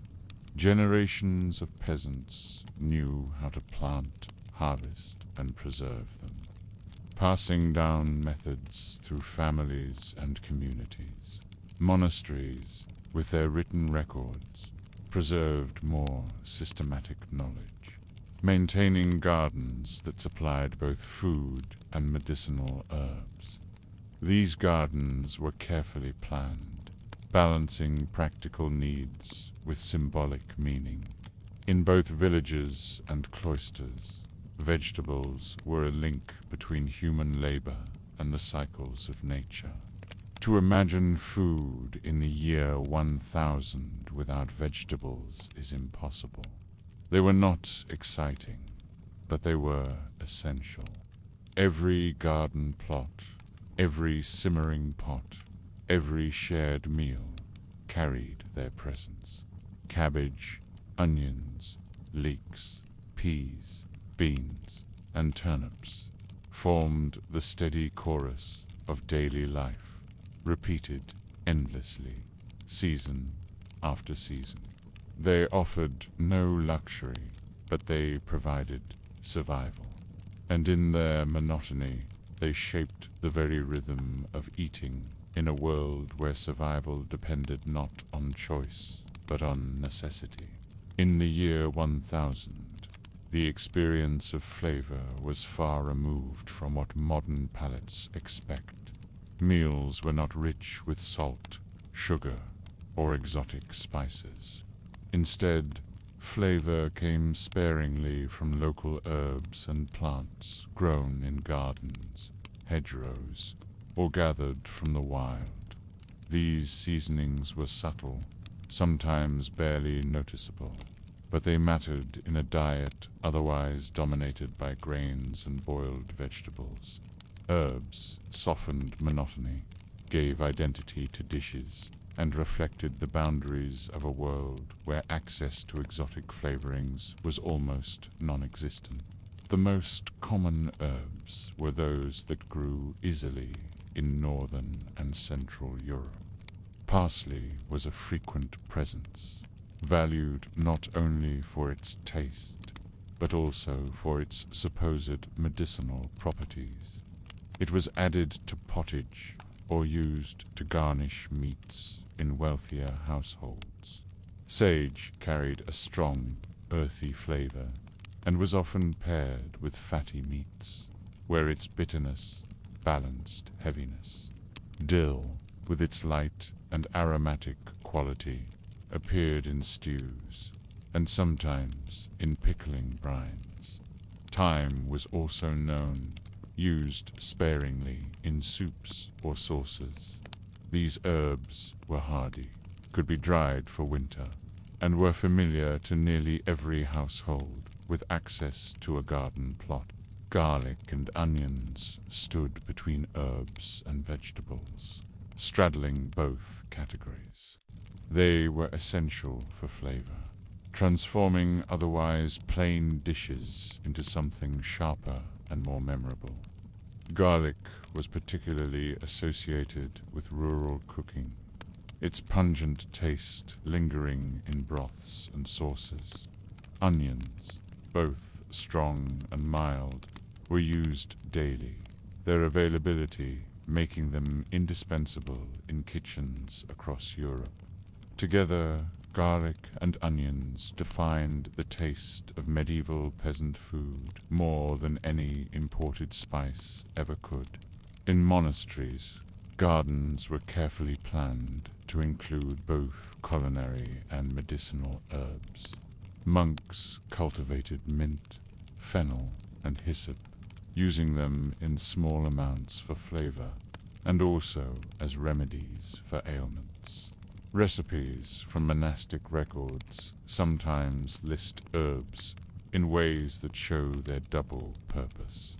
Generations of peasants knew how to plant, harvest, and preserve them, passing down methods through families and communities. Monasteries, with their written records, preserved more systematic knowledge, maintaining gardens that supplied both food and medicinal herbs. These gardens were carefully planned, balancing practical needs with symbolic meaning. In both villages and cloisters, vegetables were a link between human labor and the cycles of nature. To imagine food in the year 1000 without vegetables is impossible. They were not exciting, but they were essential. Every garden plot, every simmering pot, every shared meal carried their presence. Cabbage, onions, leeks, peas, beans, and turnips formed the steady chorus of daily life, repeated endlessly, season after season. They offered no luxury, but they provided survival. And in their monotony, they shaped the very rhythm of eating in a world where survival depended not on choice, but on necessity. In the year 1000, the experience of flavor was far removed from what modern palates expect. Meals were not rich with salt, sugar, or exotic spices. Instead, flavor came sparingly from local herbs and plants grown in gardens, hedgerows, or gathered from the wild. These seasonings were subtle, sometimes barely noticeable, but they mattered in a diet otherwise dominated by grains and boiled vegetables. Herbs softened monotony, gave identity to dishes, and reflected the boundaries of a world where access to exotic flavorings was almost non-existent. The most common herbs were those that grew easily in northern and central Europe. Parsley was a frequent presence, valued not only for its taste, but also for its supposed medicinal properties. It was added to pottage or used to garnish meats in wealthier households. Sage carried a strong, earthy flavor and was often paired with fatty meats, where its bitterness balanced heaviness. Dill, with its light and aromatic quality, appeared in stews and sometimes in pickling brines. Thyme was also known, used sparingly in soups or sauces. These herbs were hardy, could be dried for winter, and were familiar to nearly every household with access to a garden plot. Garlic and onions stood between herbs and vegetables, straddling both categories. They were essential for flavor, transforming otherwise plain dishes into something sharper and more memorable. Garlic was particularly associated with rural cooking, its pungent taste lingering in broths and sauces. Onions, both strong and mild, were used daily, their availability making them indispensable in kitchens across Europe. Together, garlic and onions defined the taste of medieval peasant food more than any imported spice ever could. In monasteries, gardens were carefully planned to include both culinary and medicinal herbs. Monks cultivated mint, fennel, and hyssop, using them in small amounts for flavor, and also as remedies for ailments. Recipes from monastic records sometimes list herbs in ways that show their double purpose.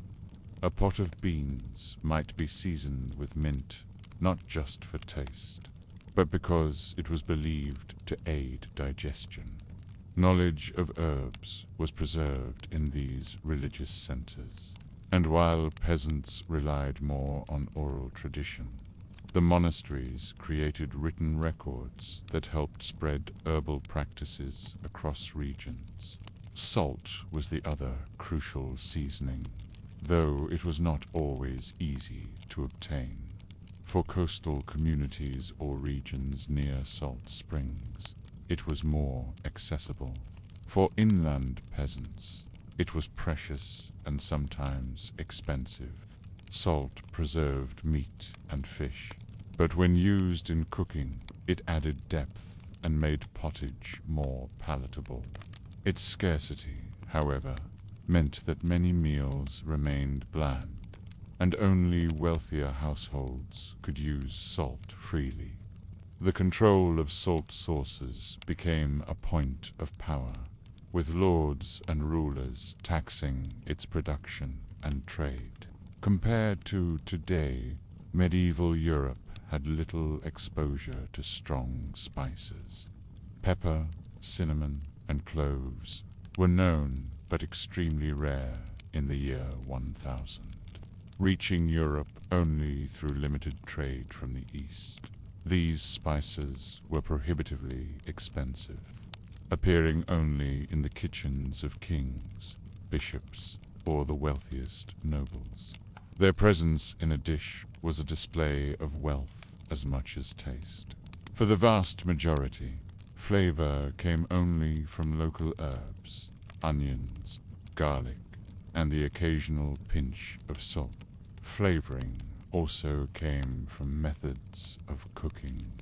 A pot of beans might be seasoned with mint, not just for taste, but because it was believed to aid digestion. Knowledge of herbs was preserved in these religious centers, and while peasants relied more on oral tradition, the monasteries created written records that helped spread herbal practices across regions. Salt was the other crucial seasoning, though it was not always easy to obtain. For coastal communities or regions near salt springs, it was more accessible. For inland peasants, it was precious and sometimes expensive. Salt preserved meat and fish, but when used in cooking, it added depth and made pottage more palatable. Its scarcity, however, meant that many meals remained bland, and only wealthier households could use salt freely. The control of salt sources became a point of power, with lords and rulers taxing its production and trade. Compared to today, medieval Europe had little exposure to strong spices. Pepper, cinnamon, and cloves were known but extremely rare in the year 1000, reaching Europe only through limited trade from the East. These spices were prohibitively expensive, appearing only in the kitchens of kings, bishops, or the wealthiest nobles. Their presence in a dish was a display of wealth as much as taste. For the vast majority, flavor came only from local herbs, onions, garlic, and the occasional pinch of salt. Flavoring also came from methods of cooking.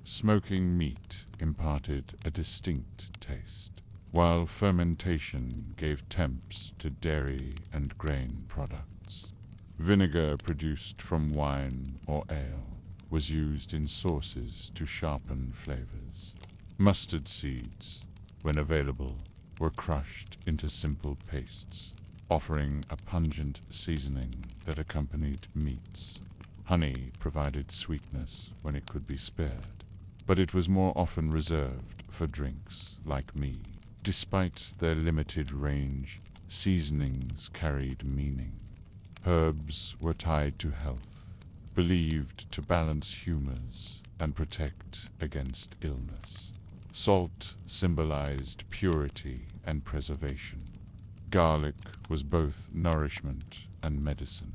Smoking meat imparted a distinct taste, while fermentation gave temps to dairy and grain products. Vinegar produced from wine or ale was used in sauces to sharpen flavors. Mustard seeds, when available, were crushed into simple pastes, offering a pungent seasoning that accompanied meats. Honey provided sweetness when it could be spared, but it was more often reserved for drinks like mead. Despite their limited range, seasonings carried meaning. Herbs were tied to health, believed to balance humors and protect against illness. Salt symbolized purity and preservation. Garlic was both nourishment and medicine,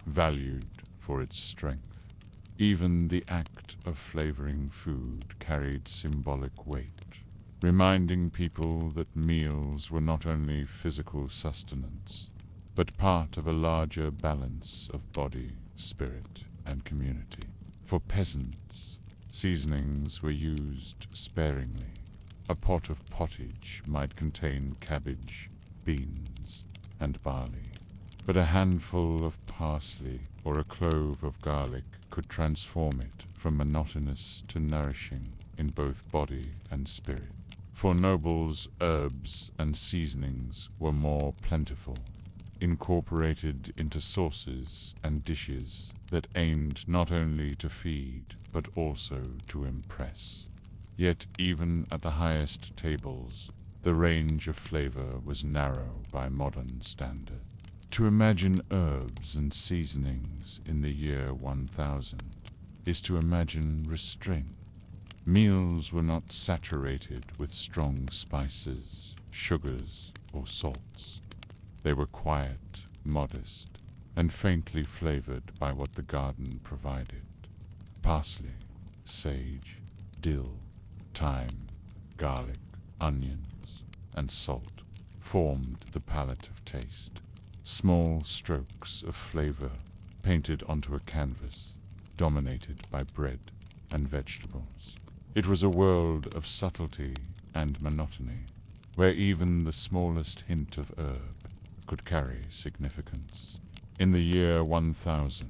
valued for its strength. Even the act of flavoring food carried symbolic weight, reminding people that meals were not only physical sustenance, but part of a larger balance of body, spirit, and community. For peasants, seasonings were used sparingly. A pot of pottage might contain cabbage, beans, and barley, but a handful of parsley or a clove of garlic could transform it from monotonous to nourishing in both body and spirit. For nobles, herbs and seasonings were more plentiful, incorporated into sauces and dishes that aimed not only to feed but also to impress. Yet even at the highest tables, the range of flavor was narrow by modern standards. To imagine herbs and seasonings in the year 1000 is to imagine restraint. Meals were not saturated with strong spices, sugars, or salts. They were quiet, modest, and faintly flavored by what the garden provided. Parsley, sage, dill, thyme, garlic, onions, and salt formed the palette of taste. Small strokes of flavor painted onto a canvas, dominated by bread and vegetables. It was a world of subtlety and monotony, where even the smallest hint of herb could carry significance. In the year 1000,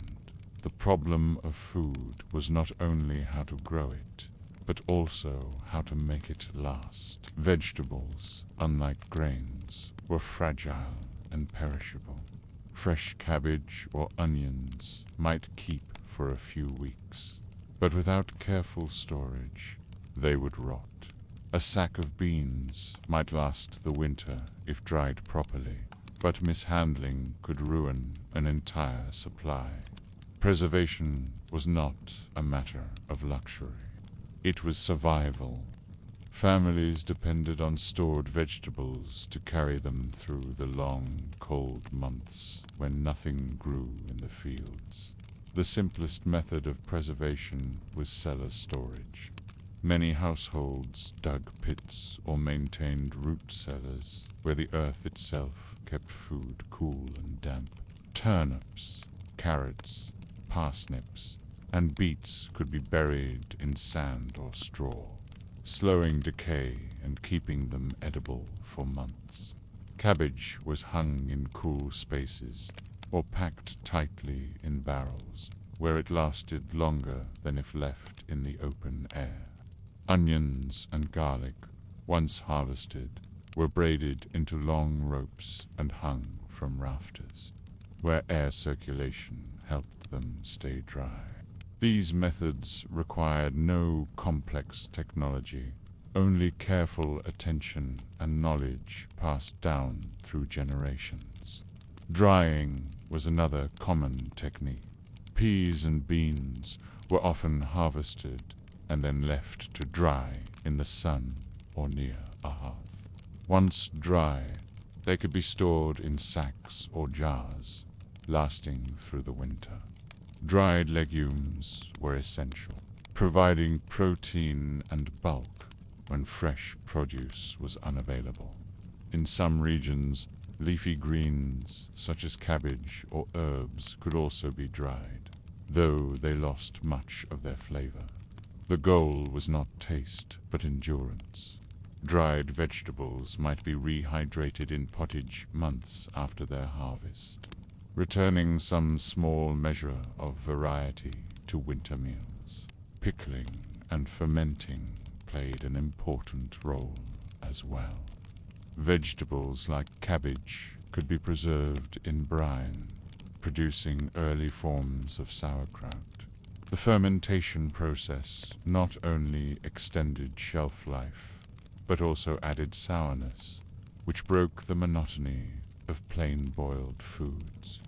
the problem of food was not only how to grow it, but also how to make it last. Vegetables, unlike grains, were fragile and perishable. Fresh cabbage or onions might keep for a few weeks, but without careful storage, they would rot. A sack of beans might last the winter if dried properly, but mishandling could ruin an entire supply. Preservation was not a matter of luxury. It was survival. Families depended on stored vegetables to carry them through the long, cold months when nothing grew in the fields. The simplest method of preservation was cellar storage. Many households dug pits or maintained root cellars where the earth itself kept food cool and damp. Turnips, carrots, parsnips, and beets could be buried in sand or straw, slowing decay and keeping them edible for months. Cabbage was hung in cool spaces or packed tightly in barrels, where it lasted longer than if left in the open air. Onions and garlic, once harvested, were braided into long ropes and hung from rafters, where air circulation helped them stay dry. These methods required no complex technology, only careful attention and knowledge passed down through generations. Drying was another common technique. Peas and beans were often harvested and then left to dry in the sun or near a hearth. Once dry, they could be stored in sacks or jars, lasting through the winter. Dried legumes were essential, providing protein and bulk when fresh produce was unavailable. In some regions, leafy greens, such as cabbage or herbs, could also be dried, though they lost much of their flavor. The goal was not taste, but endurance. Dried vegetables might be rehydrated in pottage months after their harvest, returning some small measure of variety to winter meals. Pickling and fermenting played an important role as well. Vegetables like cabbage could be preserved in brine, producing early forms of sauerkraut. The fermentation process not only extended shelf life, but also added sourness, which broke the monotony of plain boiled foods.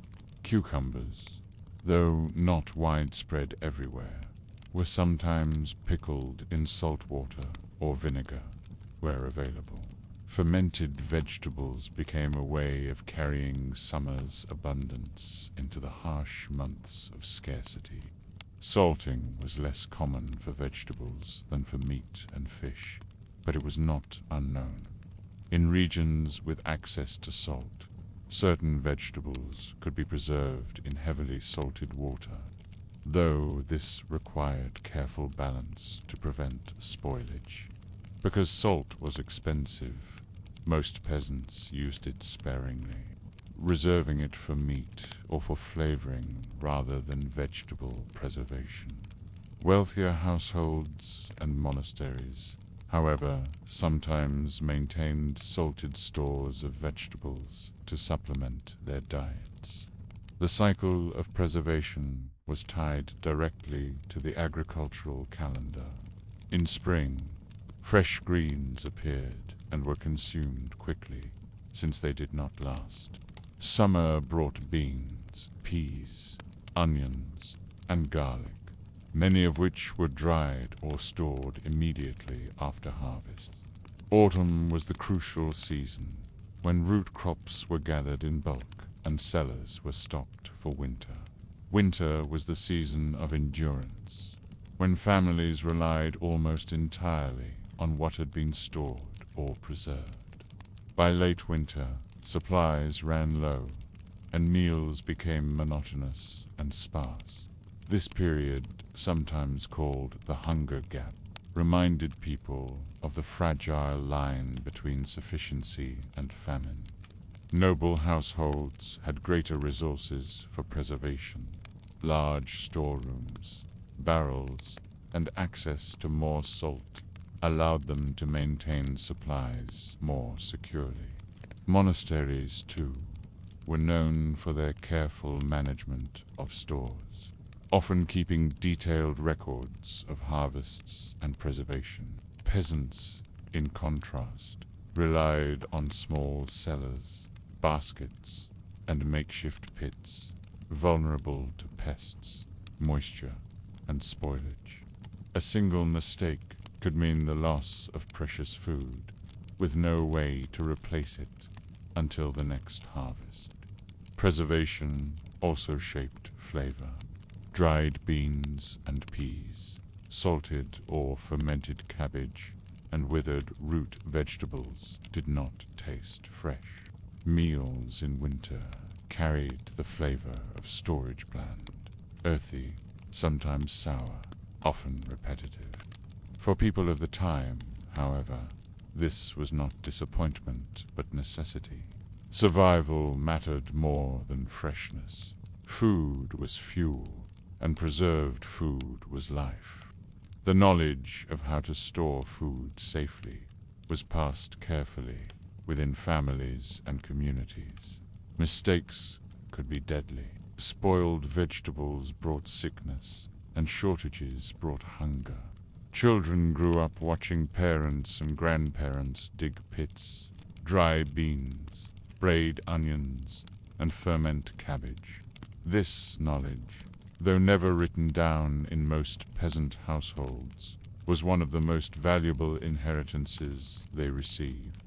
Cucumbers, though not widespread everywhere, were sometimes pickled in salt water or vinegar where available. Fermented vegetables became a way of carrying summer's abundance into the harsh months of scarcity. Salting was less common for vegetables than for meat and fish, but it was not unknown. In regions with access to salt, certain vegetables could be preserved in heavily salted water, though this required careful balance to prevent spoilage. Because salt was expensive, most peasants used it sparingly, reserving it for meat or for flavoring rather than vegetable preservation. Wealthier households and monasteries, however, sometimes maintained salted stores of vegetables to supplement their diets. The cycle of preservation was tied directly to the agricultural calendar. In spring, fresh greens appeared and were consumed quickly, since they did not last. Summer brought beans, peas, onions, and garlic, many of which were dried or stored immediately after harvest. Autumn was the crucial season, when root crops were gathered in bulk and cellars were stocked for winter. Winter was the season of endurance, when families relied almost entirely on what had been stored or preserved. By late winter, supplies ran low, and meals became monotonous and sparse. This period, sometimes called the Hunger Gap, reminded people of the fragile line between sufficiency and famine. Noble households had greater resources for preservation. Large storerooms, barrels, and access to more salt allowed them to maintain supplies more securely. Monasteries, too, were known for their careful management of stores, often keeping detailed records of harvests and preservation. Peasants, in contrast, relied on small cellars, baskets, and makeshift pits, vulnerable to pests, moisture, and spoilage. A single mistake could mean the loss of precious food, with no way to replace it until the next harvest. Preservation also shaped flavor. Dried beans and peas, salted or fermented cabbage, and withered root vegetables did not taste fresh. Meals in winter carried the flavor of storage bland, earthy, sometimes sour, often repetitive. For people of the time, however, this was not disappointment but necessity. Survival mattered more than freshness. Food was fuel, and preserved food was life. The knowledge of how to store food safely was passed carefully within families and communities. Mistakes could be deadly. Spoiled vegetables brought sickness, and shortages brought hunger. Children grew up watching parents and grandparents dig pits, dry beans, braid onions, and ferment cabbage. This knowledge, though never written down in most peasant households, was one of the most valuable inheritances they received.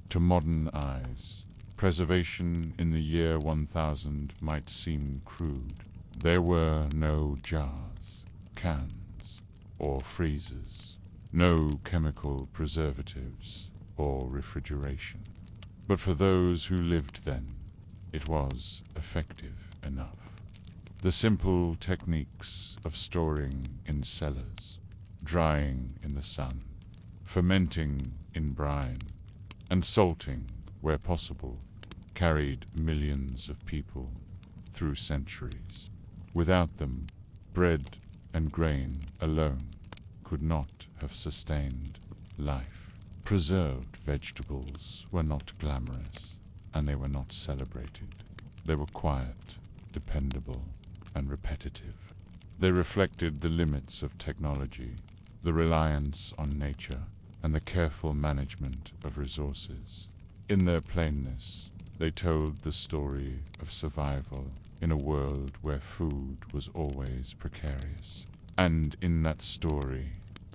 To modern eyes, preservation in the year 1000 might seem crude. There were no jars, cans, or freezers, no chemical preservatives or refrigeration. But for those who lived then, it was effective enough. The simple techniques of storing in cellars, drying in the sun, fermenting in brine, and salting where possible carried millions of people through centuries. Without them, bread and grain alone could not have sustained life. Preserved vegetables were not glamorous, and they were not celebrated. They were quiet, dependable, and repetitive. They reflected the limits of technology, the reliance on nature, and the careful management of resources. In their plainness, they told the story of survival in a world where food was always precarious. And in that story,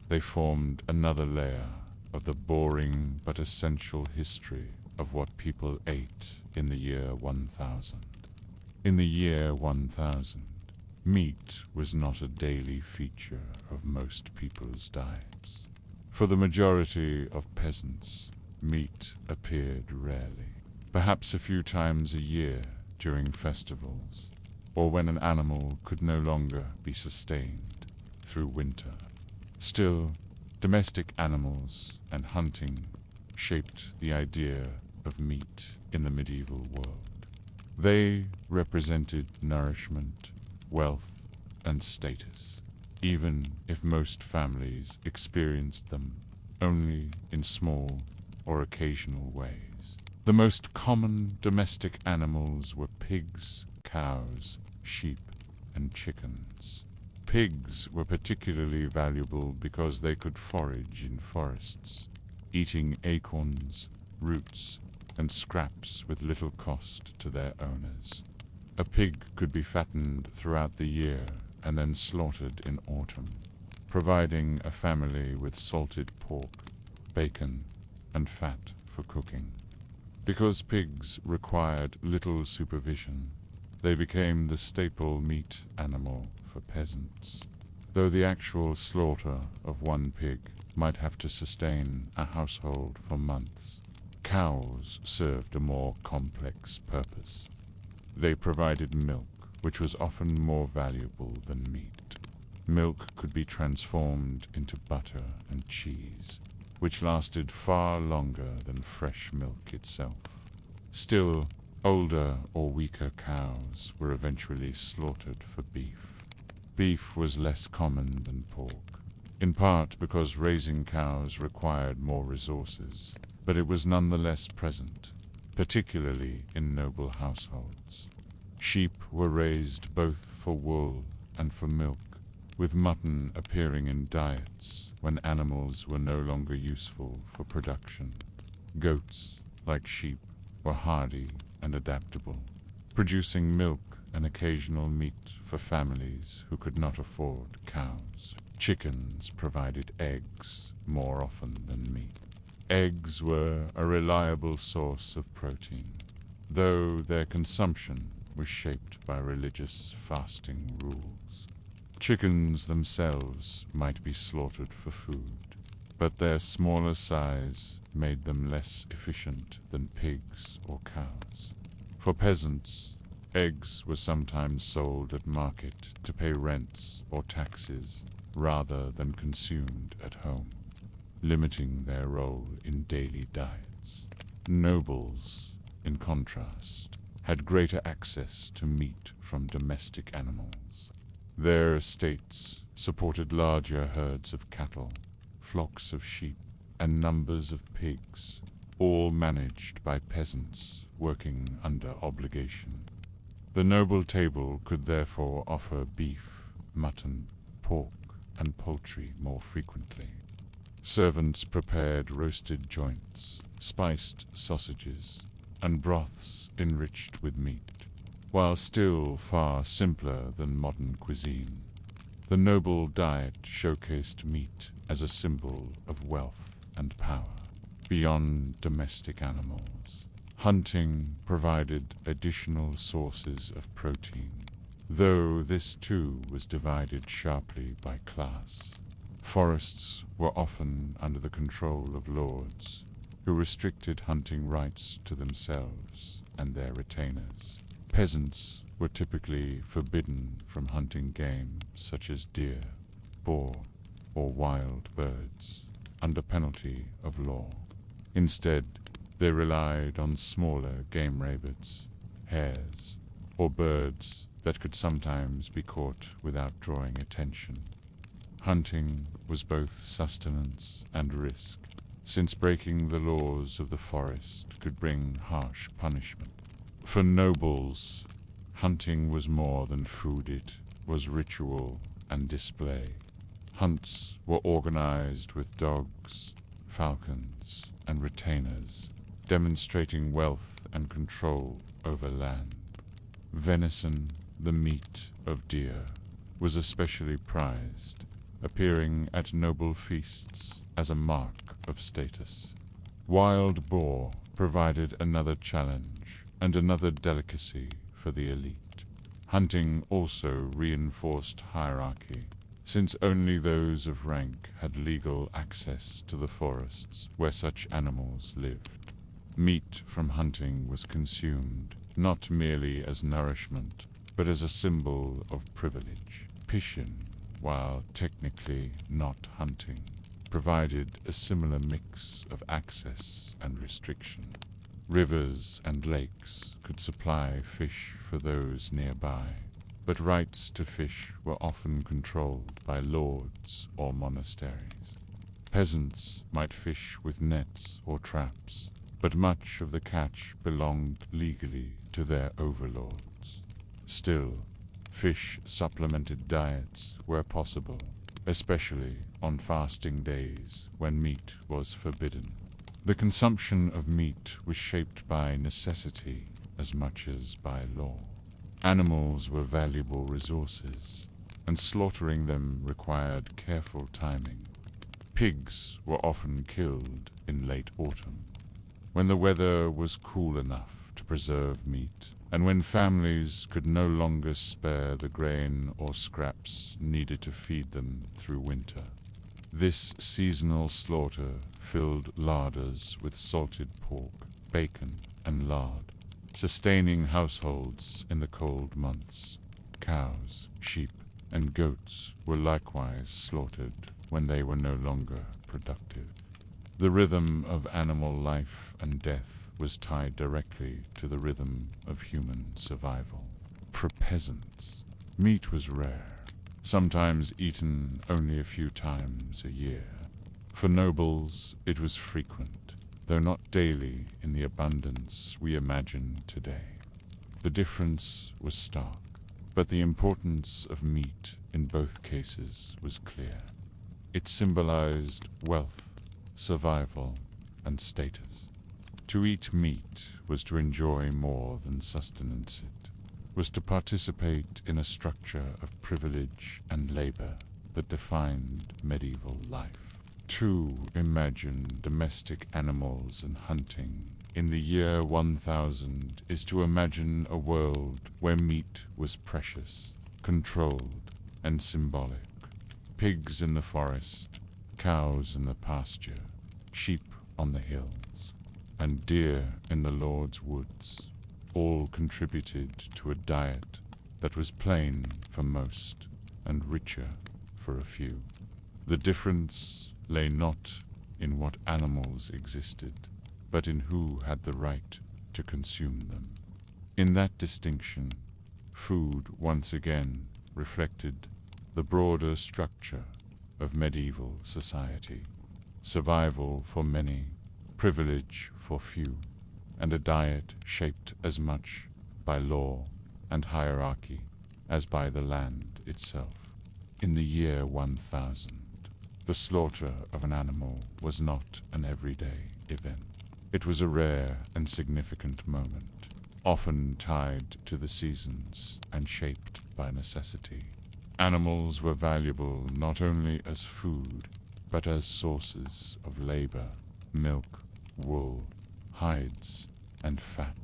they formed another layer of the boring but essential history of what people ate in the year 1000. In the year 1000, meat was not a daily feature of most people's diets. For the majority of peasants, meat appeared rarely, perhaps a few times a year during festivals, or when an animal could no longer be sustained through winter. Still, domestic animals and hunting shaped the idea of meat in the medieval world. They represented nourishment, wealth, and status, even if most families experienced them only in small or occasional ways. The most common domestic animals were pigs, cows, sheep, and chickens. Pigs were particularly valuable because they could forage in forests, eating acorns, roots, and scraps with little cost to their owners. A pig could be fattened throughout the year and then slaughtered in autumn, providing a family with salted pork, bacon, and fat for cooking. Because pigs required little supervision, they became the staple meat animal for peasants. Though the actual slaughter of one pig might have to sustain a household for months, cows served a more complex purpose. They provided milk, which was often more valuable than meat. Milk could be transformed into butter and cheese, which lasted far longer than fresh milk itself. Still, older or weaker cows were eventually slaughtered for beef. Beef was less common than pork, in part because raising cows required more resources, but it was nonetheless present, particularly in noble households. Sheep were raised both for wool and for milk, with mutton appearing in diets when animals were no longer useful for production. Goats, like sheep, were hardy and adaptable, producing milk and occasional meat for families who could not afford cows. Chickens provided eggs more often than meat. Eggs were a reliable source of protein, though their consumption was shaped by religious fasting rules. Chickens themselves might be slaughtered for food, but their smaller size made them less efficient than pigs or cows. For peasants, eggs were sometimes sold at market to pay rents or taxes rather than consumed at home, limiting their role in daily diets. Nobles, in contrast, had greater access to meat from domestic animals. Their estates supported larger herds of cattle, flocks of sheep, and numbers of pigs, all managed by peasants working under obligation. The noble table could therefore offer beef, mutton, pork, and poultry more frequently. Servants prepared roasted joints, spiced sausages, and broths enriched with meat. While still far simpler than modern cuisine, the noble diet showcased meat as a symbol of wealth and power. Beyond domestic animals, hunting provided additional sources of protein, though this too was divided sharply by class. Forests were often under the control of lords, who restricted hunting rights to themselves and their retainers. Peasants were typically forbidden from hunting game such as deer, boar, or wild birds, under penalty of law. Instead, they relied on smaller game rabbits, hares, or birds that could sometimes be caught without drawing attention. Hunting was both sustenance and risk, since breaking the laws of the forest could bring harsh punishment. For nobles, hunting was more than food, it was ritual and display. Hunts were organized with dogs, falcons, and retainers, demonstrating wealth and control over land. Venison, the meat of deer, was especially prized, appearing at noble feasts as a mark of status. Wild boar provided another challenge and another delicacy for the elite. Hunting also reinforced hierarchy, since only those of rank had legal access to the forests where such animals lived. Meat from hunting was consumed not merely as nourishment, but as a symbol of privilege. Fishing, while technically not hunting, provided a similar mix of access and restriction. Rivers and lakes could supply fish for those nearby, but rights to fish were often controlled by lords or monasteries. Peasants might fish with nets or traps, but much of the catch belonged legally to their overlords. Still, fish supplemented diets where possible, especially on fasting days when meat was forbidden. The consumption of meat was shaped by necessity as much as by law. Animals were valuable resources, and slaughtering them required careful timing. Pigs were often killed in late autumn, when the weather was cool enough to preserve meat, and when families could no longer spare the grain or scraps needed to feed them through winter. This seasonal slaughter filled larders with salted pork, bacon, and lard, sustaining households in the cold months. Cows, sheep, and goats were likewise slaughtered when they were no longer productive. The rhythm of animal life and death was tied directly to the rhythm of human survival. For peasants, meat was rare, sometimes eaten only a few times a year. For nobles, it was frequent, though not daily in the abundance we imagine today. The difference was stark, but the importance of meat in both cases was clear. It symbolized wealth, survival, and status. To eat meat was to enjoy more than sustenance it, was to participate in a structure of privilege and labor that defined medieval life. To imagine domestic animals and hunting in the year 1000 is to imagine a world where meat was precious, controlled, and symbolic. Pigs in the forest, cows in the pasture, sheep on the hills, and deer in the Lord's woods, all contributed to a diet that was plain for most and richer for a few. The difference lay not in what animals existed, but in who had the right to consume them. In that distinction, food once again reflected the broader structure of medieval society: survival for many, privilege for few, and a diet shaped as much by law and hierarchy as by the land itself. In the year 1000, the slaughter of an animal was not an everyday event. It was a rare and significant moment, often tied to the seasons and shaped by necessity. Animals were valuable not only as food, but as sources of labor, milk, wool, hides, and fat.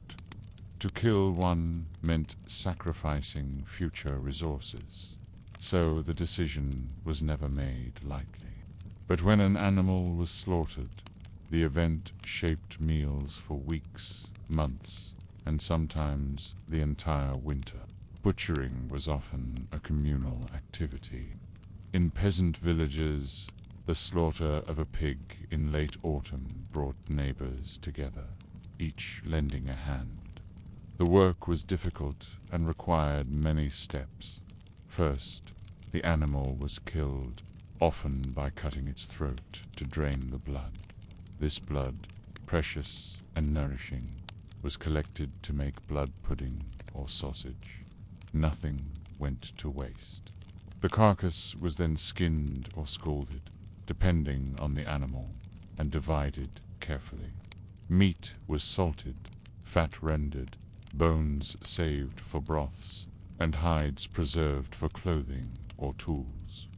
To kill one meant sacrificing future resources, so the decision was never made lightly. But when an animal was slaughtered, the event shaped meals for weeks, months, and sometimes the entire winter. Butchering was often a communal activity. In peasant villages, the slaughter of a pig in late autumn brought neighbors together, each lending a hand. The work was difficult and required many steps. First, the animal was killed, often by cutting its throat to drain the blood. This blood, precious and nourishing, was collected to make blood pudding or sausage. Nothing went to waste. The carcass was then skinned or scalded, depending on the animal, and divided carefully. Meat was salted, fat rendered, bones saved for broths, and hides preserved for clothing or tools.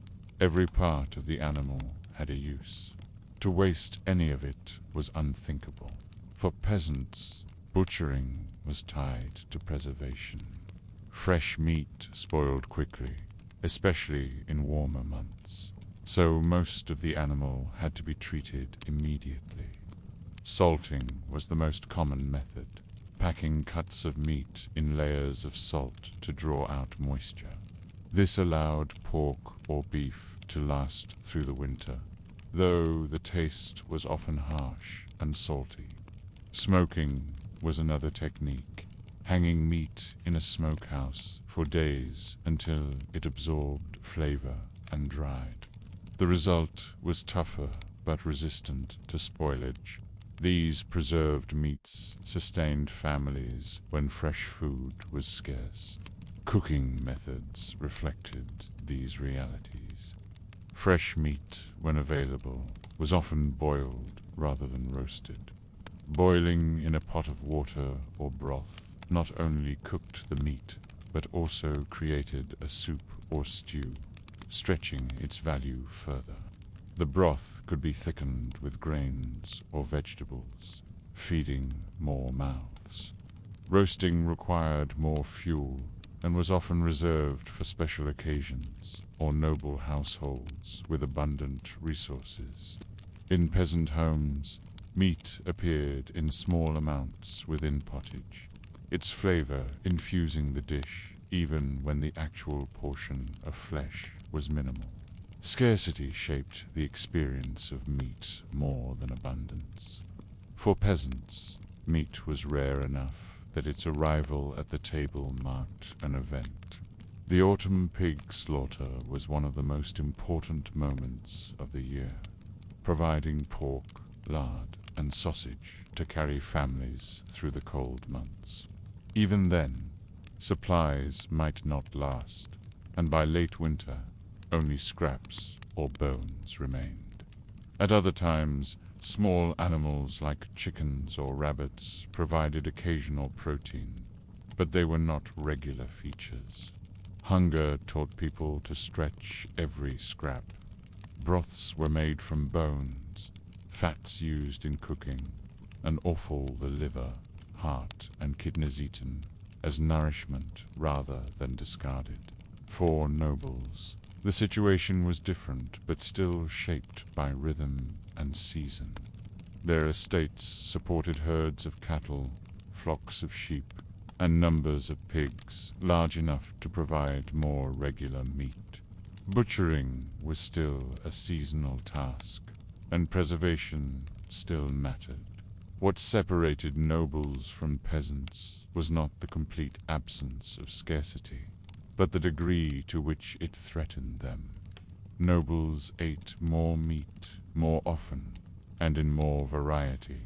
Every part of the animal had a use. To waste any of it was unthinkable. For peasants, butchering was tied to preservation. Fresh meat spoiled quickly, especially in warmer months, so most of the animal had to be treated immediately. Salting was the most common method, packing cuts of meat in layers of salt to draw out moisture. This allowed pork or beef to last through the winter, though the taste was often harsh and salty. Smoking was another technique, hanging meat in a smokehouse for days until it absorbed flavor and dried. The result was tougher but resistant to spoilage. These preserved meats sustained families when fresh food was scarce. Cooking methods reflected these realities. Fresh meat, when available, was often boiled rather than roasted. Boiling in a pot of water or broth not only cooked the meat, but also created a soup or stew, stretching its value further. The broth could be thickened with grains or vegetables, feeding more mouths. Roasting required more fuel and was often reserved for special occasions or noble households with abundant resources. In peasant homes, meat appeared in small amounts within pottage, its flavor infusing the dish even when the actual portion of flesh was minimal. Scarcity shaped the experience of meat more than abundance. For peasants, meat was rare enough that its arrival at the table marked an event. The autumn pig slaughter was one of the most important moments of the year, providing pork, lard, and sausage to carry families through the cold months. Even then, supplies might not last, and by late winter, only scraps or bones remained. At other times, small animals like chickens or rabbits provided occasional protein, but they were not regular features. Hunger taught people to stretch every scrap. Broths were made from bones, fats used in cooking, and offal the liver, heart, and kidneys eaten as nourishment rather than discarded. For nobles, the situation was different, but still shaped by rhythm and season. Their estates supported herds of cattle, flocks of sheep, and numbers of pigs, large enough to provide more regular meat. Butchering was still a seasonal task, and preservation still mattered. What separated nobles from peasants was not the complete absence of scarcity, but the degree to which it threatened them. Nobles ate more meat, more often, and in more variety.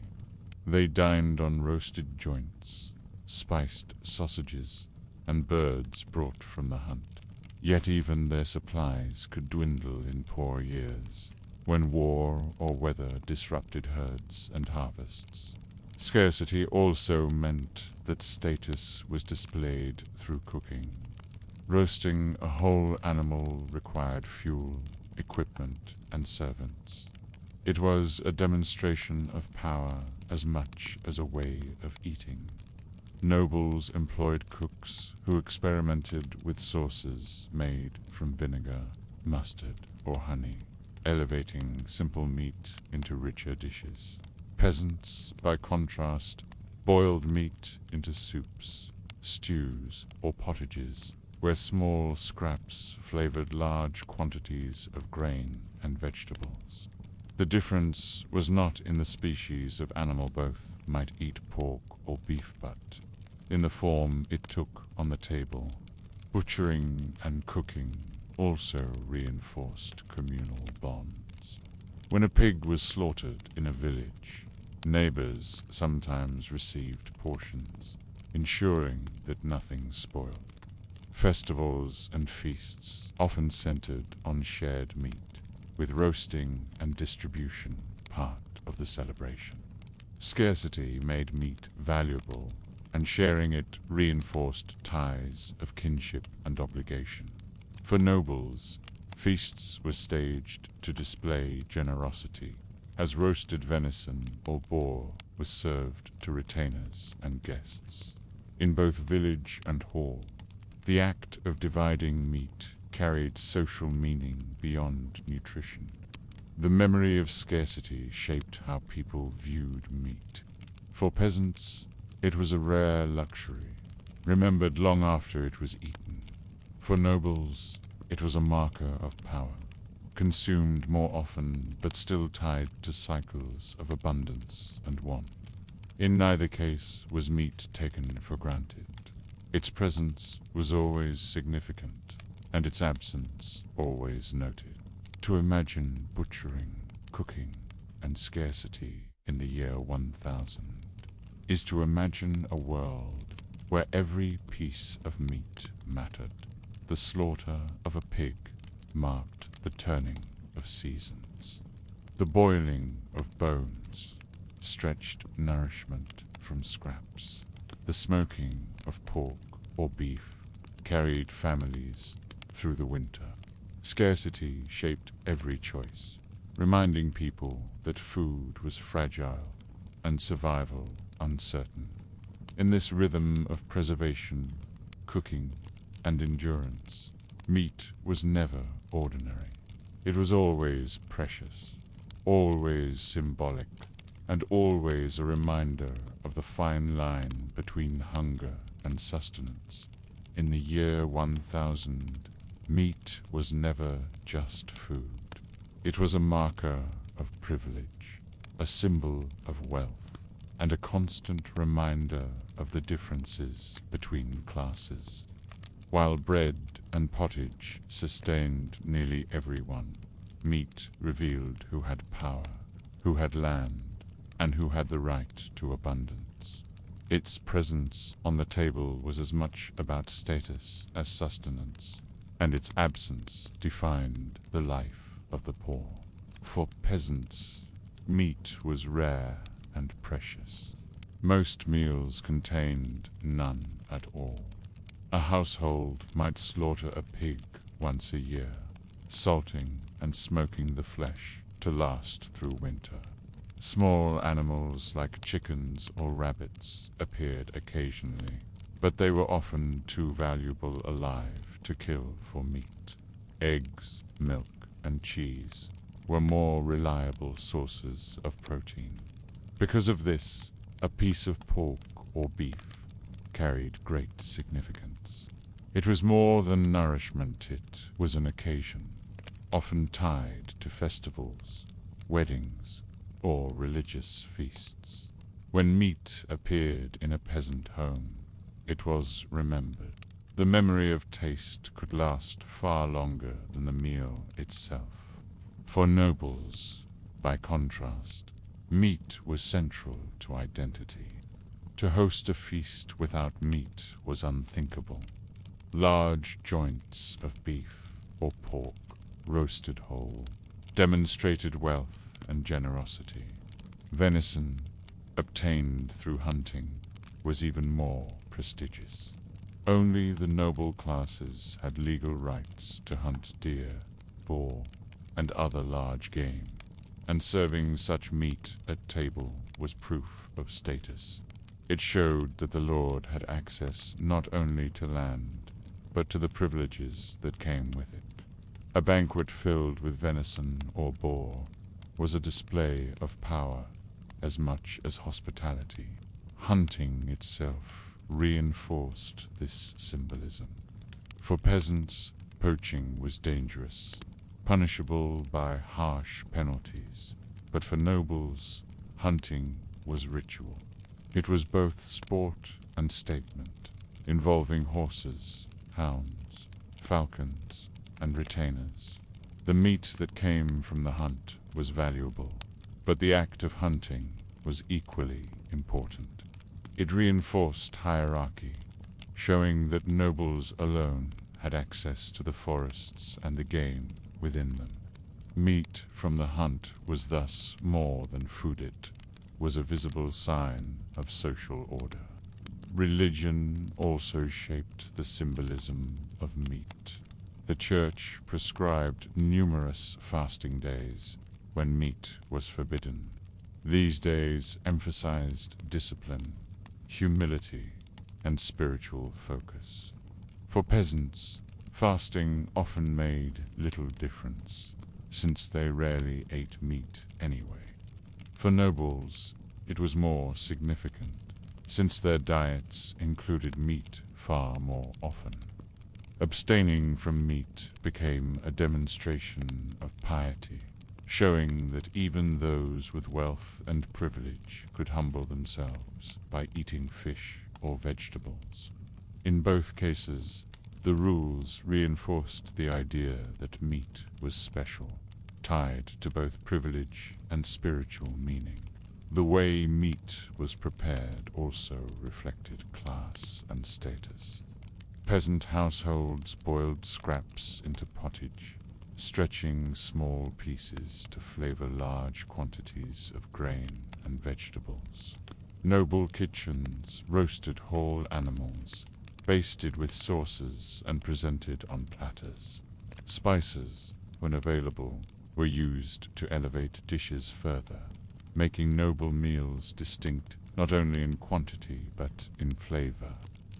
They dined on roasted joints, spiced sausages, and birds brought from the hunt. Yet even their supplies could dwindle in poor years, when war or weather disrupted herds and harvests. Scarcity also meant that status was displayed through cooking. Roasting a whole animal required fuel, equipment, and servants. It was a demonstration of power as much as a way of eating. Nobles employed cooks who experimented with sauces made from vinegar, mustard, or honey, elevating simple meat into richer dishes. Peasants, by contrast, boiled meat into soups, stews, or pottages, where small scraps flavored large quantities of grain and vegetables. The difference was not in the species of animal both might eat pork or beef, but in the form it took on the table. Butchering and cooking also reinforced communal bonds. When a pig was slaughtered in a village, neighbors sometimes received portions, ensuring that nothing spoiled. Festivals and feasts often centered on shared meat, with roasting and distribution part of the celebration. Scarcity made meat valuable, and sharing it reinforced ties of kinship and obligation. For nobles, feasts were staged to display generosity, as roasted venison or boar was served to retainers and guests. In both village and hall, the act of dividing meat carried social meaning beyond nutrition. The memory of scarcity shaped how people viewed meat. For peasants, it was a rare luxury, remembered long after it was eaten. For nobles, it was a marker of power, consumed more often but still tied to cycles of abundance and want. In neither case was meat taken for granted. Its presence was always significant, and its absence always noted. To imagine butchering, cooking, and scarcity in the year 1000 is to imagine a world where every piece of meat mattered. The slaughter of a pig marked the turning of seasons. The boiling of bones stretched nourishment from scraps. The smoking of pork or beef carried families through the winter. Scarcity shaped every choice, reminding people that food was fragile and survival uncertain. In this rhythm of preservation, cooking, and endurance, meat was never ordinary. It was always precious, always symbolic, and always a reminder of the fine line between hunger and sustenance. In the year 1000, meat was never just food. It was a marker of privilege, a symbol of wealth, and a constant reminder of the differences between classes. While bread and pottage sustained nearly everyone, meat revealed who had power, who had land, and who had the right to abundance. Its presence on the table was as much about status as sustenance, and its absence defined the life of the poor. For peasants, meat was rare and precious. Most meals contained none at all. A household might slaughter a pig once a year, salting and smoking the flesh to last through winter. Small animals like chickens or rabbits appeared occasionally, but they were often too valuable alive to kill for meat. Eggs, milk, and cheese were more reliable sources of protein. Because of this, a piece of pork or beef carried great significance. It was more than nourishment, it was an occasion, often tied to festivals, weddings, or religious feasts. When meat appeared in a peasant home, it was remembered. The memory of taste could last far longer than the meal itself. For nobles, by contrast, meat was central to identity. To host a feast without meat was unthinkable. Large joints of beef or pork, roasted whole, demonstrated wealth and generosity. Venison, obtained through hunting, was even more prestigious. Only the noble classes had legal rights to hunt deer, boar, and other large game, and serving such meat at table was proof of status. It showed that the lord had access not only to land, but to the privileges that came with it. A banquet filled with venison or boar was a display of power as much as hospitality. Hunting itself reinforced this symbolism. For peasants, poaching was dangerous, punishable by harsh penalties, but for nobles, hunting was ritual. It was both sport and statement, involving horses, hounds, falcons, and retainers. The meat that came from the hunt was valuable, but the act of hunting was equally important. It reinforced hierarchy, showing that nobles alone had access to the forests and the game within them. Meat from the hunt was thus more than food. It was a visible sign of social order. Religion also shaped the symbolism of meat. The church prescribed numerous fasting days when meat was forbidden. These days emphasized discipline, humility, and spiritual focus. For peasants, fasting often made little difference, since they rarely ate meat anyway. For nobles, it was more significant, since their diets included meat far more often. Abstaining from meat became a demonstration of piety, showing that even those with wealth and privilege could humble themselves by eating fish or vegetables. In both cases, the rules reinforced the idea that meat was special, tied to both privilege and spiritual meaning. The way meat was prepared also reflected class and status. Peasant households boiled scraps into pottage, stretching small pieces to flavor large quantities of grain and vegetables. Noble kitchens roasted whole animals, basted with sauces and presented on platters. Spices, when available, were used to elevate dishes further, making noble meals distinct not only in quantity but in flavor.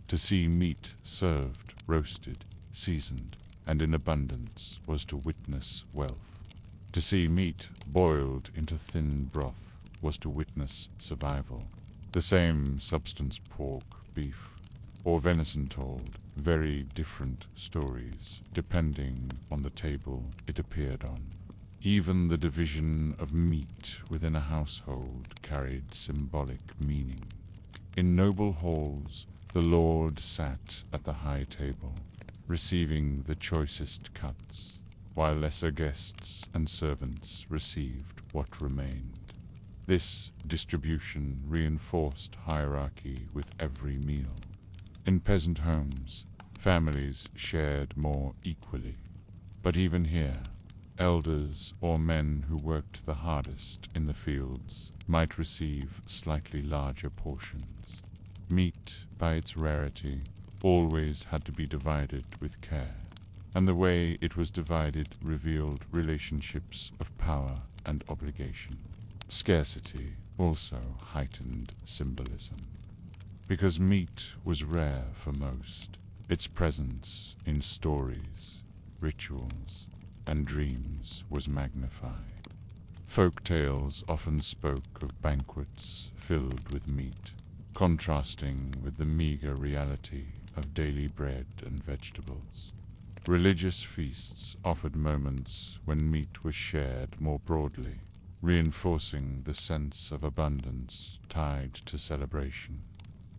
To see meat served, roasted, seasoned, and in abundance was to witness wealth. To see meat boiled into thin broth was to witness survival. The same substance, pork, beef, or venison, told very different stories depending on the table it appeared on. Even the division of meat within a household carried symbolic meaning. In noble halls, the lord sat at the high table, receiving the choicest cuts, while lesser guests and servants received what remained. This distribution reinforced hierarchy with every meal. In peasant homes, families shared more equally, but even here, elders or men who worked the hardest in the fields might receive slightly larger portions. Meat, by its rarity, always had to be divided with care, and the way it was divided revealed relationships of power and obligation. Scarcity also heightened symbolism. Because meat was rare for most, its presence in stories, rituals, and dreams was magnified. Folk tales often spoke of banquets filled with meat, contrasting with the meager reality of daily bread and vegetables. Religious feasts offered moments when meat was shared more broadly, reinforcing the sense of abundance tied to celebration.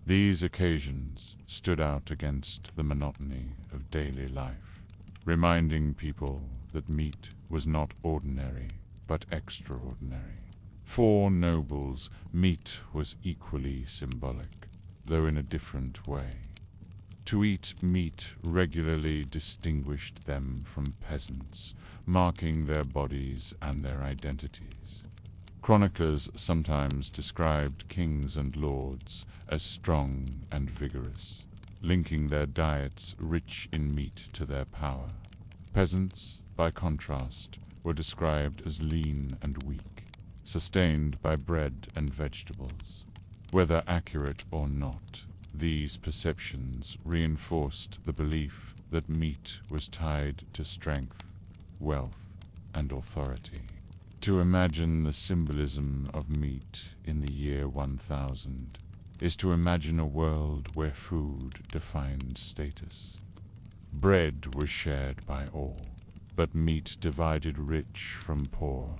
These occasions stood out against the monotony of daily life, reminding people that meat was not ordinary, but extraordinary. For nobles, meat was equally symbolic, though in a different way. To eat meat regularly distinguished them from peasants, marking their bodies and their identities. Chroniclers sometimes described kings and lords as strong and vigorous, linking their diets rich in meat to their power. Peasants, by contrast, were described as lean and weak, sustained by bread and vegetables. Whether accurate or not, these perceptions reinforced the belief that meat was tied to strength, wealth, and authority. To imagine the symbolism of meat in the year 1000 is to imagine a world where food defined status. Bread was shared by all, but meat divided rich from poor,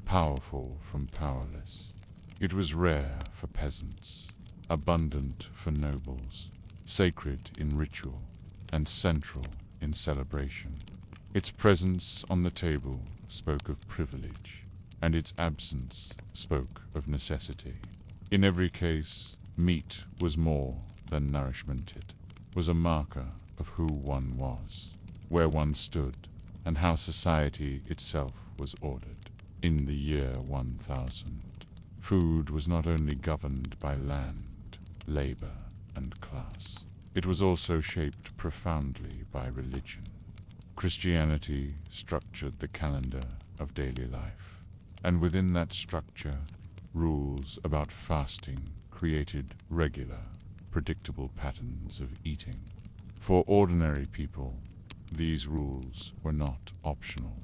powerful from powerless. It was rare for peasants, abundant for nobles, sacred in ritual, and central in celebration. Its presence on the table spoke of privilege, and its absence spoke of necessity. In every case, meat was more than nourishment. It was a marker of who one was, where one stood, and how society itself was ordered. In the year 1000, food was not only governed by land, labor, and class. It was also shaped profoundly by religion. Christianity structured the calendar of daily life, and within that structure, rules about fasting created regular, predictable patterns of eating. For ordinary people, these rules were not optional.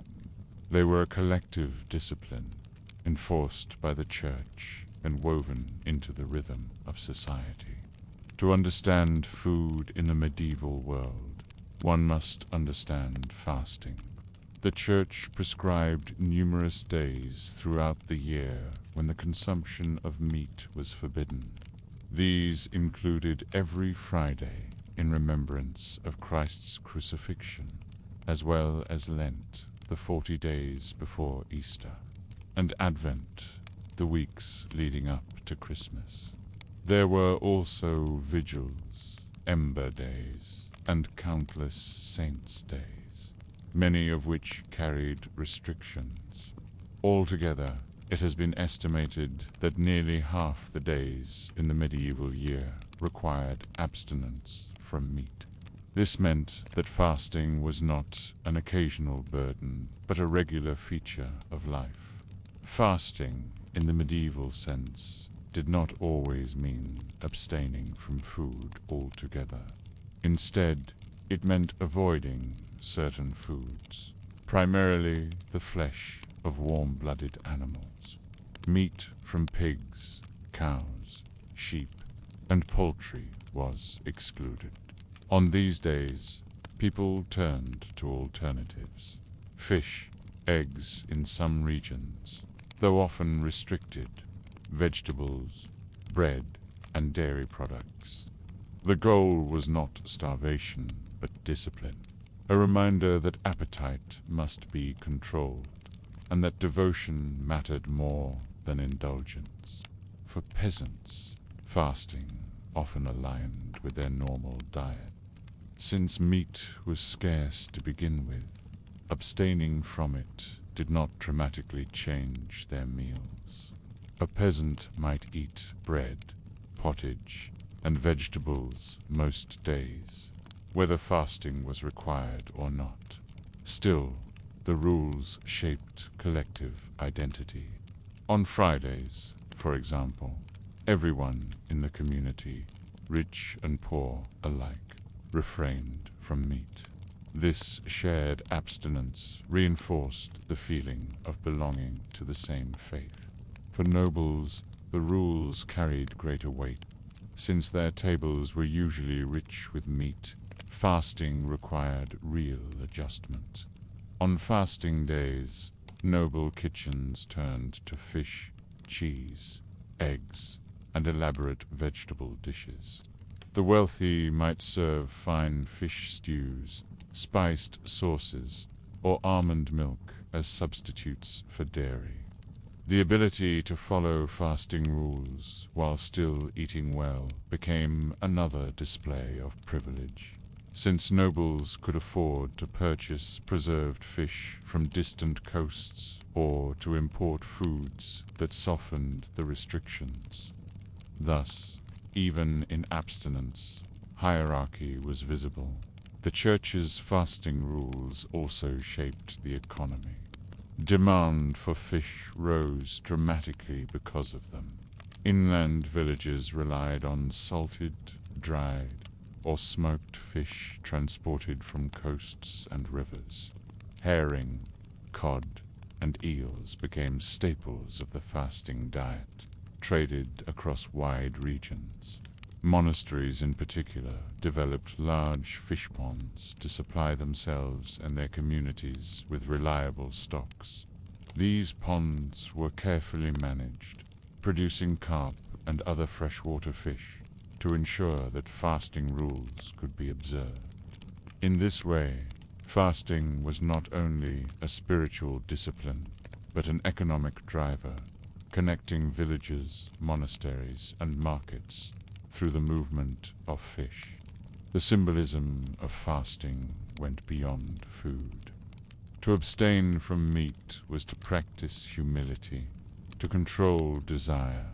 They were a collective discipline, enforced by the church and woven into the rhythm of society. To understand food in the medieval world, one must understand fasting. The church prescribed numerous days throughout the year when the consumption of meat was forbidden. These included every Friday in remembrance of Christ's crucifixion, as well as Lent, the 40 days before Easter, and Advent, the weeks leading up to Christmas. There were also vigils, ember days, and countless saints' days, many of which carried restrictions. Altogether, it has been estimated that nearly half the days in the medieval year required abstinence from meat. This meant that fasting was not an occasional burden, but a regular feature of life. Fasting, in the medieval sense, did not always mean abstaining from food altogether. Instead, it meant avoiding certain foods, primarily the flesh of warm-blooded animals. Meat from pigs, cows, sheep, and poultry was excluded. On these days, people turned to alternatives. Fish, eggs in some regions, though often restricted, vegetables, bread, and dairy products. The goal was not starvation, but discipline, a reminder that appetite must be controlled, and that devotion mattered more than indulgence. For peasants, fasting often aligned with their normal diet. Since meat was scarce to begin with, abstaining from it did not dramatically change their meals. A peasant might eat bread, pottage, and vegetables most days, whether fasting was required or not. Still, the rules shaped collective identity. On Fridays, for example, everyone in the community, rich and poor alike, refrained from meat. This shared abstinence reinforced the feeling of belonging to the same faith. For nobles, the rules carried greater weight. Since their tables were usually rich with meat, fasting required real adjustment. On fasting days, noble kitchens turned to fish, cheese, eggs, and elaborate vegetable dishes. The wealthy might serve fine fish stews, spiced sauces, or almond milk as substitutes for dairy. The ability to follow fasting rules while still eating well became another display of privilege. Since nobles could afford to purchase preserved fish from distant coasts or to import foods that softened the restrictions. Thus, even in abstinence, hierarchy was visible. The church's fasting rules also shaped the economy. Demand for fish rose dramatically because of them. Inland villages relied on salted, dried, or smoked fish transported from coasts and rivers. Herring, cod, and eels became staples of the fasting diet, traded across wide regions. Monasteries in particular developed large fish ponds to supply themselves and their communities with reliable stocks. These ponds were carefully managed, producing carp and other freshwater fish to ensure that fasting rules could be observed. In this way, fasting was not only a spiritual discipline, but an economic driver, connecting villages, monasteries, and markets through the movement of fish. The symbolism of fasting went beyond food. To abstain from meat was to practice humility, to control desire,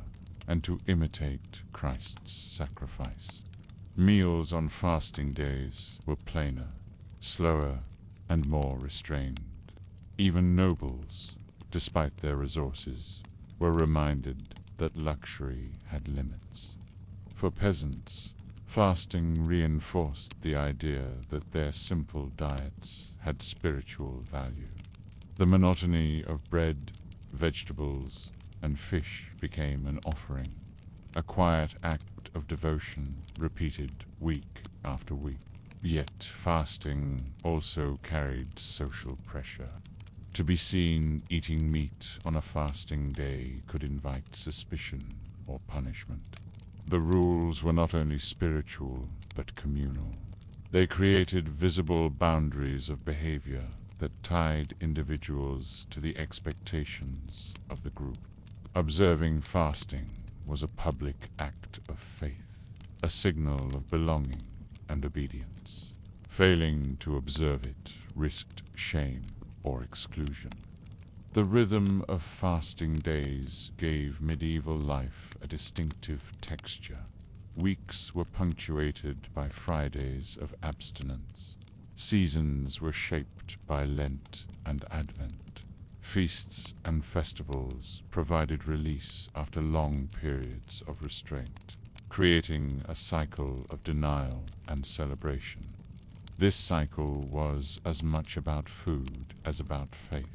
and to imitate Christ's sacrifice. Meals on fasting days were plainer, slower, and more restrained. Even nobles, despite their resources, were reminded that luxury had limits. For peasants, fasting reinforced the idea that their simple diets had spiritual value. The monotony of bread, vegetables, and fish became an offering, a quiet act of devotion repeated week after week. Yet fasting also carried social pressure. To be seen eating meat on a fasting day could invite suspicion or punishment. The rules were not only spiritual, but communal. They created visible boundaries of behavior that tied individuals to the expectations of the group. Observing fasting was a public act of faith, a signal of belonging and obedience. Failing to observe it risked shame or exclusion. The rhythm of fasting days gave medieval life a distinctive texture. Weeks were punctuated by Fridays of abstinence. Seasons were shaped by Lent and Advent. Feasts and festivals provided release after long periods of restraint, creating a cycle of denial and celebration. This cycle was as much about food as about faith,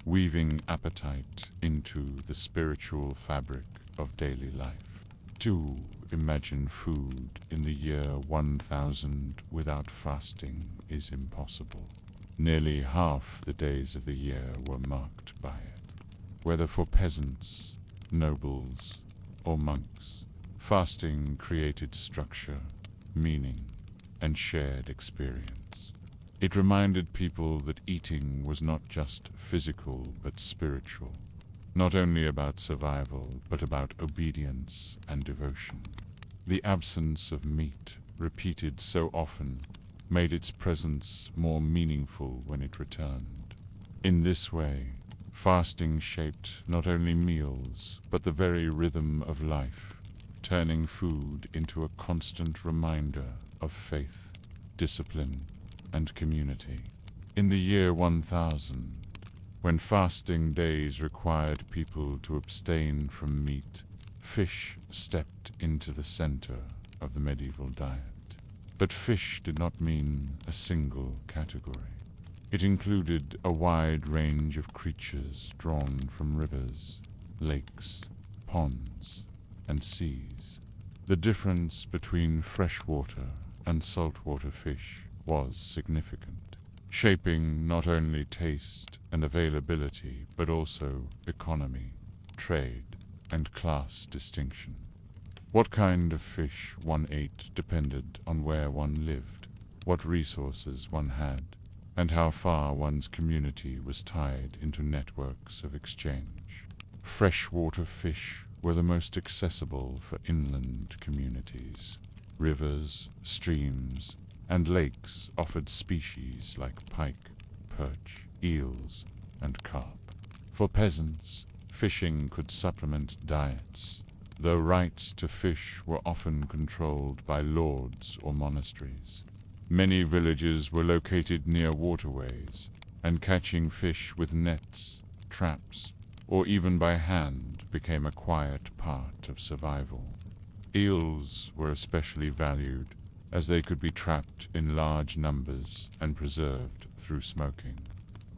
weaving appetite into the spiritual fabric of daily life. To imagine food in the year 1000 without fasting is impossible. Nearly half the days of the year were marked by it. Whether for peasants, nobles, or monks, fasting created structure, meaning, and shared experience. It reminded people that eating was not just physical but spiritual, not only about survival but about obedience and devotion. The absence of meat, repeated so often, made its presence more meaningful when it returned. In this way, fasting shaped not only meals but the very rhythm of life, turning food into a constant reminder of faith, discipline, and community. In the year 1000, when fasting days required people to abstain from meat, fish stepped into the center of the medieval diet. But fish did not mean a single category. It included a wide range of creatures drawn from rivers, lakes, ponds, and seas. The difference between freshwater and saltwater fish was significant, shaping not only taste and availability but also economy, trade, and class distinction. What kind of fish one ate depended on where one lived, what resources one had, and how far one's community was tied into networks of exchange. Freshwater fish were the most accessible for inland communities. Rivers, streams, and lakes offered species like pike, perch, eels, and carp. For peasants, fishing could supplement diets, though rights to fish were often controlled by lords or monasteries. Many villages were located near waterways, and catching fish with nets, traps, or even by hand became a quiet part of survival. Eels were especially valued, as they could be trapped in large numbers and preserved through smoking.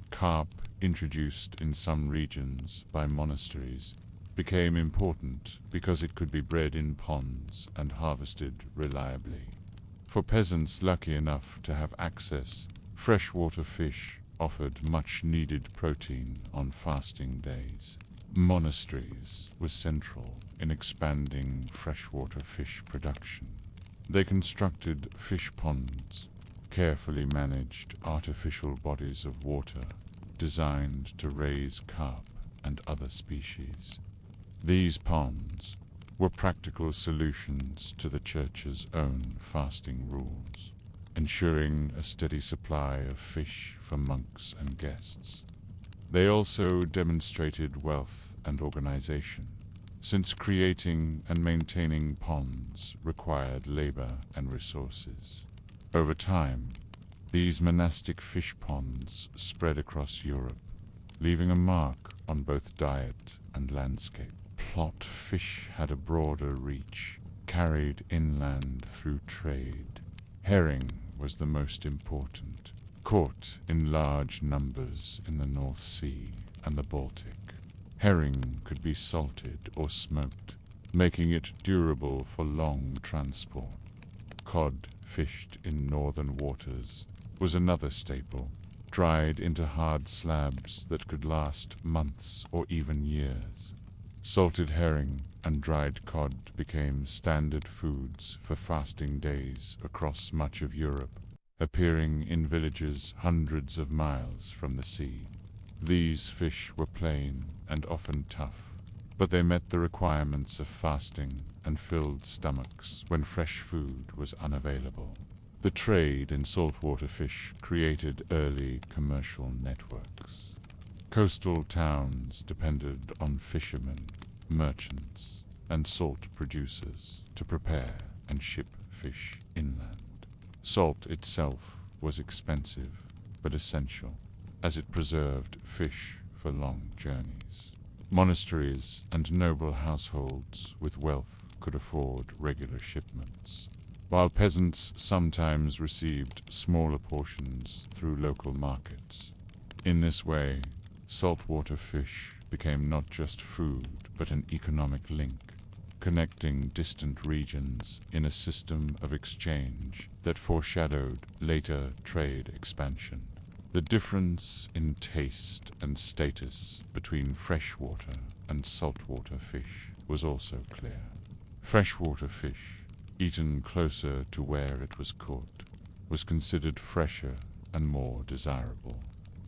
Carp, introduced in some regions by monasteries, became important because it could be bred in ponds and harvested reliably. For peasants lucky enough to have access, freshwater fish offered much-needed protein on fasting days. Monasteries were central in expanding freshwater fish production. They constructed fish ponds, carefully managed artificial bodies of water designed to raise carp and other species. These ponds were practical solutions to the Church's own fasting rules, ensuring a steady supply of fish for monks and guests. They also demonstrated wealth and organization, since creating and maintaining ponds required labor and resources. Over time, these monastic fish ponds spread across Europe, leaving a mark on both diet and landscape. Plot fish had a broader reach, carried inland through trade. Herring was the most important, caught in large numbers in the North Sea and the Baltic. Herring could be salted or smoked, making it durable for long transport. Cod, fished in northern waters, was another staple, dried into hard slabs that could last months or even years. Salted herring and dried cod became standard foods for fasting days across much of Europe, appearing in villages hundreds of miles from the sea. These fish were plain and often tough, but they met the requirements of fasting and filled stomachs when fresh food was unavailable. The trade in saltwater fish created early commercial networks. Coastal towns depended on fishermen, merchants, and salt producers to prepare and ship fish inland. Salt itself was expensive but essential, as it preserved fish for long journeys. Monasteries and noble households with wealth could afford regular shipments, while peasants sometimes received smaller portions through local markets. In this way, saltwater fish became not just food but an economic link, connecting distant regions in a system of exchange that foreshadowed later trade expansion. The difference in taste and status between freshwater and saltwater fish was also clear. Freshwater fish, eaten closer to where it was caught, was considered fresher and more desirable.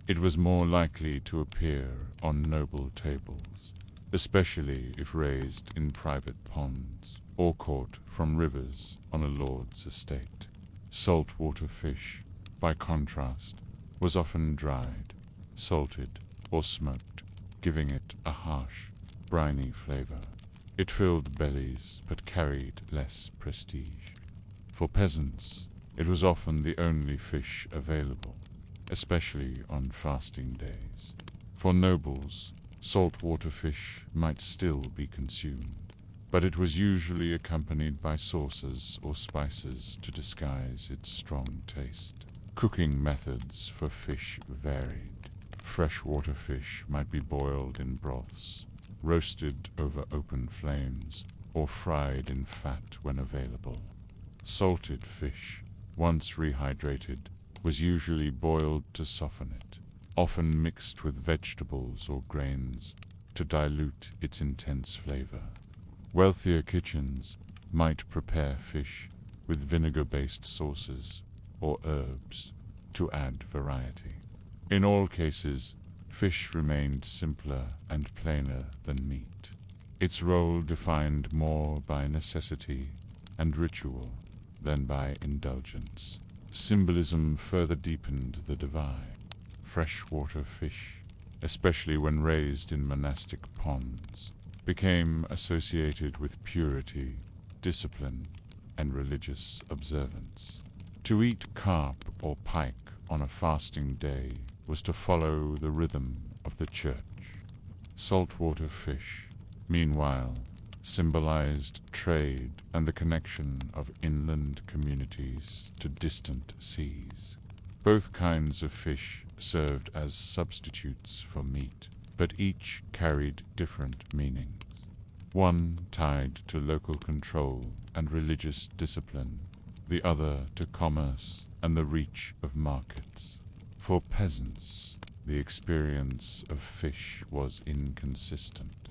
It was more likely to appear on noble tables, especially if raised in private ponds or caught from rivers on a lord's estate. Saltwater fish, by contrast, was often dried, salted, or smoked, giving it a harsh, briny flavor. It filled bellies but carried less prestige. For peasants, it was often the only fish available, especially on fasting days. For nobles, saltwater fish might still be consumed, but it was usually accompanied by sauces or spices to disguise its strong taste. Cooking methods for fish varied. Freshwater fish might be boiled in broths, roasted over open flames, or fried in fat when available. Salted fish, once rehydrated, was usually boiled to soften it, often mixed with vegetables or grains to dilute its intense flavor. Wealthier kitchens might prepare fish with vinegar-based sauces or herbs to add variety. In all cases, fish remained simpler and plainer than meat, its role defined more by necessity and ritual than by indulgence. Symbolism further deepened the divide. Freshwater fish, especially when raised in monastic ponds, became associated with purity, discipline, and religious observance. To eat carp or pike on a fasting day was to follow the rhythm of the church. Saltwater fish, meanwhile, symbolized trade and the connection of inland communities to distant seas. Both kinds of fish served as substitutes for meat, but each carried different meanings. One tied to local control and religious discipline, the other to commerce and the reach of markets. For peasants, the experience of fish was inconsistent.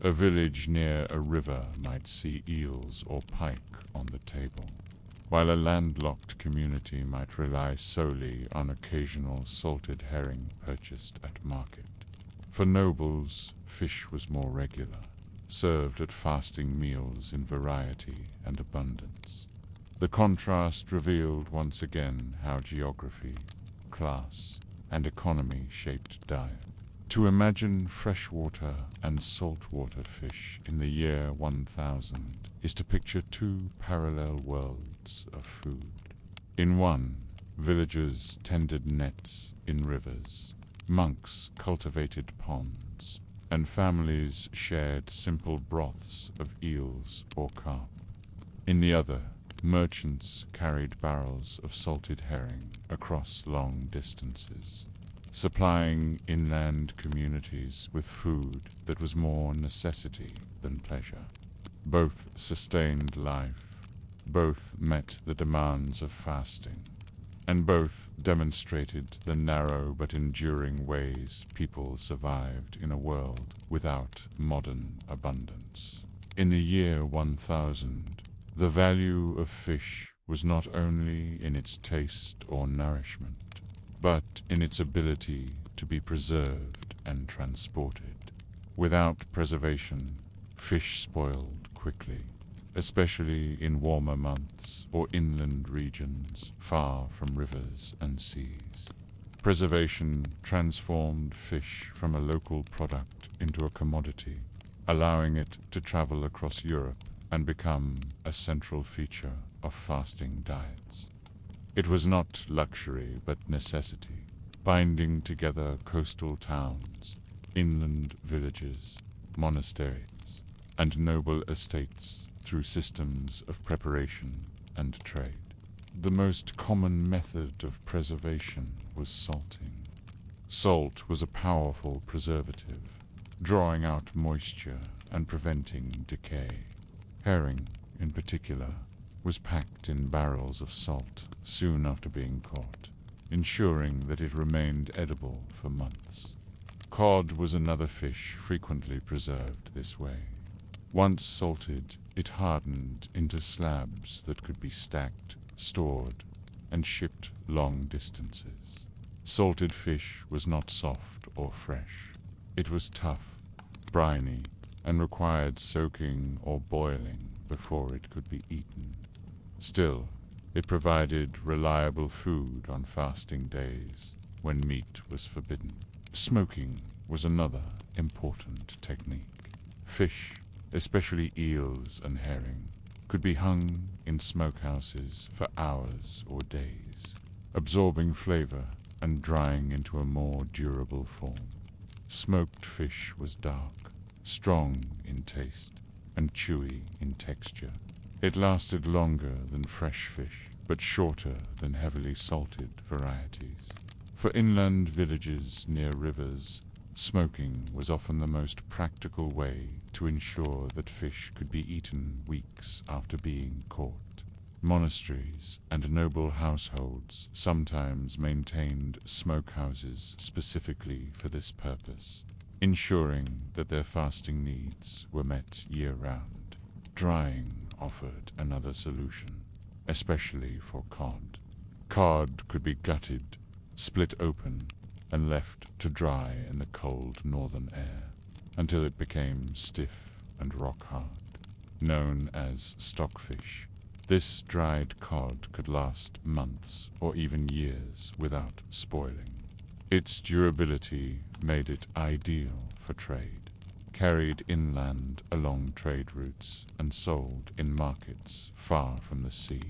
A village near a river might see eels or pike on the table, while a landlocked community might rely solely on occasional salted herring purchased at market. For nobles, fish was more regular, served at fasting meals in variety and abundance. The contrast revealed once again how geography, class, and economy shaped diet. To imagine freshwater and saltwater fish in the year 1000 is to picture two parallel worlds of food. In one, villagers tended nets in rivers, monks cultivated ponds, and families shared simple broths of eels or carp. In the other, merchants carried barrels of salted herring across long distances, supplying inland communities with food that was more necessity than pleasure. Both sustained life, both met the demands of fasting, and both demonstrated the narrow but enduring ways people survived in a world without modern abundance. In the year 1000, the value of fish was not only in its taste or nourishment, but in its ability to be preserved and transported. Without preservation, fish spoiled quickly, especially in warmer months or inland regions far from rivers and seas. Preservation transformed fish from a local product into a commodity, allowing it to travel across Europe and become a central feature of fasting diets. It was not luxury but necessity, binding together coastal towns, inland villages, monasteries, and noble estates through systems of preparation and trade. The most common method of preservation was salting. Salt was a powerful preservative, drawing out moisture and preventing decay. Herring, in particular, was packed in barrels of salt soon after being caught, ensuring that it remained edible for months. Cod was another fish frequently preserved this way. Once salted, it hardened into slabs that could be stacked, stored, and shipped long distances. Salted fish was not soft or fresh. It was tough, briny, and required soaking or boiling before it could be eaten. Still, it provided reliable food on fasting days when meat was forbidden. Smoking was another important technique. Fish, especially eels and herring, could be hung in smokehouses for hours or days, absorbing flavor and drying into a more durable form. Smoked fish was dark, strong in taste, and chewy in texture. It lasted longer than fresh fish, but shorter than heavily salted varieties. For inland villages near rivers, smoking was often the most practical way to ensure that fish could be eaten weeks after being caught. Monasteries and noble households sometimes maintained smokehouses specifically for this purpose, ensuring that their fasting needs were met year-round. Drying offered another solution, especially for cod. Cod could be gutted, split open, and left to dry in the cold northern air until it became stiff and rock-hard. Known as stockfish, this dried cod could last months or even years without spoiling. Its durability made it ideal for trade, carried inland along trade routes and sold in markets far from the sea.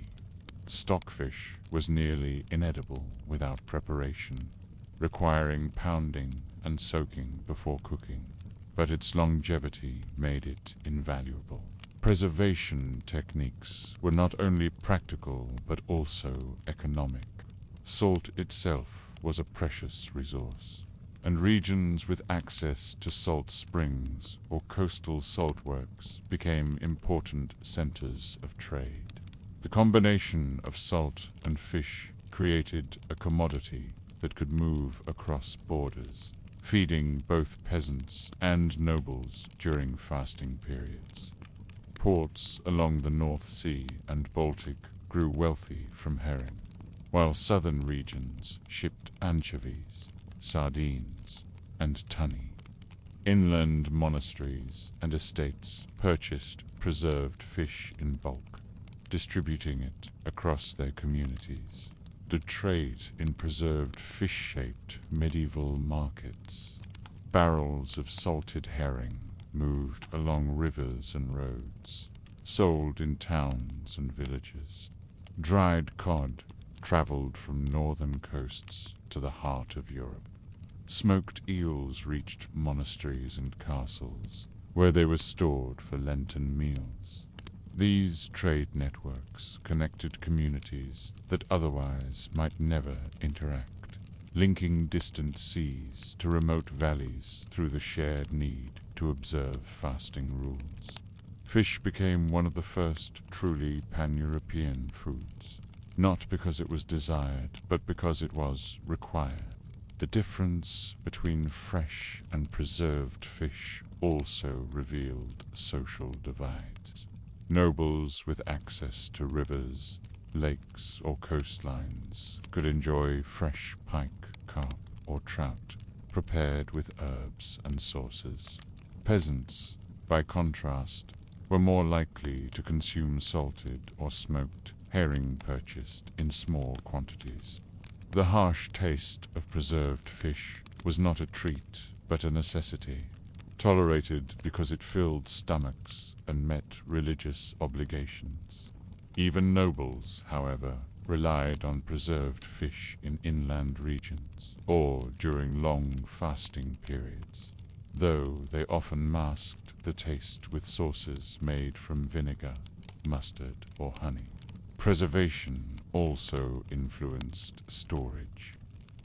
Stockfish was nearly inedible without preparation, requiring pounding and soaking before cooking, but its longevity made it invaluable. Preservation techniques were not only practical but also economic. Salt itself was a precious resource, and regions with access to salt springs or coastal saltworks became important centers of trade. The combination of salt and fish created a commodity that could move across borders, feeding both peasants and nobles during fasting periods. Ports along the North Sea and Baltic grew wealthy from herring, while southern regions shipped anchovies, sardines, and tunny. Inland monasteries and estates purchased preserved fish in bulk, distributing it across their communities. The trade in preserved fish-shaped medieval markets. Barrels of salted herring moved along rivers and roads, sold in towns and villages. Dried cod traveled from northern coasts to the heart of Europe. Smoked eels reached monasteries and castles, where they were stored for Lenten meals. These trade networks connected communities that otherwise might never interact, linking distant seas to remote valleys through the shared need to observe fasting rules. Fish became one of the first truly pan-European foods, not because it was desired, but because it was required. The difference between fresh and preserved fish also revealed social divides. Nobles with access to rivers, lakes, or coastlines could enjoy fresh pike, carp, or trout, prepared with herbs and sauces. Peasants, by contrast, were more likely to consume salted or smoked herring purchased in small quantities. The harsh taste of preserved fish was not a treat, but a necessity. tolerated because it filled stomachs and met religious obligations. Even nobles, however, relied on preserved fish in inland regions or during long fasting periods, though they often masked the taste with sauces made from vinegar, mustard, or honey. Preservation also influenced storage.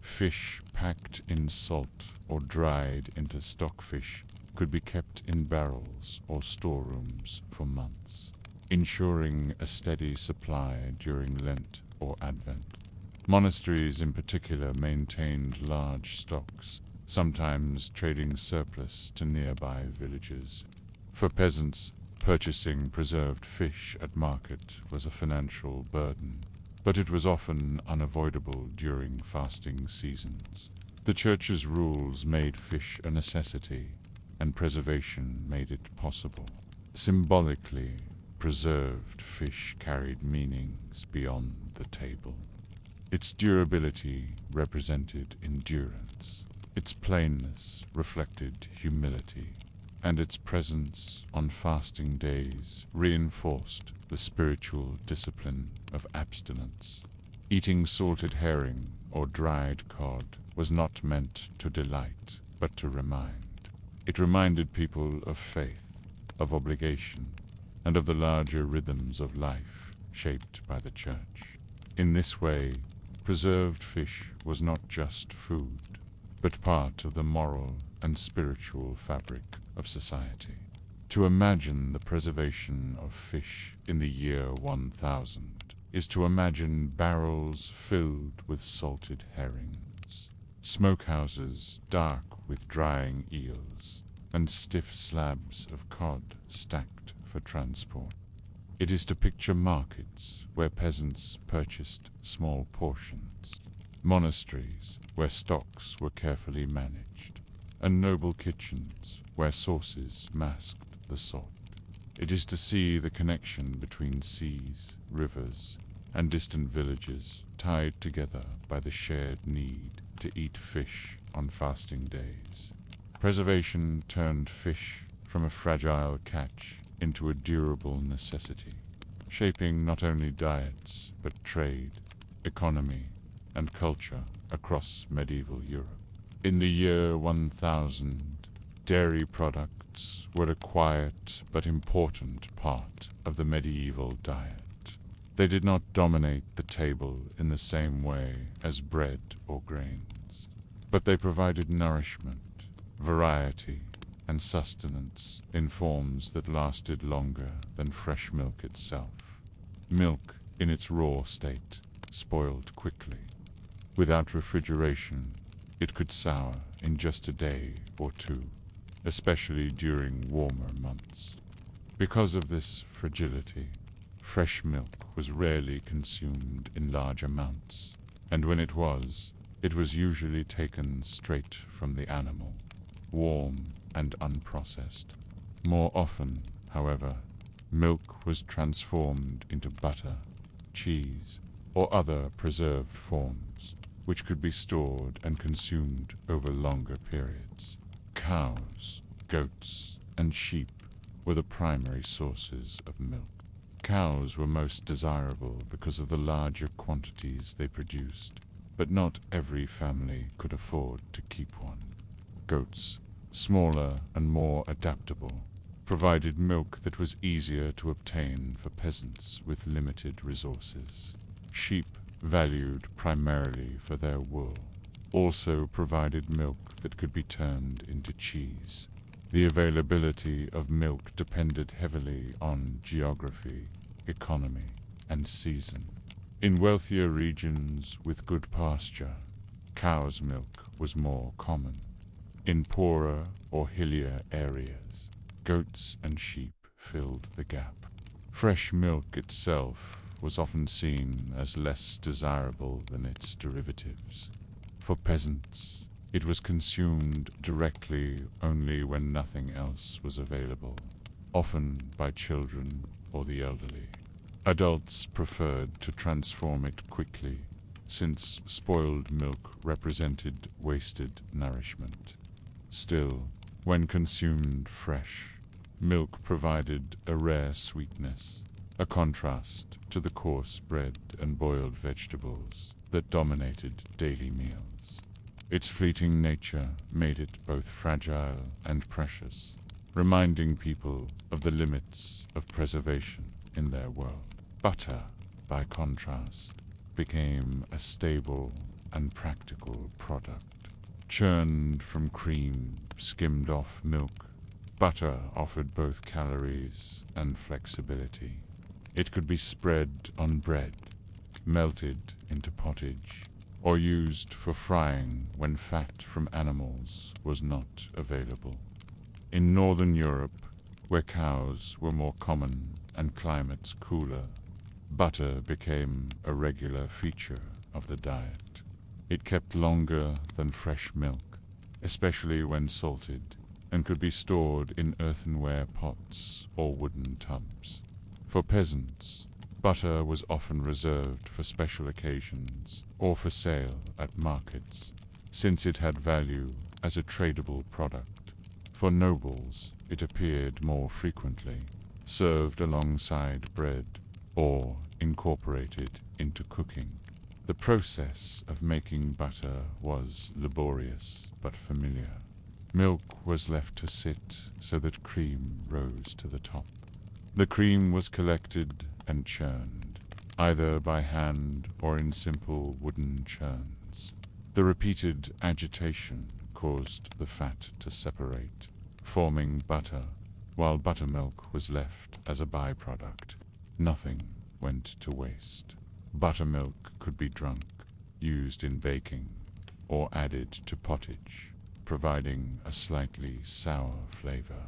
Fish packed in salt or dried into stockfish could be kept in barrels or storerooms for months, ensuring a steady supply during Lent or Advent. Monasteries in particular maintained large stocks, sometimes trading surplus to nearby villages. For peasants, purchasing preserved fish at market was a financial burden, but it was often unavoidable during fasting seasons. The Church's rules made fish a necessity, and preservation made it possible. Symbolically, preserved fish carried meanings beyond the table. Its durability represented endurance, its plainness reflected humility, and its presence on fasting days reinforced the spiritual discipline of abstinence. Eating salted herring or dried cod was not meant to delight, but to remind. It reminded people of faith, of obligation, and of the larger rhythms of life shaped by the Church. In this way, preserved fish was not just food, but part of the moral and spiritual fabric of society. To imagine the preservation of fish in the year 1000 is to imagine barrels filled with salted herrings, smokehouses dark with drying eels, and stiff slabs of cod stacked for transport. It is to picture markets where peasants purchased small portions, monasteries where stocks were carefully managed, and noble kitchens where sauces masked the salt. It is to see the connection between seas, rivers, and distant villages tied together by the shared need to eat fish on fasting days. Preservation turned fish from a fragile catch into a durable necessity, shaping not only diets but trade, economy, and culture across medieval Europe. In the year 1000, dairy products were a quiet but important part of the medieval diet. They did not dominate the table in the same way as bread or grains, but they provided nourishment, variety, and sustenance in forms that lasted longer than fresh milk itself. Milk, in its raw state, spoiled quickly. Without refrigeration, it could sour in just a day or two, especially during warmer months. Because of this fragility, fresh milk was rarely consumed in large amounts, and when it was usually taken straight from the animal, warm and unprocessed. More often, however, milk was transformed into butter, cheese, or other preserved forms, which could be stored and consumed over longer periods. Cows, goats, and sheep were the primary sources of milk. Cows were most desirable because of the larger quantities they produced, but not every family could afford to keep one. Goats, smaller and more adaptable, provided milk that was easier to obtain for peasants with limited resources. Sheep, valued primarily for their wool, also provided milk that could be turned into cheese. The availability of milk depended heavily on geography, economy, and season. In wealthier regions with good pasture, cow's milk was more common. In poorer or hillier areas, goats and sheep filled the gap. Fresh milk itself was often seen as less desirable than its derivatives. For peasants, it was consumed directly only when nothing else was available, often by children or the elderly. Adults preferred to transform it quickly, since spoiled milk represented wasted nourishment. Still, When consumed fresh, milk provided a rare sweetness, a contrast to the coarse bread and boiled vegetables that dominated daily meals. Its fleeting nature made it both fragile and precious, reminding people of the limits of preservation in their world. Butter, by contrast, became a stable and practical product. Churned from cream skimmed off milk, butter offered both calories and flexibility. It could be spread on bread, melted into pottage, or used for frying when fat from animals was not available. In northern Europe, where cows were more common and climates cooler, butter became a regular feature of the diet. It kept longer than fresh milk, especially when salted, and could be stored in earthenware pots or wooden tubs. For peasants, butter was often reserved for special occasions or for sale at markets, since it had value as a tradable product. For nobles, it appeared more frequently, served alongside bread, or incorporated into cooking. The process of making butter was laborious but familiar. Milk was left to sit so that cream rose to the top. The cream was collected and churned, either by hand or in simple wooden churns. The repeated agitation caused the fat to separate, forming butter, while buttermilk was left as a byproduct. Nothing went to waste. Buttermilk could be drunk, used in baking, or added to pottage, providing a slightly sour flavor.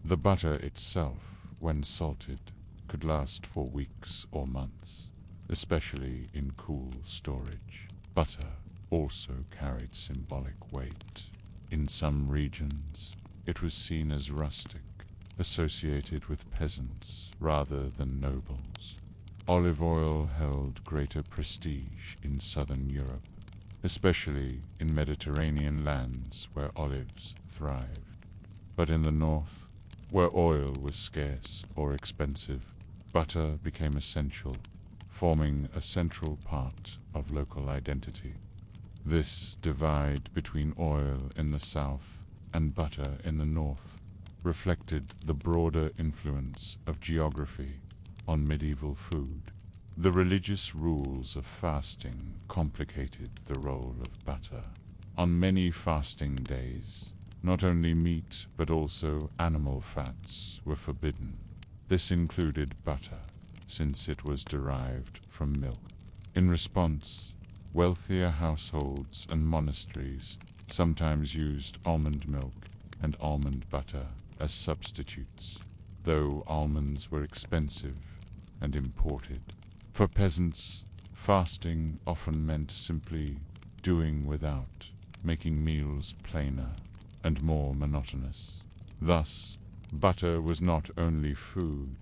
The butter itself, when salted, could last for weeks or months, especially in cool storage. Butter also carried symbolic weight. In some regions, it was seen as rustic, associated with peasants rather than nobles. Olive oil held greater prestige in southern Europe, especially in Mediterranean lands where olives thrived. But in the north, where oil was scarce or expensive, butter became essential, forming a central part of local identity. This divide between oil in the south and butter in the north reflected the broader influence of geography on medieval food. The religious rules of fasting complicated the role of butter. On many fasting days, not only meat but also animal fats were forbidden. This included butter, since it was derived from milk. In response, wealthier households and monasteries sometimes used almond milk and almond butter as substitutes, though almonds were expensive and imported. For peasants, fasting often meant simply doing without, making meals plainer and more monotonous. Thus, butter was not only food,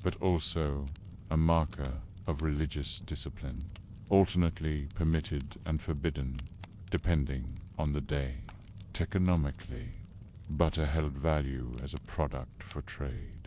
but also a marker of religious discipline, alternately permitted and forbidden, depending on the day. Economically, butter held value as a product for trade.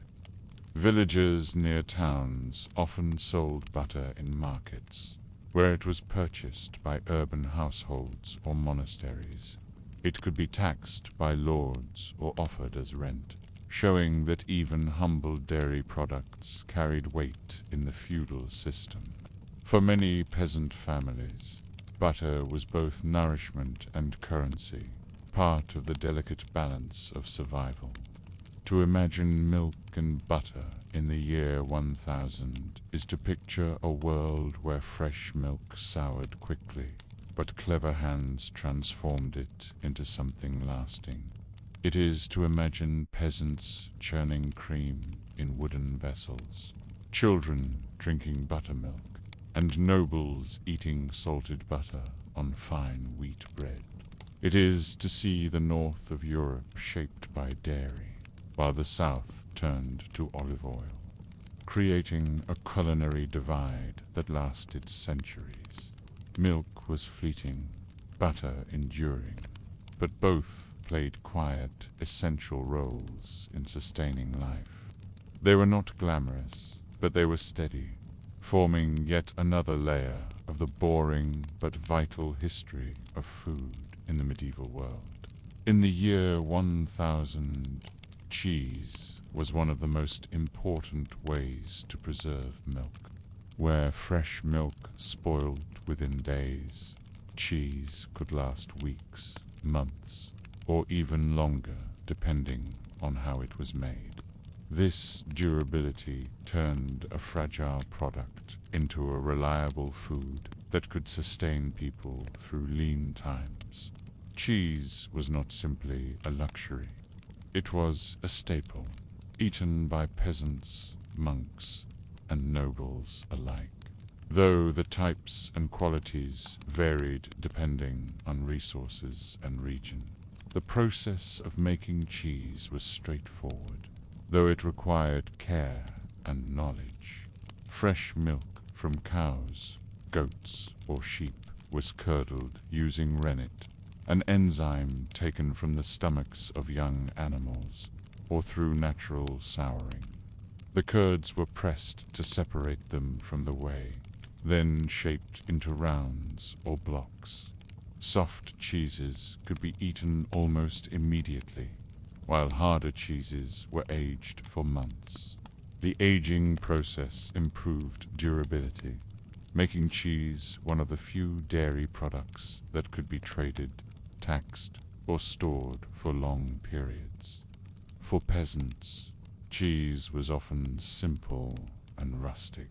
Villagers near towns often sold butter in markets, where it was purchased by urban households or monasteries. It could be taxed by lords or offered as rent, showing that even humble dairy products carried weight in the feudal system. For many peasant families, butter was both nourishment and currency, part of the delicate balance of survival. To imagine milk and butter in the year 1000 is to picture a world where fresh milk soured quickly, but clever hands transformed it into something lasting. It is to imagine peasants churning cream in wooden vessels, children drinking buttermilk, and nobles eating salted butter on fine wheat bread. It is to see the north of Europe shaped by dairy, while the south turned to olive oil, creating a culinary divide that lasted centuries. Milk was fleeting, butter enduring, but both played quiet, essential roles in sustaining life. They were not glamorous, but they were steady, forming yet another layer of the boring but vital history of food in the medieval world. In the year 1000, cheese was one of the most important ways to preserve milk. Where fresh milk spoiled within days, cheese could last weeks, months, or even longer, depending on how it was made. This durability turned a fragile product into a reliable food that could sustain people through lean times. Cheese was not simply a luxury. It was a staple, eaten by peasants, monks, and nobles alike. Though the types and qualities varied depending on resources and region, the process of making cheese was straightforward, though it required care and knowledge. Fresh milk from cows, goats, or sheep was curdled using rennet, an enzyme taken from the stomachs of young animals, or through natural souring. The curds were pressed to separate them from the whey, then shaped into rounds or blocks. Soft cheeses could be eaten almost immediately, while harder cheeses were aged for months. The aging process improved durability, making cheese one of the few dairy products that could be traded, taxed, or stored for long periods. For peasants, cheese was often simple and rustic.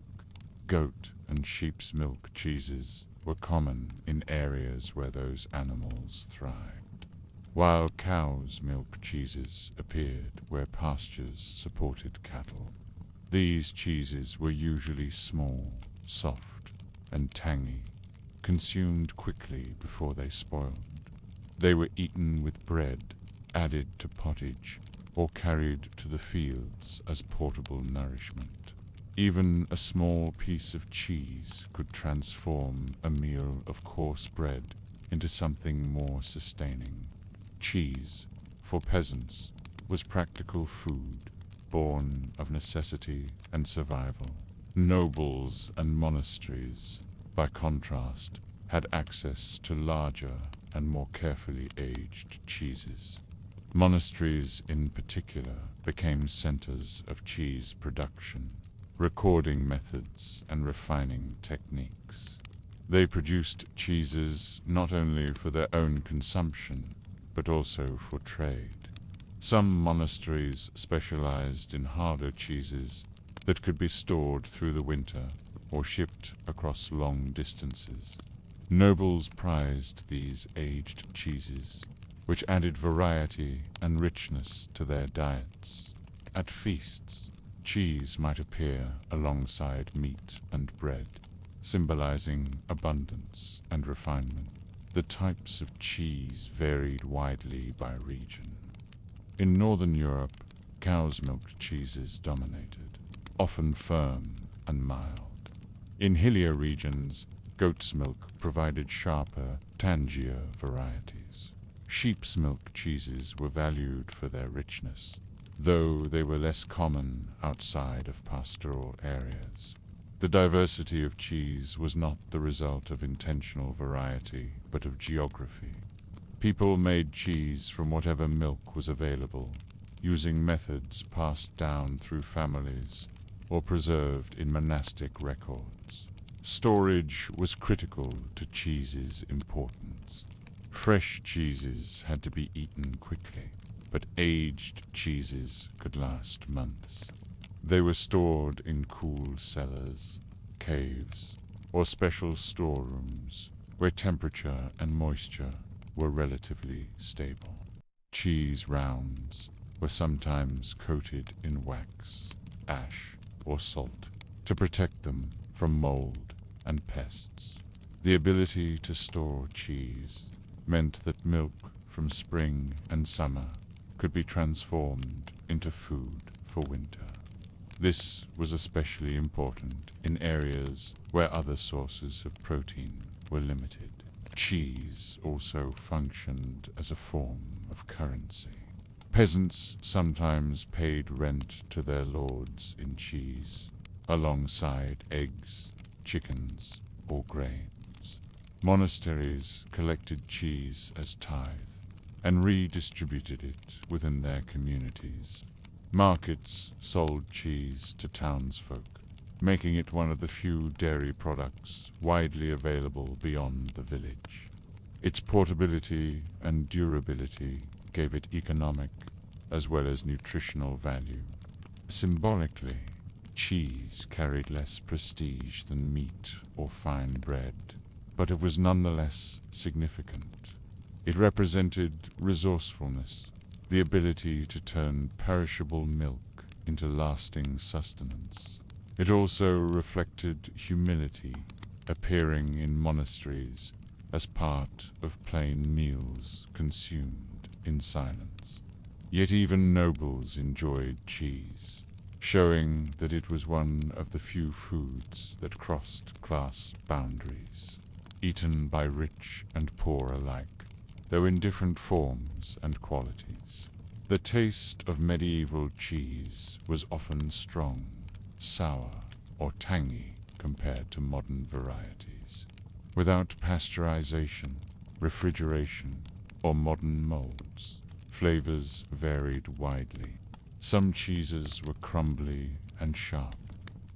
Goat and sheep's milk cheeses were common in areas where those animals thrived, while cow's milk cheeses appeared where pastures supported cattle. These cheeses were usually small, soft, and tangy, consumed quickly before they spoiled. They were eaten with bread, added to pottage, or carried to the fields as portable nourishment. Even a small piece of cheese could transform a meal of coarse bread into something more sustaining. Cheese, for peasants, was practical food, born of necessity and survival. Nobles and monasteries, by contrast, had access to larger and more carefully aged cheeses. Monasteries in particular became centers of cheese production, recording methods and refining techniques. They produced cheeses not only for their own consumption, but also for trade. Some monasteries specialized in harder cheeses that could be stored through the winter or shipped across long distances. Nobles prized these aged cheeses, which added variety and richness to their diets. At feasts, cheese might appear alongside meat and bread, symbolizing abundance and refinement. The types of cheese varied widely by region. In Northern Europe, cow's milk cheeses dominated, often firm and mild. In hillier regions, goat's milk provided sharper, tangier varieties. Sheep's milk cheeses were valued for their richness, though they were less common outside of pastoral areas. The diversity of cheese was not the result of intentional variety, but of geography. People made cheese from whatever milk was available, using methods passed down through families or preserved in monastic records. Storage was critical to cheese's importance. Fresh cheeses had to be eaten quickly, but aged cheeses could last months. They were stored in cool cellars, caves, or special storerooms where temperature and moisture were relatively stable. Cheese rounds were sometimes coated in wax, ash, or salt to protect them from mold and pests. The ability to store cheese meant that milk from spring and summer could be transformed into food for winter. This was especially important in areas where other sources of protein were limited. Cheese also functioned as a form of currency. Peasants sometimes paid rent to their lords in cheese, alongside eggs, chickens, or grains. Monasteries collected cheese as tithe and redistributed it within their communities. Markets sold cheese to townsfolk, making it one of the few dairy products widely available beyond the village. Its portability and durability gave it economic as well as nutritional value. Symbolically, cheese carried less prestige than meat or fine bread, but it was nonetheless significant. It represented resourcefulness, the ability to turn perishable milk into lasting sustenance. It also reflected humility, appearing in monasteries as part of plain meals consumed in silence. Yet even nobles enjoyed cheese, showing that it was one of the few foods that crossed class boundaries, eaten by rich and poor alike, though in different forms and qualities. The taste of medieval cheese was often strong, sour, or tangy compared to modern varieties. Without pasteurization, refrigeration, or modern molds, flavors varied widely. Some cheeses were crumbly and sharp,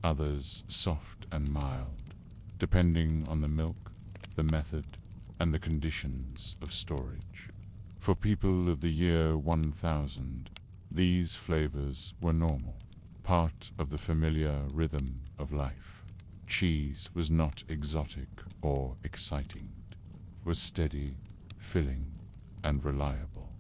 others soft and mild, depending on the milk, the method, and the conditions of storage. For people of the year 1000, these flavors were normal, part of the familiar rhythm of life. Cheese was not exotic or exciting. It was steady, filling, and reliable.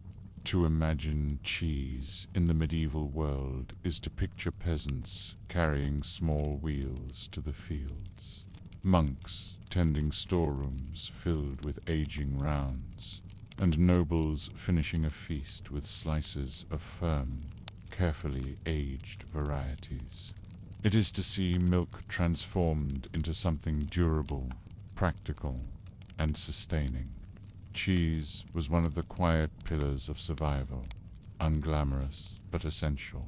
To imagine cheese in the medieval world is to picture peasants carrying small wheels to the fields, monks tending storerooms filled with aging rounds, and nobles finishing a feast with slices of firm, carefully aged varieties. It is to see milk transformed into something durable, practical, and sustaining. Cheese was one of the quiet pillars of survival, unglamorous but essential.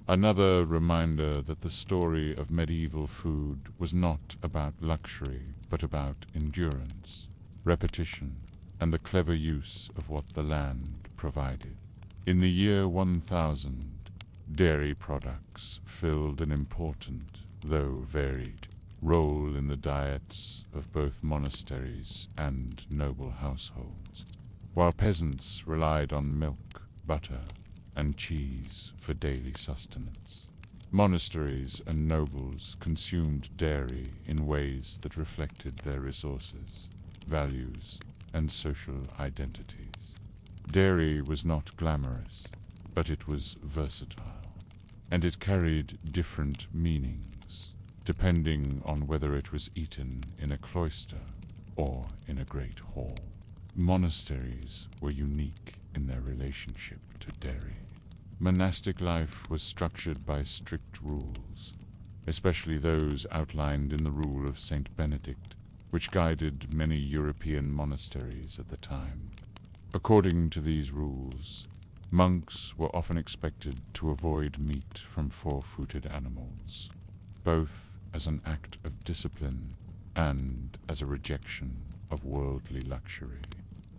Another reminder that the story of medieval food was not about luxury, but about endurance, repetition, and the clever use of what the land provided. In the year 1000, dairy products filled an important, though varied, role in the diets of both monasteries and noble households. While peasants relied on milk, butter, and cheese for daily sustenance, monasteries and nobles consumed dairy in ways that reflected their resources, values, and social identities. Dairy was not glamorous, but it was versatile, and it carried different meanings, depending on whether it was eaten in a cloister or in a great hall. Monasteries were unique in their relationship to dairy. Monastic life was structured by strict rules, especially those outlined in the Rule of Saint Benedict, which guided many European monasteries at the time. According to these rules, monks were often expected to avoid meat from four-footed animals, both as an act of discipline and as a rejection of worldly luxury.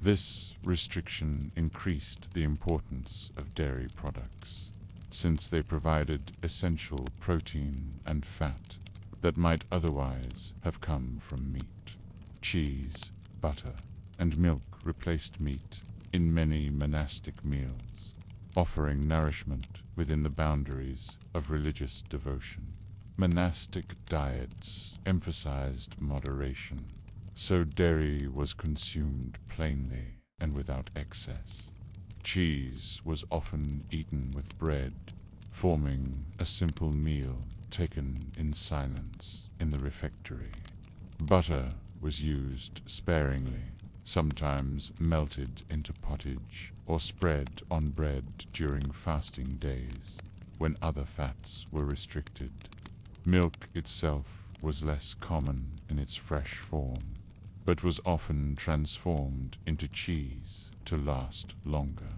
This restriction increased the importance of dairy products, since they provided essential protein and fat that might otherwise have come from meat. Cheese, butter, and milk replaced meat in many monastic meals, offering nourishment within the boundaries of religious devotion. Monastic diets emphasized moderation, so dairy was consumed plainly and without excess. Cheese was often eaten with bread, forming a simple meal taken in silence in the refectory. Butter was used sparingly, sometimes melted into pottage or spread on bread during fasting days, when other fats were restricted. Milk itself was less common in its fresh form, but was often transformed into cheese to last longer.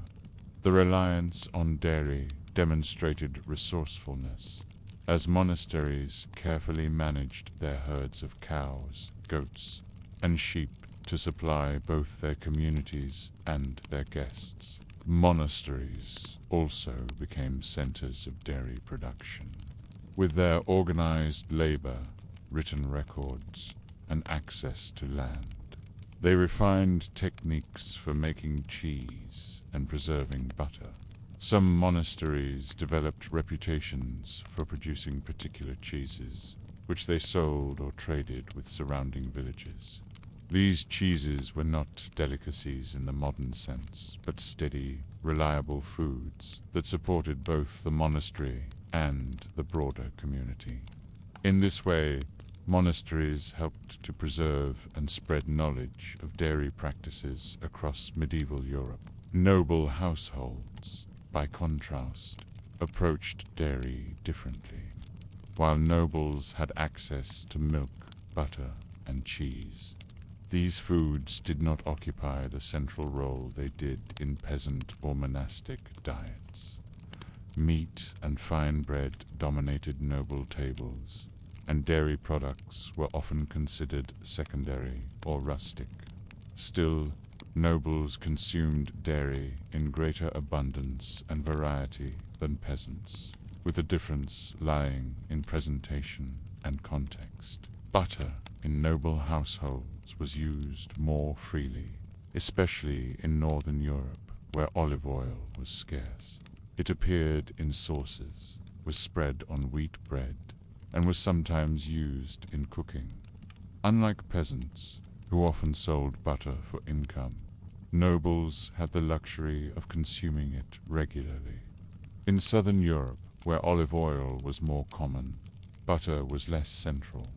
The reliance on dairy demonstrated resourcefulness, as monasteries carefully managed their herds of cows, goats, and sheep to supply both their communities and their guests. Monasteries also became centers of dairy production. With their organized labor, written records, and access to land, they refined techniques for making cheese and preserving butter. Some monasteries developed reputations for producing particular cheeses, which they sold or traded with surrounding villages. These cheeses were not delicacies in the modern sense, but steady, reliable foods that supported both the monastery and the broader community. In this way, monasteries helped to preserve and spread knowledge of dairy practices across medieval Europe. Noble households, by contrast, approached dairy differently. While nobles had access to milk, butter, and cheese, these foods did not occupy the central role they did in peasant or monastic diets. Meat and fine bread dominated noble tables, and dairy products were often considered secondary or rustic. Still, nobles consumed dairy in greater abundance and variety than peasants, with the difference lying in presentation and context. Butter in noble households was used more freely, especially in northern Europe, where olive oil was scarce. It appeared in sauces, was spread on wheat bread, and was sometimes used in cooking. Unlike peasants, who often sold butter for income, nobles had the luxury of consuming it regularly. In southern Europe, where olive oil was more common, butter was less central,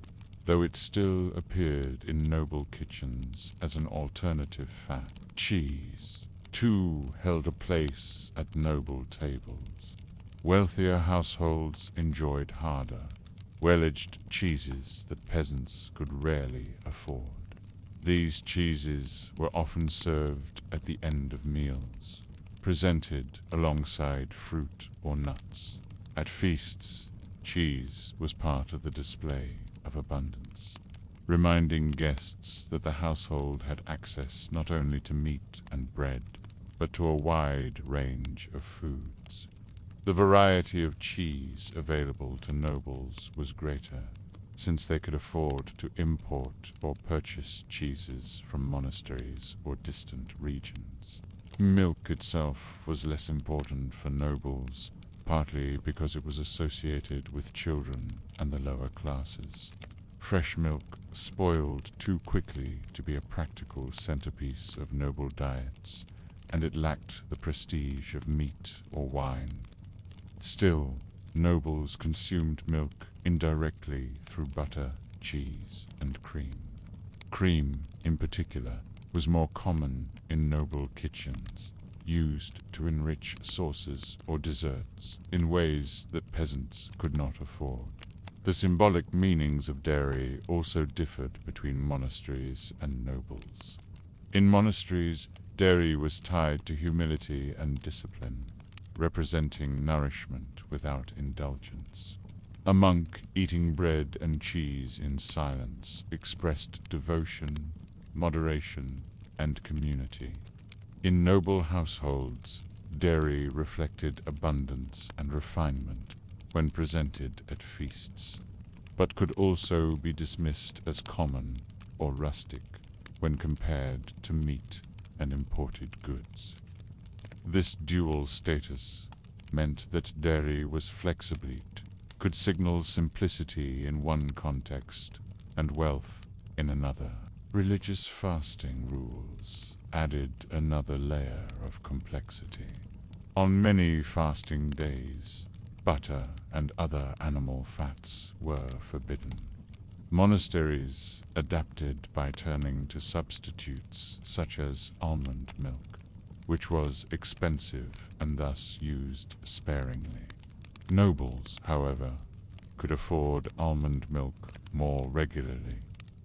though it still appeared in noble kitchens as an alternative fat. Cheese, too, held a place at noble tables. Wealthier households enjoyed harder, well-aged cheeses that peasants could rarely afford. These cheeses were often served at the end of meals, presented alongside fruit or nuts. At feasts, cheese was part of the display of abundance, reminding guests that the household had access not only to meat and bread, but to a wide range of foods. The variety of cheese available to nobles was greater, since they could afford to import or purchase cheeses from monasteries or distant regions. Milk itself was less important for nobles, partly because it was associated with children and the lower classes. Fresh milk spoiled too quickly to be a practical centerpiece of noble diets, and it lacked the prestige of meat or wine. Still, nobles consumed milk indirectly through butter, cheese, and cream. Cream, in particular, was more common in noble kitchens, used to enrich sauces or desserts in ways that peasants could not afford. The symbolic meanings of dairy also differed between monasteries and nobles. In monasteries, dairy was tied to humility and discipline, representing nourishment without indulgence. A monk eating bread and cheese in silence expressed devotion, moderation, and community. In noble households, dairy reflected abundance and refinement when presented at feasts, but could also be dismissed as common or rustic when compared to meat and imported goods. This dual status meant that dairy was flexiblite, could signal simplicity in one context and wealth in another. Religious fasting rules added another layer of complexity. On many fasting days, butter and other animal fats were forbidden. Monasteries adapted by turning to substitutes such as almond milk, which was expensive and thus used sparingly. Nobles, however, could afford almond milk more regularly,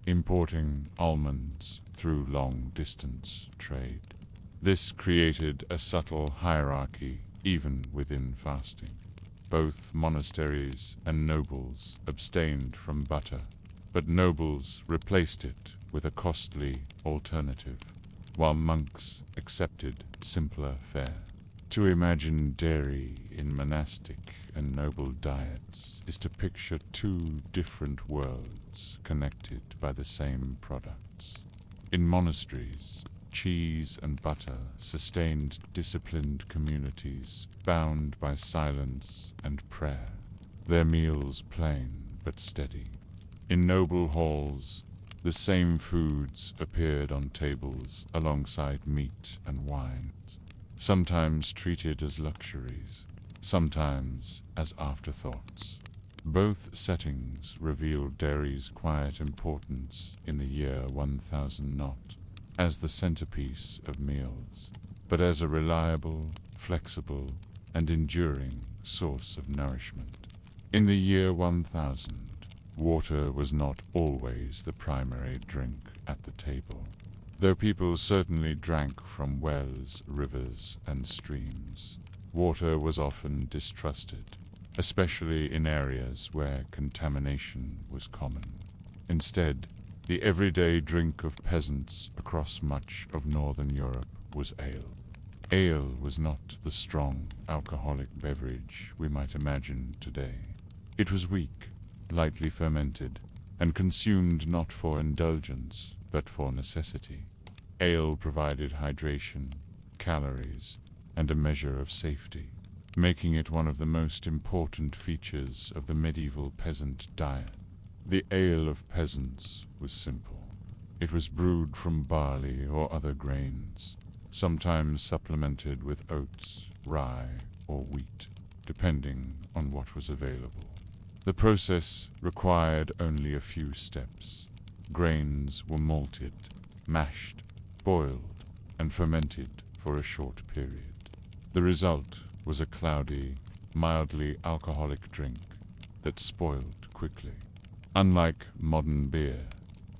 importing almonds through long-distance trade. This created a subtle hierarchy even within fasting. Both monasteries and nobles abstained from butter, but nobles replaced it with a costly alternative, while monks accepted simpler fare. To imagine dairy in monastic and noble diets is to picture two different worlds connected by the same products. In monasteries, cheese and butter sustained disciplined communities bound by silence and prayer, their meals plain but steady. In noble halls, the same foods appeared on tables alongside meat and wines, sometimes treated as luxuries, sometimes as afterthoughts. Both settings revealed dairy's quiet importance in the year 1000, not as the centerpiece of meals, but as a reliable, flexible, and enduring source of nourishment. In the year 1000, water was not always the primary drink at the table, though people certainly drank from wells, rivers, and streams. Water was often distrusted, especially in areas where contamination was common. Instead, the everyday drink of peasants across much of northern Europe was ale. Ale was not the strong, alcoholic beverage we might imagine today. It was weak, lightly fermented, and consumed not for indulgence, but for necessity. Ale provided hydration, calories, and a measure of safety, making it one of the most important features of the medieval peasant diet. The ale of peasants was simple. It was brewed from barley or other grains, sometimes supplemented with oats, rye, or wheat, depending on what was available. The process required only a few steps. Grains were malted, mashed, boiled, and fermented for a short period. The result was a cloudy, mildly alcoholic drink that spoiled quickly. Unlike modern beer,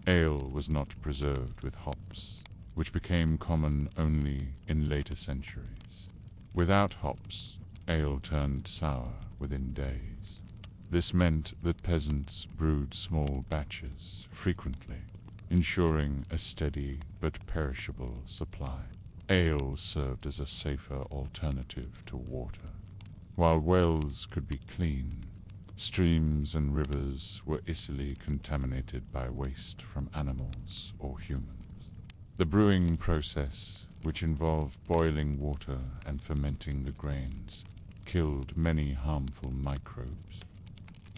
ale was not preserved with hops, which became common only in later centuries. Without hops, ale turned sour within days. This meant that peasants brewed small batches frequently, ensuring a steady but perishable supply. Ale served as a safer alternative to water. While wells could be clean, streams and rivers were easily contaminated by waste from animals or humans. The brewing process, which involved boiling water and fermenting the grains, killed many harmful microbes.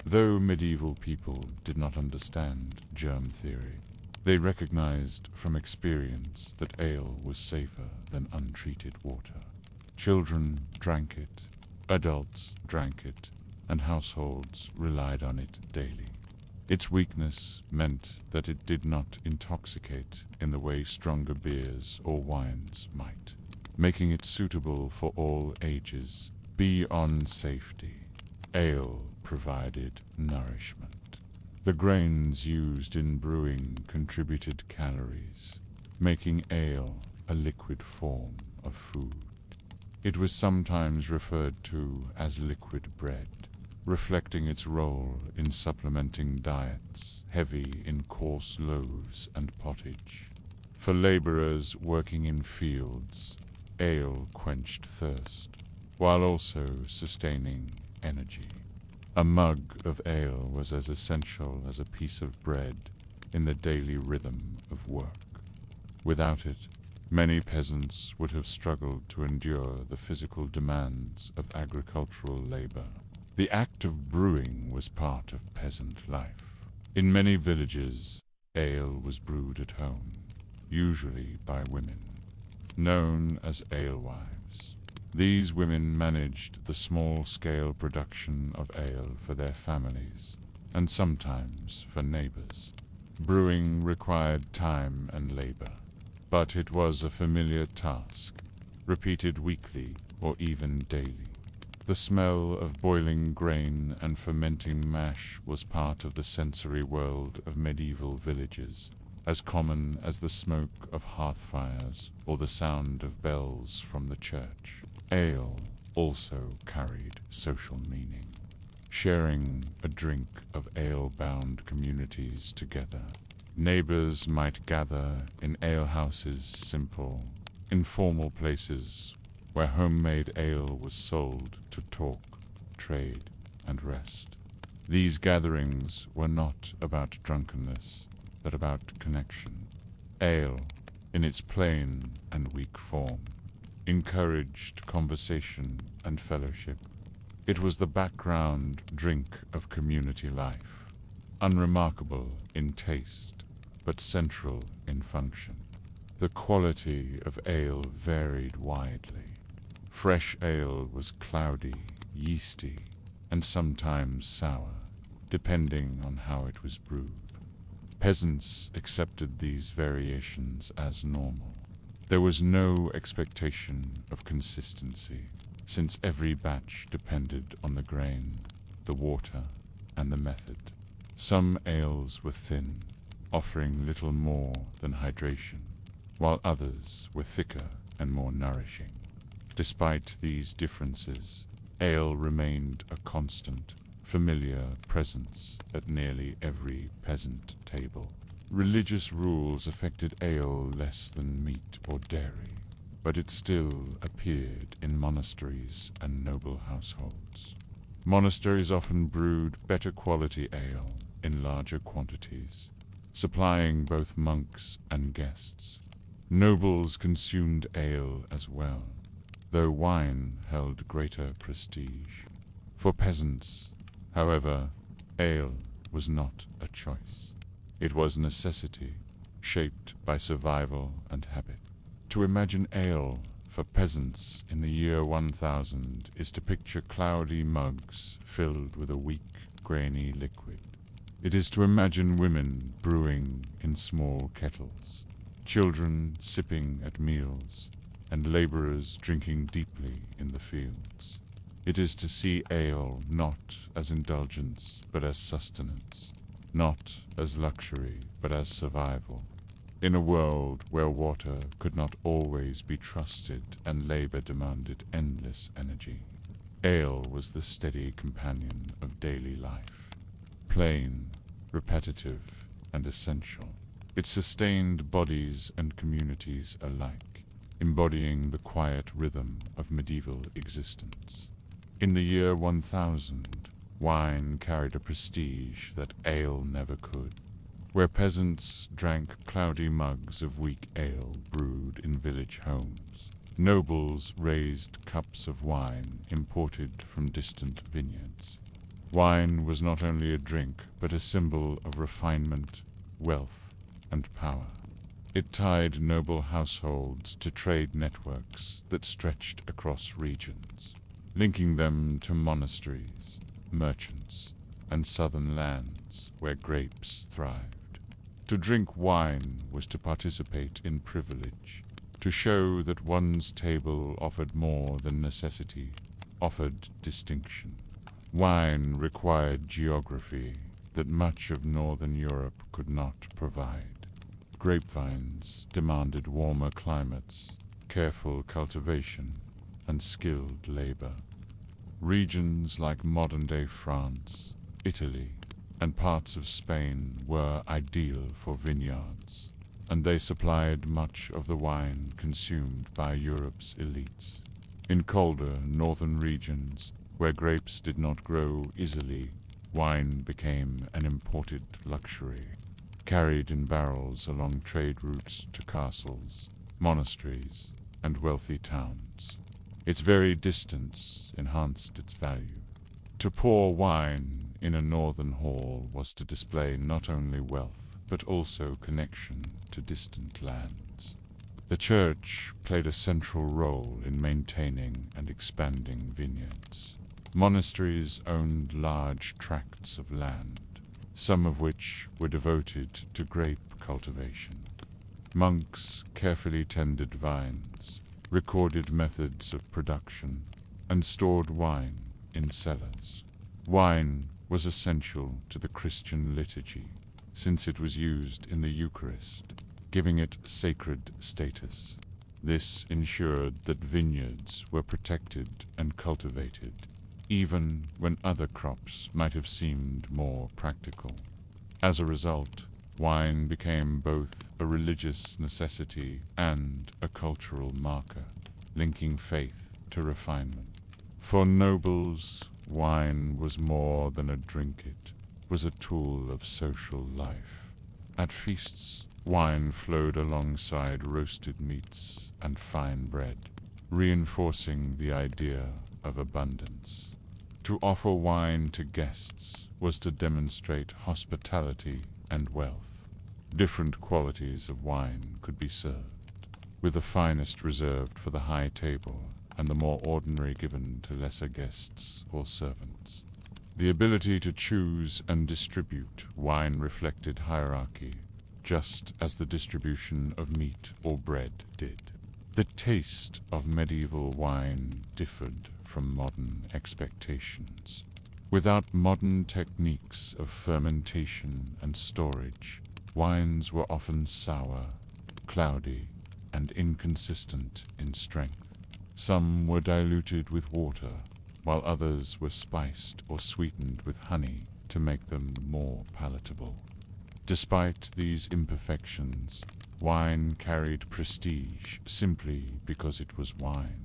Though medieval people did not understand germ theory, they recognized from experience that ale was safer than untreated water. Children drank it, adults drank it, and households relied on it daily. Its weakness meant that it did not intoxicate in the way stronger beers or wines might, making it suitable for all ages. Beyond safety, ale provided nourishment. The grains used in brewing contributed calories, making ale a liquid form of food. It was sometimes referred to as liquid bread, reflecting its role in supplementing diets heavy in coarse loaves and pottage. For laborers working in fields, ale quenched thirst, while also sustaining energy. A mug of ale was as essential as a piece of bread in the daily rhythm of work. Without it, many peasants would have struggled to endure the physical demands of agricultural labor. The act of brewing was part of peasant life. In many villages, ale was brewed at home, usually by women, known as alewives. These women managed the small-scale production of ale for their families, and sometimes for neighbors. Brewing required time and labor, but it was a familiar task, repeated weekly or even daily. The smell of boiling grain and fermenting mash was part of the sensory world of medieval villages, as common as the smoke of hearth fires or the sound of bells from the church. Ale also carried social meaning. Sharing a drink of ale-bound communities together. Neighbors might gather in alehouses, simple, informal places where homemade ale was sold to talk, trade, and rest. These gatherings were not about drunkenness, but about connection. Ale, in its plain and weak form, encouraged conversation and fellowship. It was the background drink of community life, unremarkable in taste, but central in function. The quality of ale varied widely. Fresh ale was cloudy, yeasty, and sometimes sour, depending on how it was brewed. Peasants accepted these variations as normal. There was no expectation of consistency, since every batch depended on the grain, the water, and the method. Some ales were thin, offering little more than hydration, while others were thicker and more nourishing. Despite these differences, ale remained a constant, familiar presence at nearly every peasant table. Religious rules affected ale less than meat or dairy, but it still appeared in monasteries and noble households. Monasteries often brewed better quality ale in larger quantities, supplying both monks and guests. Nobles consumed ale as well, though wine held greater prestige. For peasants, however, ale was not a choice. It was necessity, shaped by survival and habit. To imagine ale for peasants in the year 1000 is to picture cloudy mugs filled with a weak, grainy liquid. It is to imagine women brewing in small kettles, children sipping at meals, and laborers drinking deeply in the fields. It is to see ale not as indulgence, but as sustenance, not as luxury, but as survival. In a world where water could not always be trusted and labor demanded endless energy, ale was the steady companion of daily life. Plain, repetitive, and essential, it sustained bodies and communities alike, embodying the quiet rhythm of medieval existence. In the year 1000, wine carried a prestige that ale never could. Where peasants drank cloudy mugs of weak ale brewed in village homes, nobles raised cups of wine imported from distant vineyards. Wine was not only a drink, but a symbol of refinement, wealth, and power. It tied noble households to trade networks that stretched across regions, linking them to monasteries, merchants, and southern lands where grapes thrived. To drink wine was to participate in privilege, to show that one's table offered more than necessity, offered distinction. Wine required geography that much of northern Europe could not provide. Grapevines demanded warmer climates, careful cultivation, and skilled labor. Regions like modern-day France, Italy, and parts of Spain were ideal for vineyards, and they supplied much of the wine consumed by Europe's elites. In colder northern regions, where grapes did not grow easily, wine became an imported luxury, carried in barrels along trade routes to castles, monasteries, and wealthy towns. Its very distance enhanced its value. To pour wine in a northern hall was to display not only wealth, but also connection to distant lands. The church played a central role in maintaining and expanding vineyards. Monasteries owned large tracts of land, some of which were devoted to grape cultivation. Monks carefully tended vines, recorded methods of production, and stored wine in cellars. Wine was essential to the Christian liturgy, since it was used in the Eucharist, giving it sacred status. This ensured that vineyards were protected and cultivated, even when other crops might have seemed more practical. As a result, wine became both a religious necessity and a cultural marker, linking faith to refinement. For nobles, wine was more than a drink, it was a tool of social life. At feasts, wine flowed alongside roasted meats and fine bread, reinforcing the idea of abundance. To offer wine to guests was to demonstrate hospitality and wealth. Different qualities of wine could be served, with the finest reserved for the high table and the more ordinary given to lesser guests or servants. The ability to choose and distribute wine reflected hierarchy, just as the distribution of meat or bread did. The taste of medieval wine differed from modern expectations. Without modern techniques of fermentation and storage, wines were often sour, cloudy, and inconsistent in strength. Some were diluted with water, while others were spiced or sweetened with honey to make them more palatable. Despite these imperfections, wine carried prestige simply because it was wine.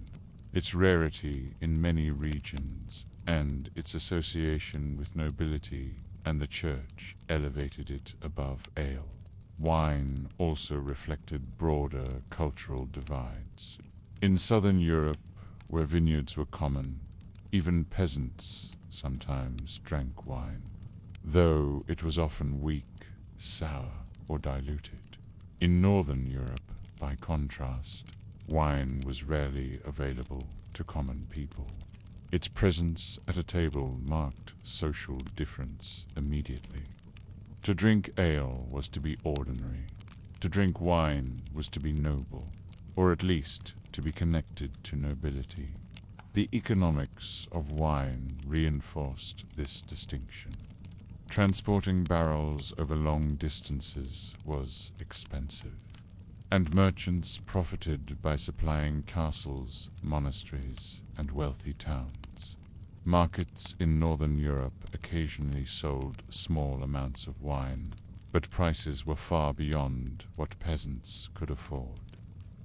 Its rarity in many regions and its association with nobility and the church elevated it above ale. Wine also reflected broader cultural divides. In southern Europe, where vineyards were common, even peasants sometimes drank wine, though it was often weak, sour, or diluted. In northern Europe, by contrast, wine was rarely available to common people. Its presence at a table marked social difference immediately. To drink ale was to be ordinary. To drink wine was to be noble, or at least to be connected to nobility. The economics of wine reinforced this distinction. Transporting barrels over long distances was expensive, and merchants profited by supplying castles, monasteries, and wealthy towns. Markets in northern Europe occasionally sold small amounts of wine, but prices were far beyond what peasants could afford.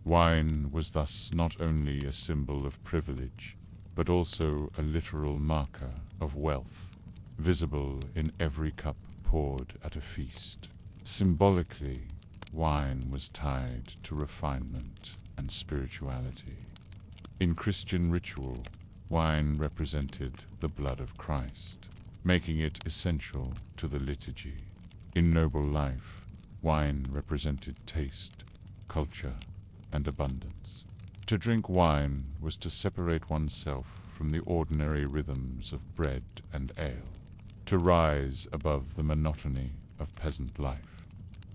Wine was thus not only a symbol of privilege, but also a literal marker of wealth, visible in every cup poured at a feast. Symbolically, wine was tied to refinement and spirituality. In Christian ritual, wine represented the blood of Christ, making it essential to the liturgy. In noble life, wine represented taste, culture, and abundance. To drink wine was to separate oneself from the ordinary rhythms of bread and ale, to rise above the monotony of peasant life.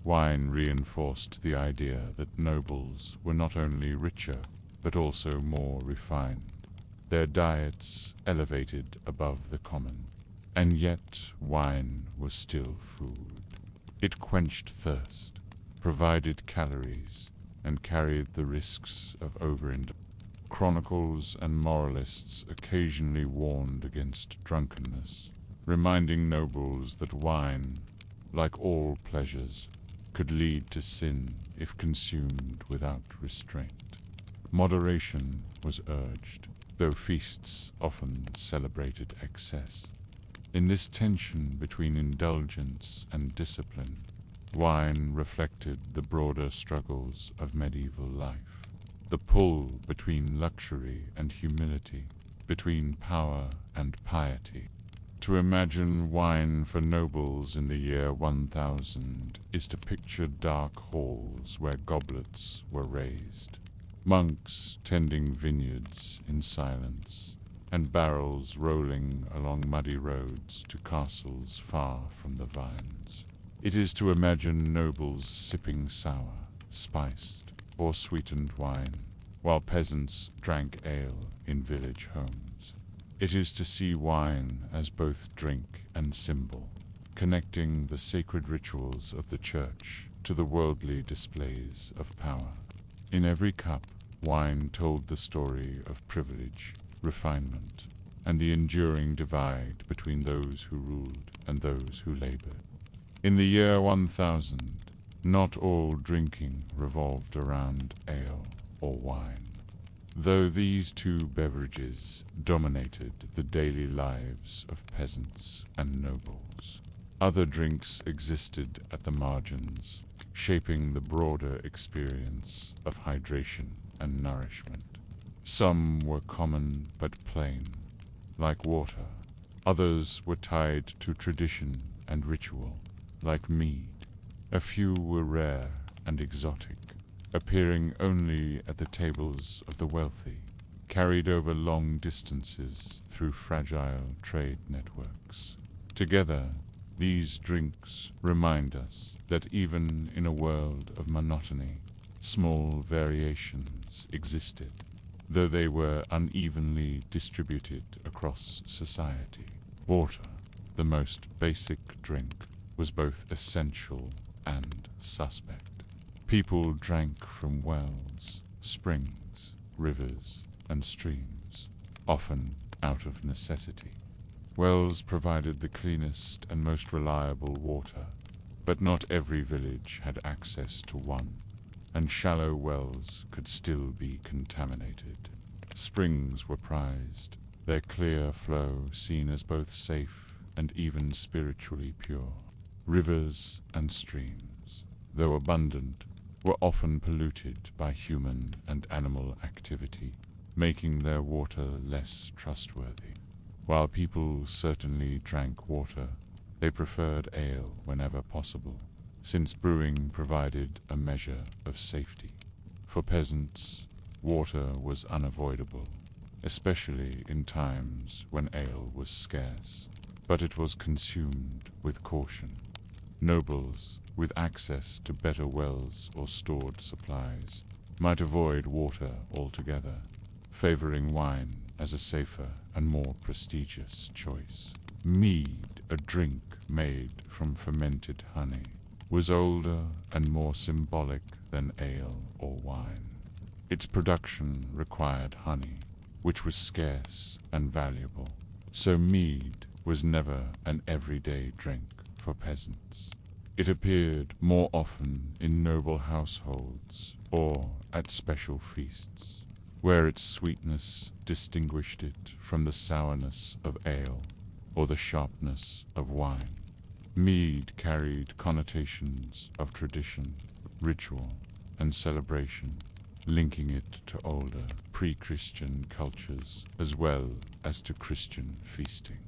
Wine reinforced the idea that nobles were not only richer, but also more refined, their diets elevated above the common. And yet wine was still food. It quenched thirst, provided calories, and carried the risks of overindulgence. Chronicles and moralists occasionally warned against drunkenness, reminding nobles that wine, like all pleasures, could lead to sin if consumed without restraint. Moderation was urged, though feasts often celebrated excess. In this tension between indulgence and discipline, wine reflected the broader struggles of medieval life, the pull between luxury and humility, between power and piety. To imagine wine for nobles in the year 1000 is to picture dark halls where goblets were raised, monks tending vineyards in silence, and barrels rolling along muddy roads to castles far from the vines. It is to imagine nobles sipping sour, spiced, or sweetened wine, while peasants drank ale in village homes. It is to see wine as both drink and symbol, connecting the sacred rituals of the church to the worldly displays of power. In every cup, wine told the story of privilege, refinement, and the enduring divide between those who ruled and those who labored. In the year 1000, not all drinking revolved around ale or wine, though these two beverages dominated the daily lives of peasants and nobles. Other drinks existed at the margins, shaping the broader experience of hydration and nourishment. Some were common but plain, like water. Others were tied to tradition and ritual, like mead. A few were rare and exotic, appearing only at the tables of the wealthy, carried over long distances through fragile trade networks. Together, these drinks remind us that even in a world of monotony, small variations existed, though they were unevenly distributed across society. Water, the most basic drink, was both essential and suspect. People drank from wells, springs, rivers, and streams, often out of necessity. Wells provided the cleanest and most reliable water, but not every village had access to one, and shallow wells could still be contaminated. Springs were prized, their clear flow seen as both safe and even spiritually pure. Rivers and streams, though abundant, were often polluted by human and animal activity, making their water less trustworthy. While people certainly drank water, they preferred ale whenever possible, since brewing provided a measure of safety. For peasants, water was unavoidable, especially in times when ale was scarce, but it was consumed with caution. Nobles, with access to better wells or stored supplies, might avoid water altogether, favoring wine as a safer and more prestigious choice. Mead, a drink made from fermented honey, was older and more symbolic than ale or wine. Its production required honey, which was scarce and valuable, so mead was never an everyday drink for peasants. It appeared more often in noble households or at special feasts, where its sweetness distinguished it from the sourness of ale or the sharpness of wine. Mead carried connotations of tradition, ritual, and celebration, linking it to older, pre-Christian cultures as well as to Christian feasting.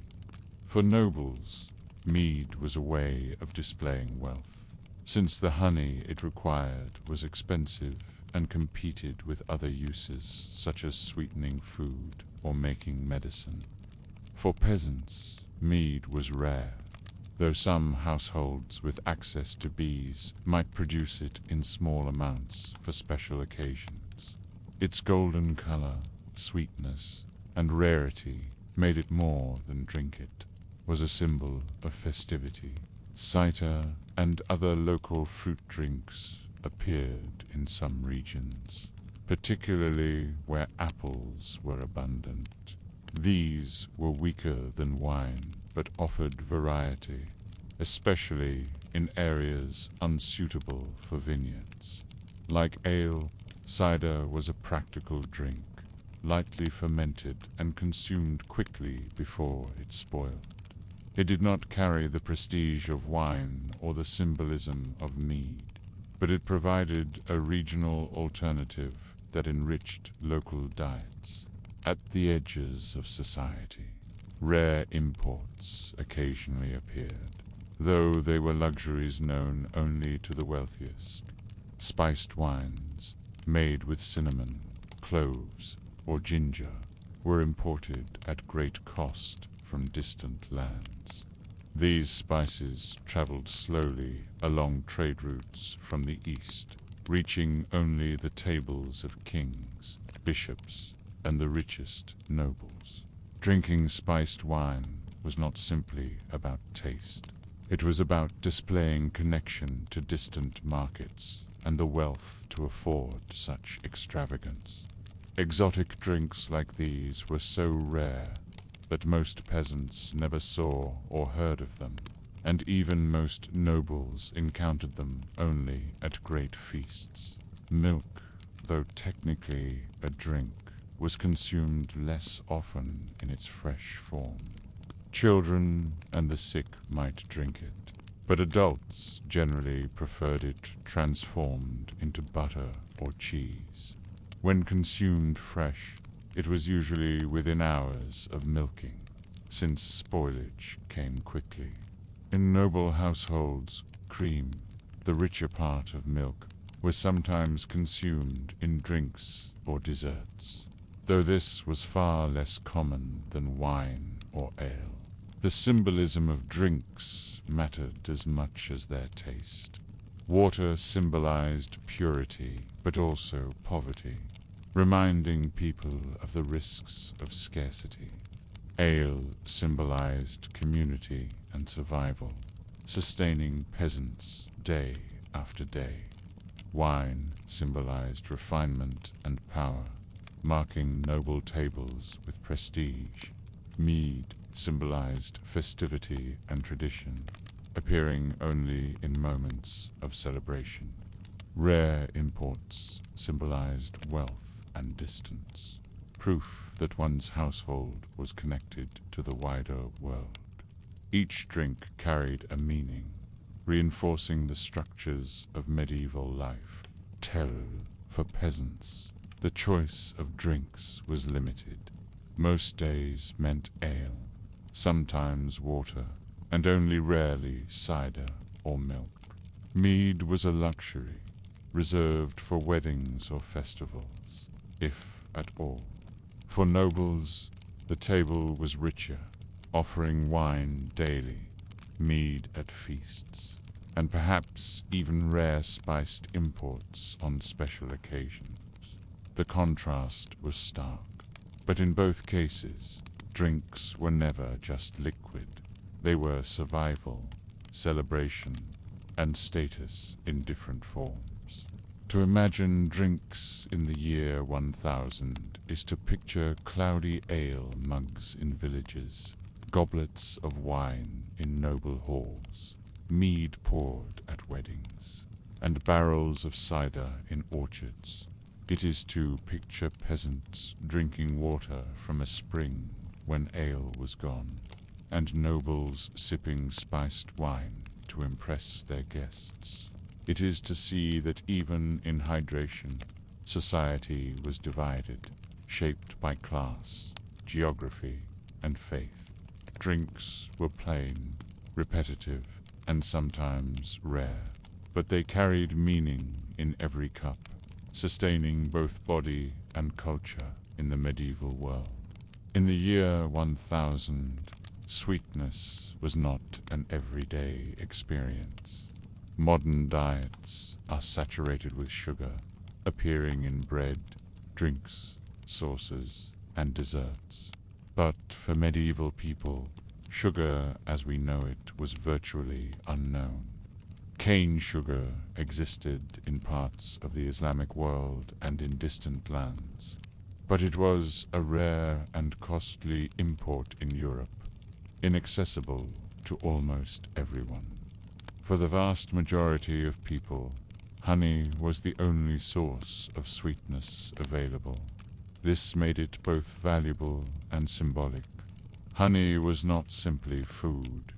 For nobles, mead was a way of displaying wealth, since the honey it required was expensive and competed with other uses such as sweetening food or making medicine. For peasants, mead was rare, though some households with access to bees might produce it in small amounts for special occasions. Its golden color, sweetness, and rarity made it more than drink it, was a symbol of festivity. Cider and other local fruit drinks appeared in some regions, particularly where apples were abundant. These were weaker than wine, but offered variety, especially in areas unsuitable for vineyards. Like ale, cider was a practical drink, lightly fermented and consumed quickly before it spoiled. It did not carry the prestige of wine or the symbolism of mead, but it provided a regional alternative that enriched local diets. At the edges of society, rare imports occasionally appeared, though they were luxuries known only to the wealthiest. Spiced wines, made with cinnamon, cloves, or ginger, were imported at great cost from distant lands. These spices traveled slowly along trade routes from the east, reaching only the tables of kings, bishops, and the richest nobles. Drinking spiced wine was not simply about taste. It was about displaying connection to distant markets and the wealth to afford such extravagance. Exotic drinks like these were so rare that most peasants never saw or heard of them, and even most nobles encountered them only at great feasts. Milk, though technically a drink, was consumed less often in its fresh form. Children and the sick might drink it, but adults generally preferred it transformed into butter or cheese. When consumed fresh, it was usually within hours of milking, since spoilage came quickly. In noble households, cream, the richer part of milk, was sometimes consumed in drinks or desserts, though this was far less common than wine or ale. The symbolism of drinks mattered as much as their taste. Water symbolized purity, but also poverty, reminding people of the risks of scarcity. Ale symbolized community and survival, sustaining peasants day after day. Wine symbolized refinement and power, marking noble tables with prestige. Mead symbolized festivity and tradition, appearing only in moments of celebration. Rare imports symbolized wealth and distance, proof that one's household was connected to the wider world. Each drink carried a meaning, reinforcing the structures of medieval life. Tell, for peasants, the choice of drinks was limited. Most days meant ale, sometimes water, and only rarely cider or milk. Mead was a luxury, reserved for weddings or festivals, if at all. For nobles, the table was richer, offering wine daily, mead at feasts, and perhaps even rare spiced imports on special occasions. The contrast was stark, but in both cases, drinks were never just liquid. They were survival, celebration, and status in different forms. To imagine drinks in the year 1000 is to picture cloudy ale mugs in villages, goblets of wine in noble halls, mead poured at weddings, and barrels of cider in orchards. It is to picture peasants drinking water from a spring when ale was gone, and nobles sipping spiced wine to impress their guests. It is to see that even in hydration, society was divided, shaped by class, geography, and faith. Drinks were plain, repetitive, and sometimes rare, but they carried meaning in every cup, sustaining both body and culture in the medieval world. In the year 1000, sweetness was not an everyday experience. Modern diets are saturated with sugar, appearing in bread, drinks, sauces, and desserts. But for medieval people, sugar as we know it was virtually unknown. Cane sugar existed in parts of the Islamic world and in distant lands, but it was a rare and costly import in Europe, inaccessible to almost everyone. For the vast majority of people, honey was the only source of sweetness available. This made it both valuable and symbolic. Honey was not simply food.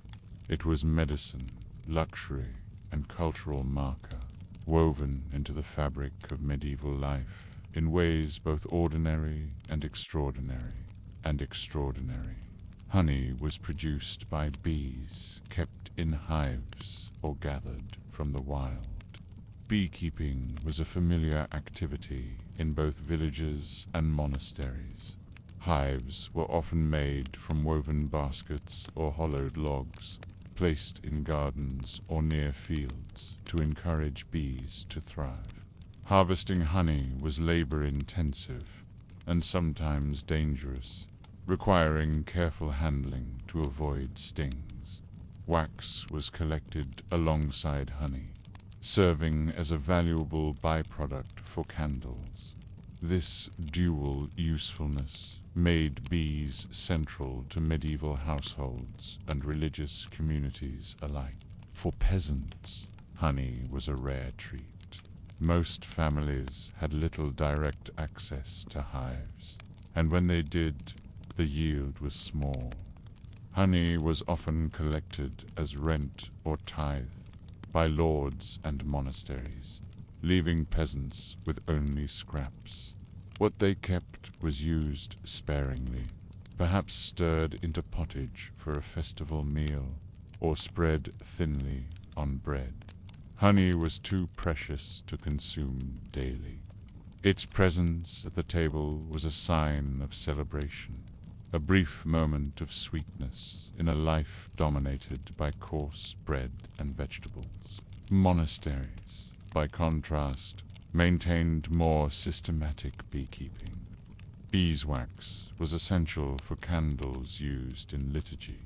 It was medicine, luxury, and cultural marker, woven into the fabric of medieval life in ways both ordinary and extraordinary. Honey was produced by bees kept in hives or gathered from the wild. Beekeeping was a familiar activity in both villages and monasteries. Hives were often made from woven baskets or hollowed logs, placed in gardens or near fields to encourage bees to thrive. Harvesting honey was labor-intensive and sometimes dangerous, requiring careful handling to avoid stings. Wax was collected alongside honey, serving as a valuable byproduct for candles. This dual usefulness made bees central to medieval households and religious communities alike. For peasants, honey was a rare treat. Most families had little direct access to hives, and when they did, the yield was small. Honey was often collected as rent or tithe by lords and monasteries, leaving peasants with only scraps. What they kept was used sparingly, perhaps stirred into pottage for a festival meal, or spread thinly on bread. Honey was too precious to consume daily. Its presence at the table was a sign of celebration, a brief moment of sweetness in a life dominated by coarse bread and vegetables. Monasteries, by contrast, maintained more systematic beekeeping. Beeswax was essential for candles used in liturgy,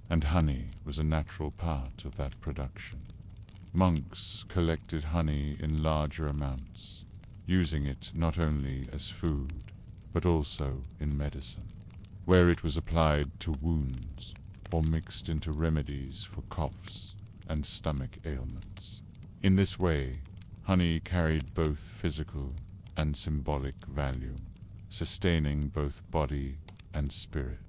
and honey was a natural part of that production. Monks collected honey in larger amounts, using it not only as food, but also in medicine, where it was applied to wounds or mixed into remedies for coughs and stomach ailments. In this way, honey carried both physical and symbolic value, sustaining both body and spirit.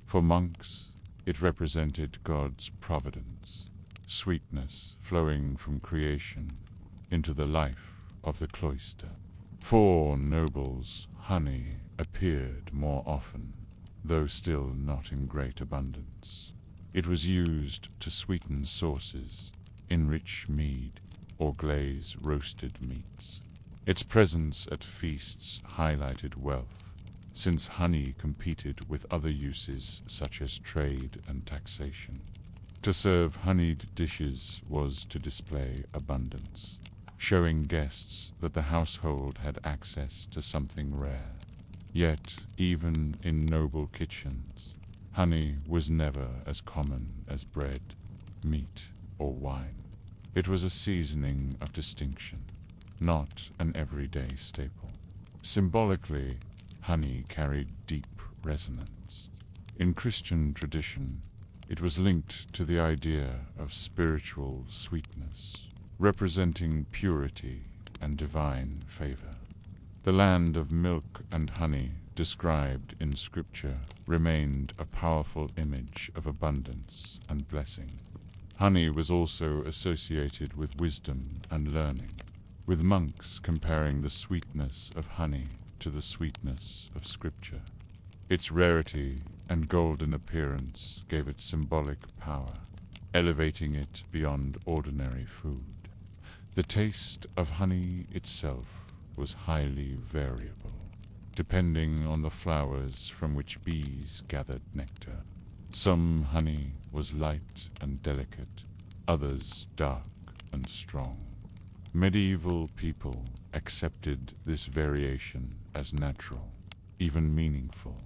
For monks, it represented God's providence, sweetness flowing from creation into the life of the cloister. For nobles, honey appeared more often, though still not in great abundance. It was used to sweeten sauces, enrich mead, or glaze roasted meats. Its presence at feasts highlighted wealth, since honey competed with other uses such as trade and taxation. To serve honeyed dishes was to display abundance, showing guests that the household had access to something rare. Yet, even in noble kitchens, honey was never as common as bread, meat, or wine. It was a seasoning of distinction, not an everyday staple. Symbolically, honey carried deep resonance. In Christian tradition, it was linked to the idea of spiritual sweetness, representing purity and divine favor. The land of milk and honey, described in Scripture, remained a powerful image of abundance and blessing. Honey was also associated with wisdom and learning, with monks comparing the sweetness of honey to the sweetness of Scripture. Its rarity and golden appearance gave it symbolic power, elevating it beyond ordinary food. The taste of honey itself was highly variable, depending on the flowers from which bees gathered nectar. Some honey was light and delicate, others dark and strong. Medieval people accepted this variation as natural, even meaningful,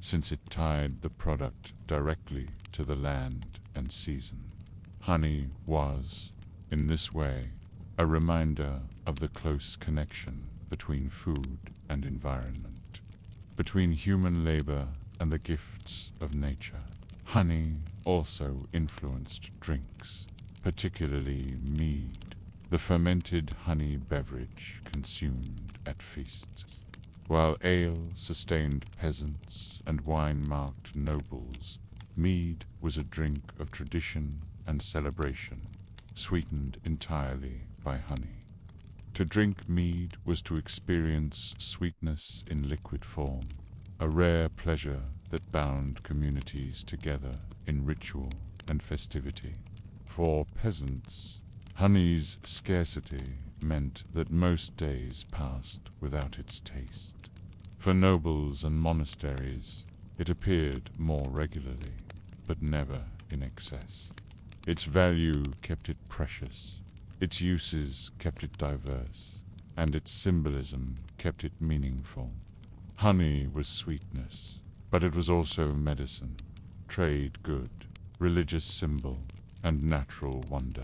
since it tied the product directly to the land and season. Honey was, in this way, a reminder of the close connection between food and environment, between human labor and the gifts of nature. Honey also influenced drinks, particularly mead, the fermented honey beverage consumed at feasts. While ale sustained peasants and wine marked nobles, mead was a drink of tradition and celebration, sweetened entirely by honey. To drink mead was to experience sweetness in liquid form, a rare pleasure that bound communities together in ritual and festivity. For peasants, honey's scarcity meant that most days passed without its taste. For nobles and monasteries, it appeared more regularly, but never in excess. Its value kept it precious, its uses kept it diverse, and its symbolism kept it meaningful. Honey was sweetness, But it was also medicine, trade good, religious symbol, and natural wonder.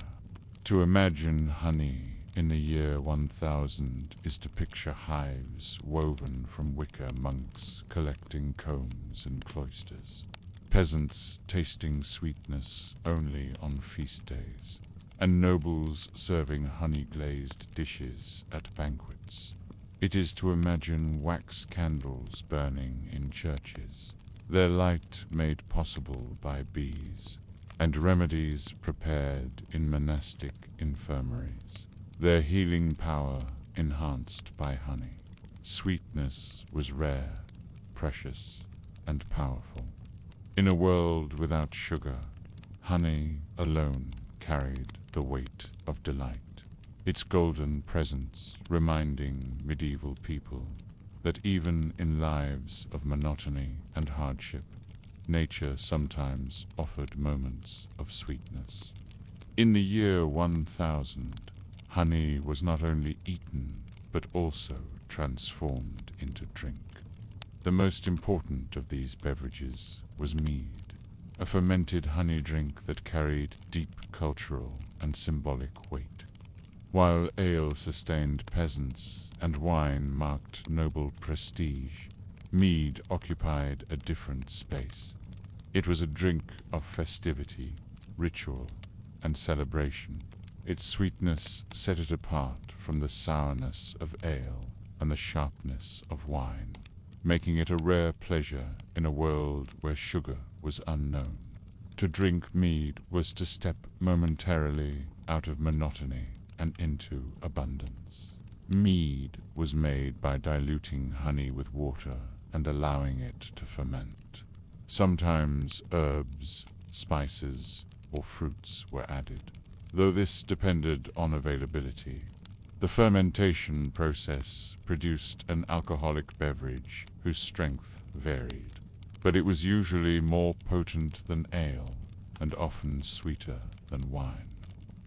To imagine honey in the year 1000 is to picture hives woven from wicker monks collecting combs in cloisters, peasants tasting sweetness only on feast days, and nobles serving honey-glazed dishes at banquets. It is to imagine wax candles burning in churches, their light made possible by bees, and remedies prepared in monastic infirmaries, their healing power enhanced by honey. Sweetness was rare, precious, and powerful. In a world without sugar, honey alone carried the weight of delight, its golden presence reminding medieval people that even in lives of monotony and hardship, nature sometimes offered moments of sweetness. In the year 1000, honey was not only eaten, but also transformed into drink. The most important of these beverages was mead, a fermented honey drink that carried deep cultural and symbolic weight. While ale sustained peasants and wine marked noble prestige, mead occupied a different space. It was a drink of festivity, ritual, and celebration. Its sweetness set it apart from the sourness of ale and the sharpness of wine, making it a rare pleasure in a world where sugar was unknown. To drink mead was to step momentarily out of monotony and into abundance. Mead was made by diluting honey with water and allowing it to ferment. Sometimes herbs, spices, or fruits were added, though this depended on availability. The fermentation process produced an alcoholic beverage whose strength varied, but it was usually more potent than ale and often sweeter than wine.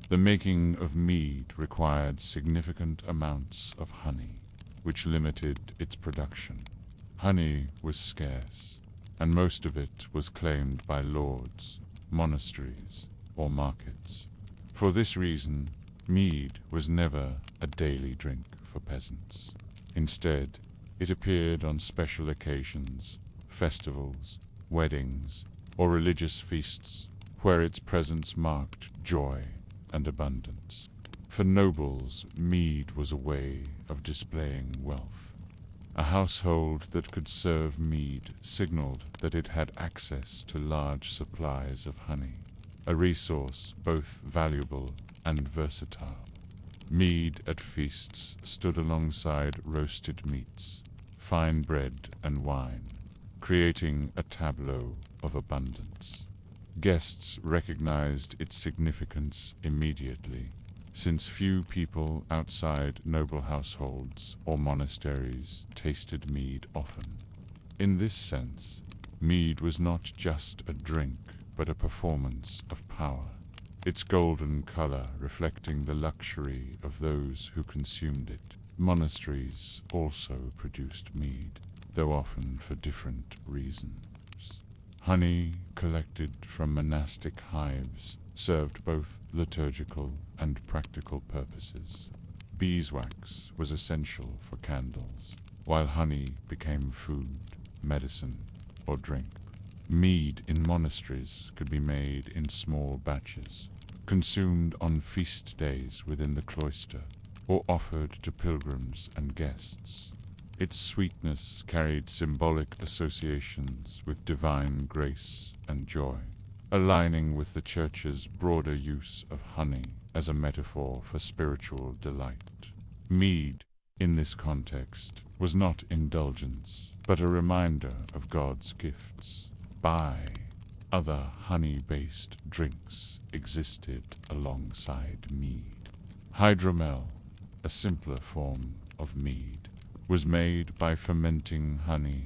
The making of mead required significant amounts of honey, which limited its production. Honey was scarce, and most of it was claimed by lords, monasteries, or markets. For this reason, mead was never a daily drink for peasants. Instead, it appeared on special occasions, festivals, weddings, or religious feasts, where its presence marked joy and abundance. For nobles, mead was a way of displaying wealth. A household that could serve mead signaled that it had access to large supplies of honey, a resource both valuable and versatile. Mead at feasts stood alongside roasted meats, fine bread and wine, creating a tableau of abundance. Guests recognized its significance immediately, since few people outside noble households or monasteries tasted mead often. In this sense, mead was not just a drink, but a performance of power, its golden color reflecting the luxury of those who consumed it. Monasteries also produced mead, though often for different reasons. Honey collected from monastic hives served both liturgical and practical purposes. Beeswax was essential for candles, while honey became food, medicine, or drink. Mead in monasteries could be made in small batches, consumed on feast days within the cloister, or offered to pilgrims and guests. Its sweetness carried symbolic associations with divine grace and joy, aligning with the Church's broader use of honey as a metaphor for spiritual delight. Mead, in this context, was not indulgence, but a reminder of God's gifts. Other honey-based drinks existed alongside mead. Hydromel, a simpler form of mead, was made by fermenting honey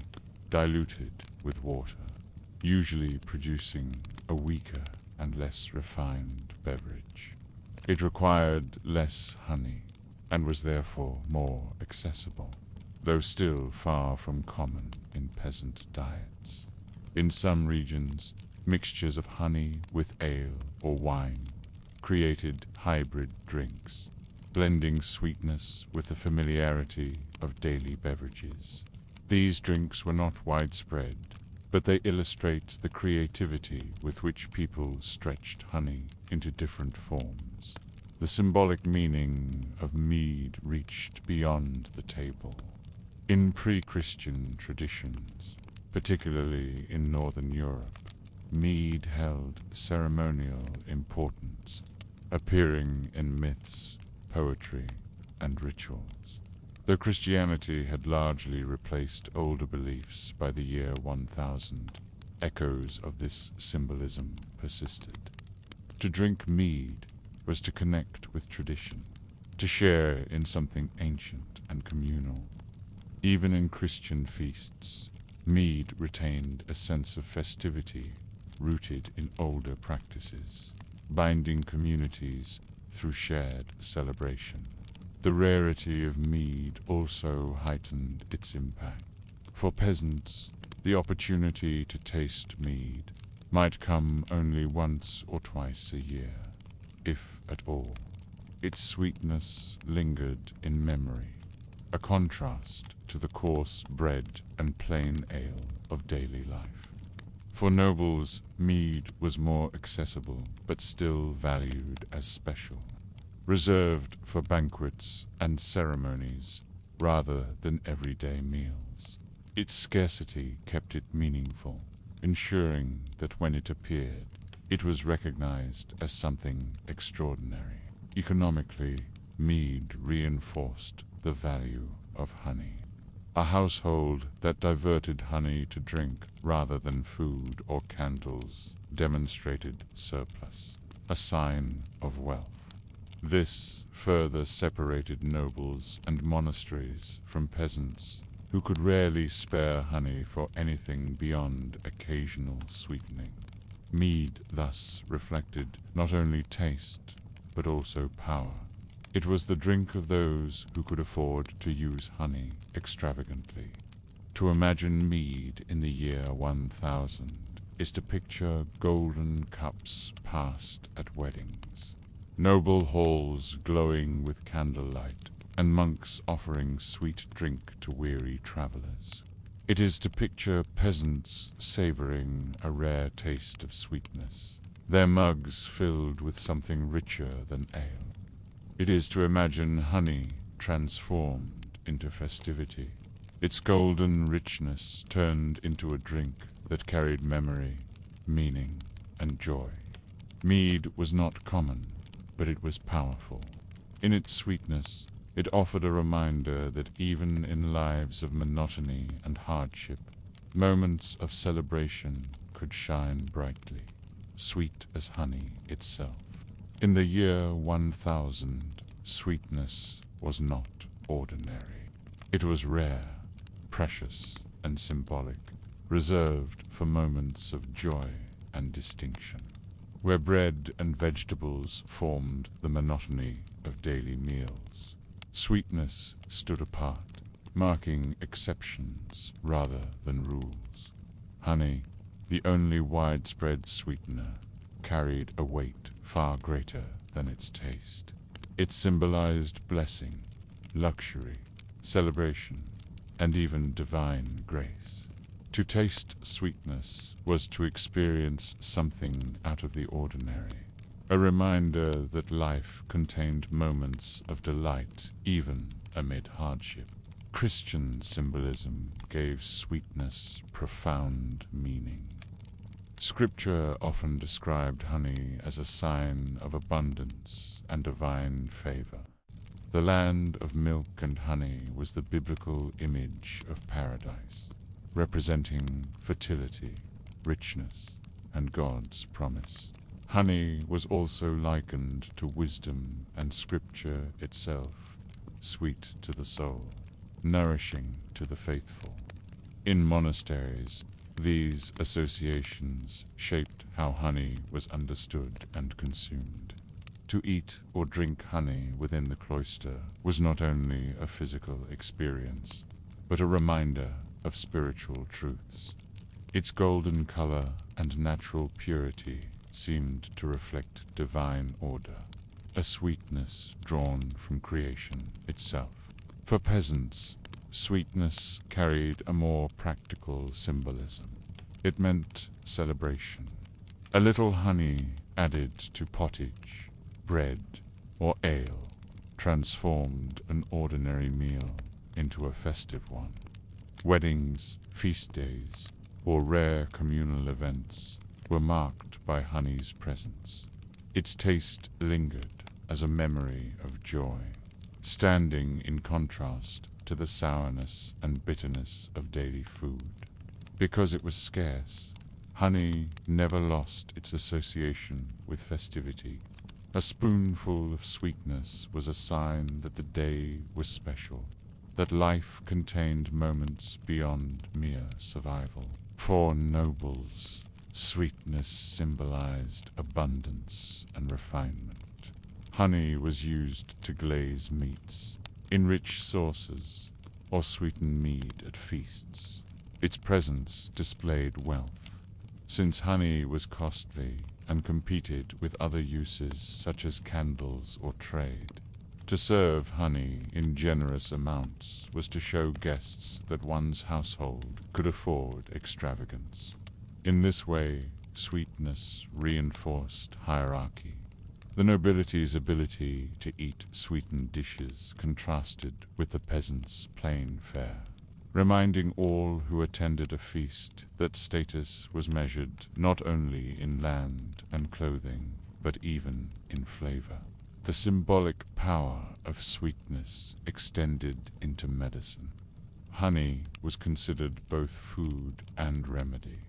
diluted with water, usually producing a weaker and less refined beverage. It required less honey and was therefore more accessible. though still far from common in peasant diets. In some regions, mixtures of honey with ale or wine created hybrid drinks, blending sweetness with the familiarity of daily beverages. These drinks were not widespread, but they illustrate the creativity with which people stretched honey into different forms. The symbolic meaning of mead reached beyond the table. In pre-Christian traditions, particularly in Northern Europe, mead held ceremonial importance, appearing in myths, poetry, and rituals. Though Christianity had largely replaced older beliefs by the year 1000, echoes of this symbolism persisted. To drink mead was to connect with tradition, to share in something ancient and communal. Even in Christian feasts, mead retained a sense of festivity rooted in older practices, binding communities through shared celebration. The rarity of mead also heightened its impact. For peasants, the opportunity to taste mead might come only once or twice a year, if at all. Its sweetness lingered in memory, a contrast to the coarse bread and plain ale of daily life. For nobles, mead was more accessible, but still valued as special, reserved for banquets and ceremonies rather than everyday meals. Its scarcity kept it meaningful, ensuring that when it appeared, it was recognized as something extraordinary. Economically, mead reinforced the value of honey. A household that diverted honey to drink rather than food or candles demonstrated surplus, a sign of wealth. This further separated nobles and monasteries from peasants, who could rarely spare honey for anything beyond occasional sweetening. Mead thus reflected not only taste, but also power. It was the drink of those who could afford to use honey extravagantly. To imagine mead in the year 1000 is to picture golden cups passed at weddings, noble halls glowing with candlelight, and monks offering sweet drink to weary travelers. It is to picture peasants savoring a rare taste of sweetness, their mugs filled with something richer than ale. It is to imagine honey transformed into festivity, its golden richness turned into a drink that carried memory, meaning, and joy. Mead was not common, but it was powerful. In its sweetness, it offered a reminder that even in lives of monotony and hardship, moments of celebration could shine brightly, sweet as honey itself. In the year 1000, sweetness was not ordinary. It was rare, precious, and symbolic, reserved for moments of joy and distinction, where bread and vegetables formed the monotony of daily meals. Sweetness stood apart, marking exceptions rather than rules. Honey, the only widespread sweetener, carried a weight far greater than its taste. It symbolized blessing, luxury, celebration, and even divine grace. To taste sweetness was to experience something out of the ordinary, a reminder that life contained moments of delight even amid hardship. Christian symbolism gave sweetness profound meaning. Scripture often described honey as a sign of abundance and divine favor. The land of milk and honey was the biblical image of paradise, representing fertility, richness, and God's promise. Honey was also likened to wisdom and Scripture itself, sweet to the soul, nourishing to the faithful. In monasteries, these associations shaped how honey was understood and consumed. To eat or drink honey within the cloister was not only a physical experience, but a reminder of spiritual truths. Its golden color and natural purity seemed to reflect divine order, a sweetness drawn from creation itself. For peasants, sweetness carried a more practical symbolism. It meant celebration. A little honey added to pottage, bread, or ale transformed an ordinary meal into a festive one. Weddings, feast days, or rare communal events were marked by honey's presence. Its taste lingered as a memory of joy, standing in contrast to the sourness and bitterness of daily food. Because it was scarce, honey never lost its association with festivity. A spoonful of sweetness was a sign that the day was special, that life contained moments beyond mere survival. For nobles, sweetness symbolized abundance and refinement. Honey was used to glaze meats, enrich sauces, or sweeten mead at feasts. Its presence displayed wealth, since honey was costly and competed with other uses such as candles or trade. To serve honey in generous amounts was to show guests that one's household could afford extravagance. In this way, sweetness reinforced hierarchy. The nobility's ability to eat sweetened dishes contrasted with the peasants' plain fare, reminding all who attended a feast that status was measured not only in land and clothing, but even in flavor. The symbolic power of sweetness extended into medicine. Honey was considered both food and remedy,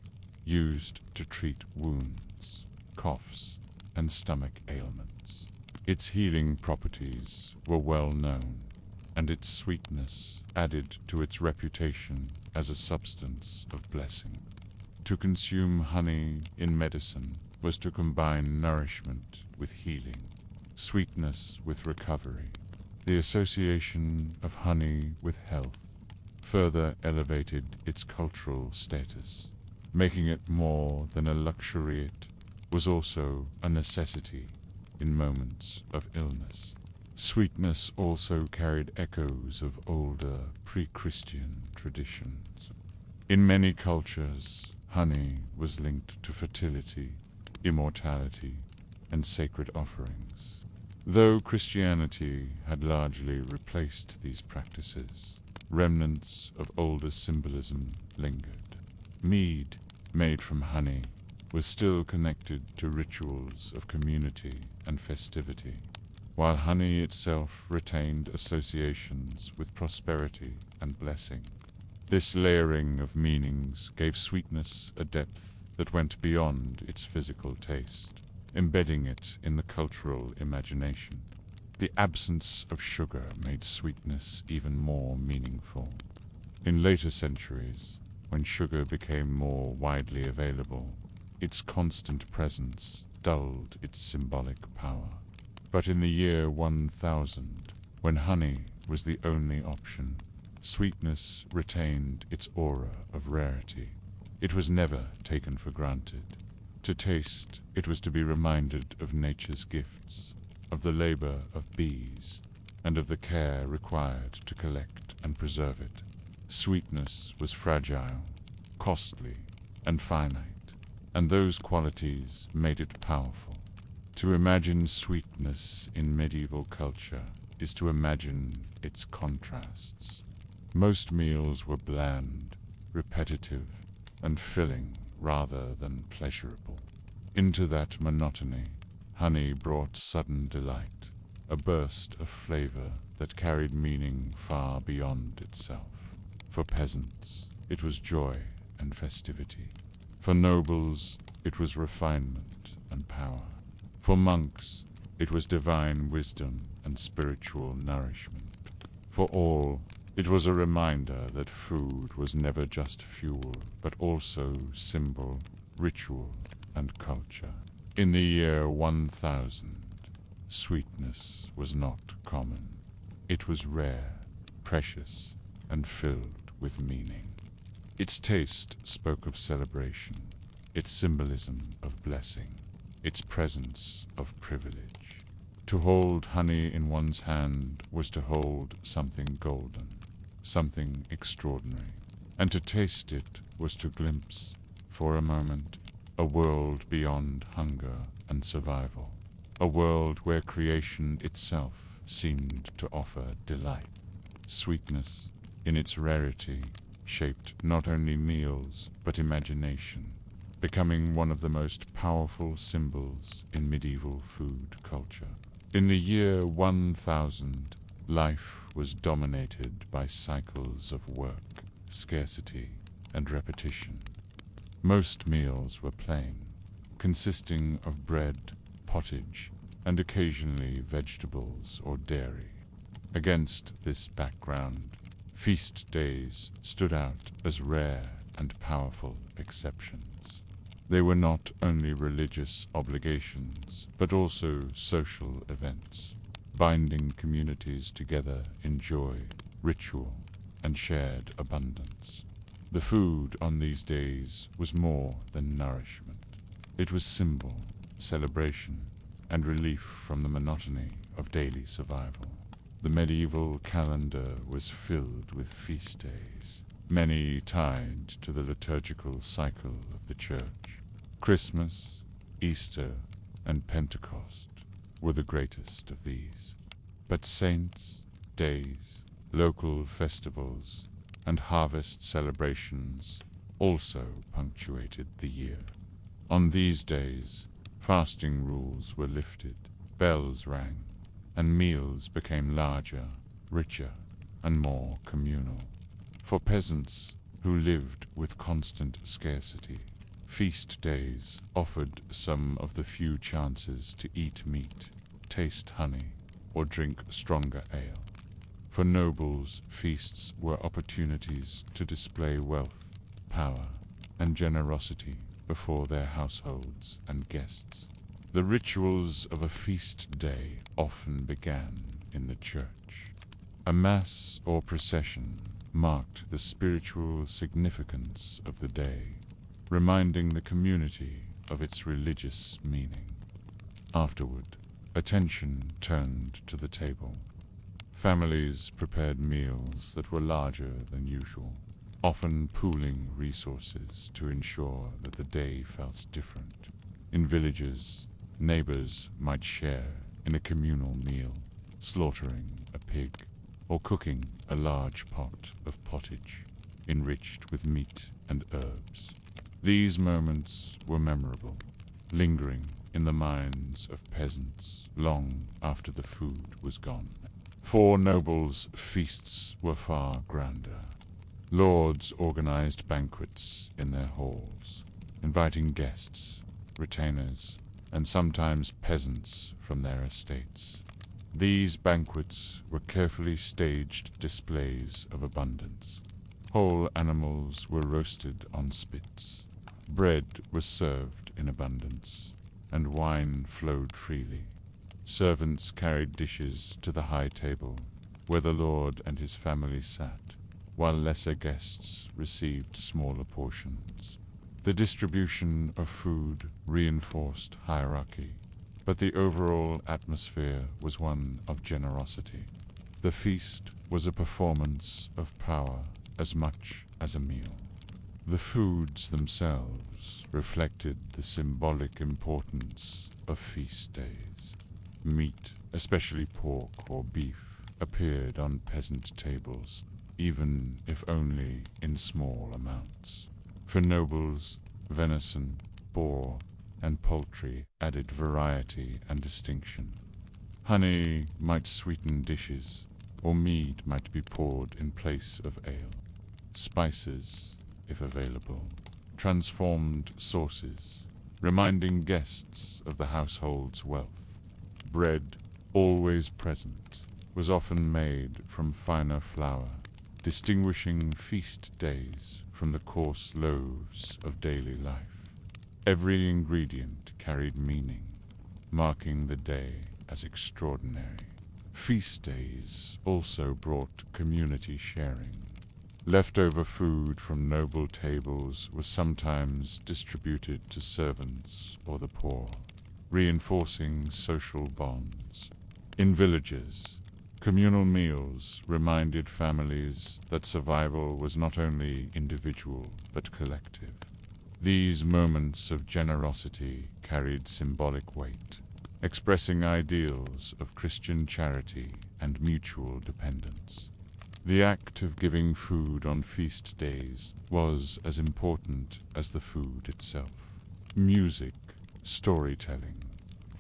used to treat wounds, coughs, and stomach ailments. Its healing properties were well known, and its sweetness added to its reputation as a substance of blessing. To consume honey in medicine was to combine nourishment with healing, sweetness with recovery. The association of honey with health further elevated its cultural status, making it more than a luxury. It was also a necessity in moments of illness. Sweetness also carried echoes of older pre-Christian traditions. In many cultures, honey was linked to fertility, immortality, and sacred offerings. Though Christianity had largely replaced these practices, remnants of older symbolism lingered. Mead, made from honey, was still connected to rituals of community and festivity, while honey itself retained associations with prosperity and blessing. This layering of meanings gave sweetness a depth that went beyond its physical taste, embedding it in the cultural imagination. The absence of sugar made sweetness even more meaningful. In later centuries, when sugar became more widely available, its constant presence dulled its symbolic power. But in the year 1000, when honey was the only option, sweetness retained its aura of rarity. It was never taken for granted. To taste, it was to be reminded of nature's gifts, of the labor of bees, and of the care required to collect and preserve it. Sweetness was fragile, costly, and finite, and those qualities made it powerful. To imagine sweetness in medieval culture is to imagine its contrasts. Most meals were bland, repetitive, and filling rather than pleasurable. Into that monotony, honey brought sudden delight, a burst of flavor that carried meaning far beyond itself. For peasants, it was joy and festivity. For nobles, it was refinement and power. For monks, it was divine wisdom and spiritual nourishment. For all, it was a reminder that food was never just fuel, but also symbol, ritual, and culture. In the year 1000, sweetness was not common. It was rare, precious, and filled with meaning. Its taste spoke of celebration, its symbolism of blessing, its presence of privilege. To hold honey in one's hand was to hold something golden, something extraordinary, and to taste it was to glimpse, for a moment, a world beyond hunger and survival, a world where creation itself seemed to offer delight. Sweetness, in its rarity, shaped not only meals but imagination, becoming one of the most powerful symbols in medieval food culture. In the year 1000, life was dominated by cycles of work, scarcity, and repetition. Most meals were plain, consisting of bread, pottage, and occasionally vegetables or dairy. Against this background, feast days stood out as rare and powerful exceptions. They were not only religious obligations, but also social events, binding communities together in joy, ritual, and shared abundance. The food on these days was more than nourishment. It was symbol, celebration, and relief from the monotony of daily survival. The medieval calendar was filled with feast days, many tied to the liturgical cycle of the Church. Christmas, Easter, and Pentecost were the greatest of these. But saints, days, local festivals, and harvest celebrations also punctuated the year. On these days, fasting rules were lifted, bells rang, and meals became larger, richer, and more communal. For peasants who lived with constant scarcity, feast days offered some of the few chances to eat meat, taste honey, or drink stronger ale. For nobles, feasts were opportunities to display wealth, power, and generosity before their households and guests. The rituals of a feast day often began in the church. A mass or procession marked the spiritual significance of the day, reminding the community of its religious meaning. Afterward, attention turned to the table. Families prepared meals that were larger than usual, often pooling resources to ensure that the day felt different. In villages, neighbors might share in a communal meal, slaughtering a pig, or cooking a large pot of pottage, enriched with meat and herbs. These moments were memorable, lingering in the minds of peasants long after the food was gone. For nobles, feasts were far grander. Lords organized banquets in their halls, inviting guests, retainers, and sometimes peasants from their estates. These banquets were carefully staged displays of abundance. Whole animals were roasted on spits. Bread was served in abundance, and wine flowed freely. Servants carried dishes to the high table, where the lord and his family sat, while lesser guests received smaller portions. The distribution of food reinforced hierarchy, but the overall atmosphere was one of generosity. The feast was a performance of power as much as a meal. The foods themselves reflected the symbolic importance of feast days. Meat, especially pork or beef, appeared on peasant tables, even if only in small amounts. For nobles, venison, boar, and poultry added variety and distinction. Honey might sweeten dishes, or mead might be poured in place of ale. Spices, if available, transformed sauces, reminding guests of the household's wealth. Bread, always present, was often made from finer flour, distinguishing feast days from the coarse loaves of daily life. Every ingredient carried meaning, marking the day as extraordinary. Feast days also brought community sharing. Leftover food from noble tables was sometimes distributed to servants or the poor, reinforcing social bonds. In villages, communal meals reminded families that survival was not only individual but collective. These moments of generosity carried symbolic weight, expressing ideals of Christian charity and mutual dependence. The act of giving food on feast days was as important as the food itself. Music, storytelling,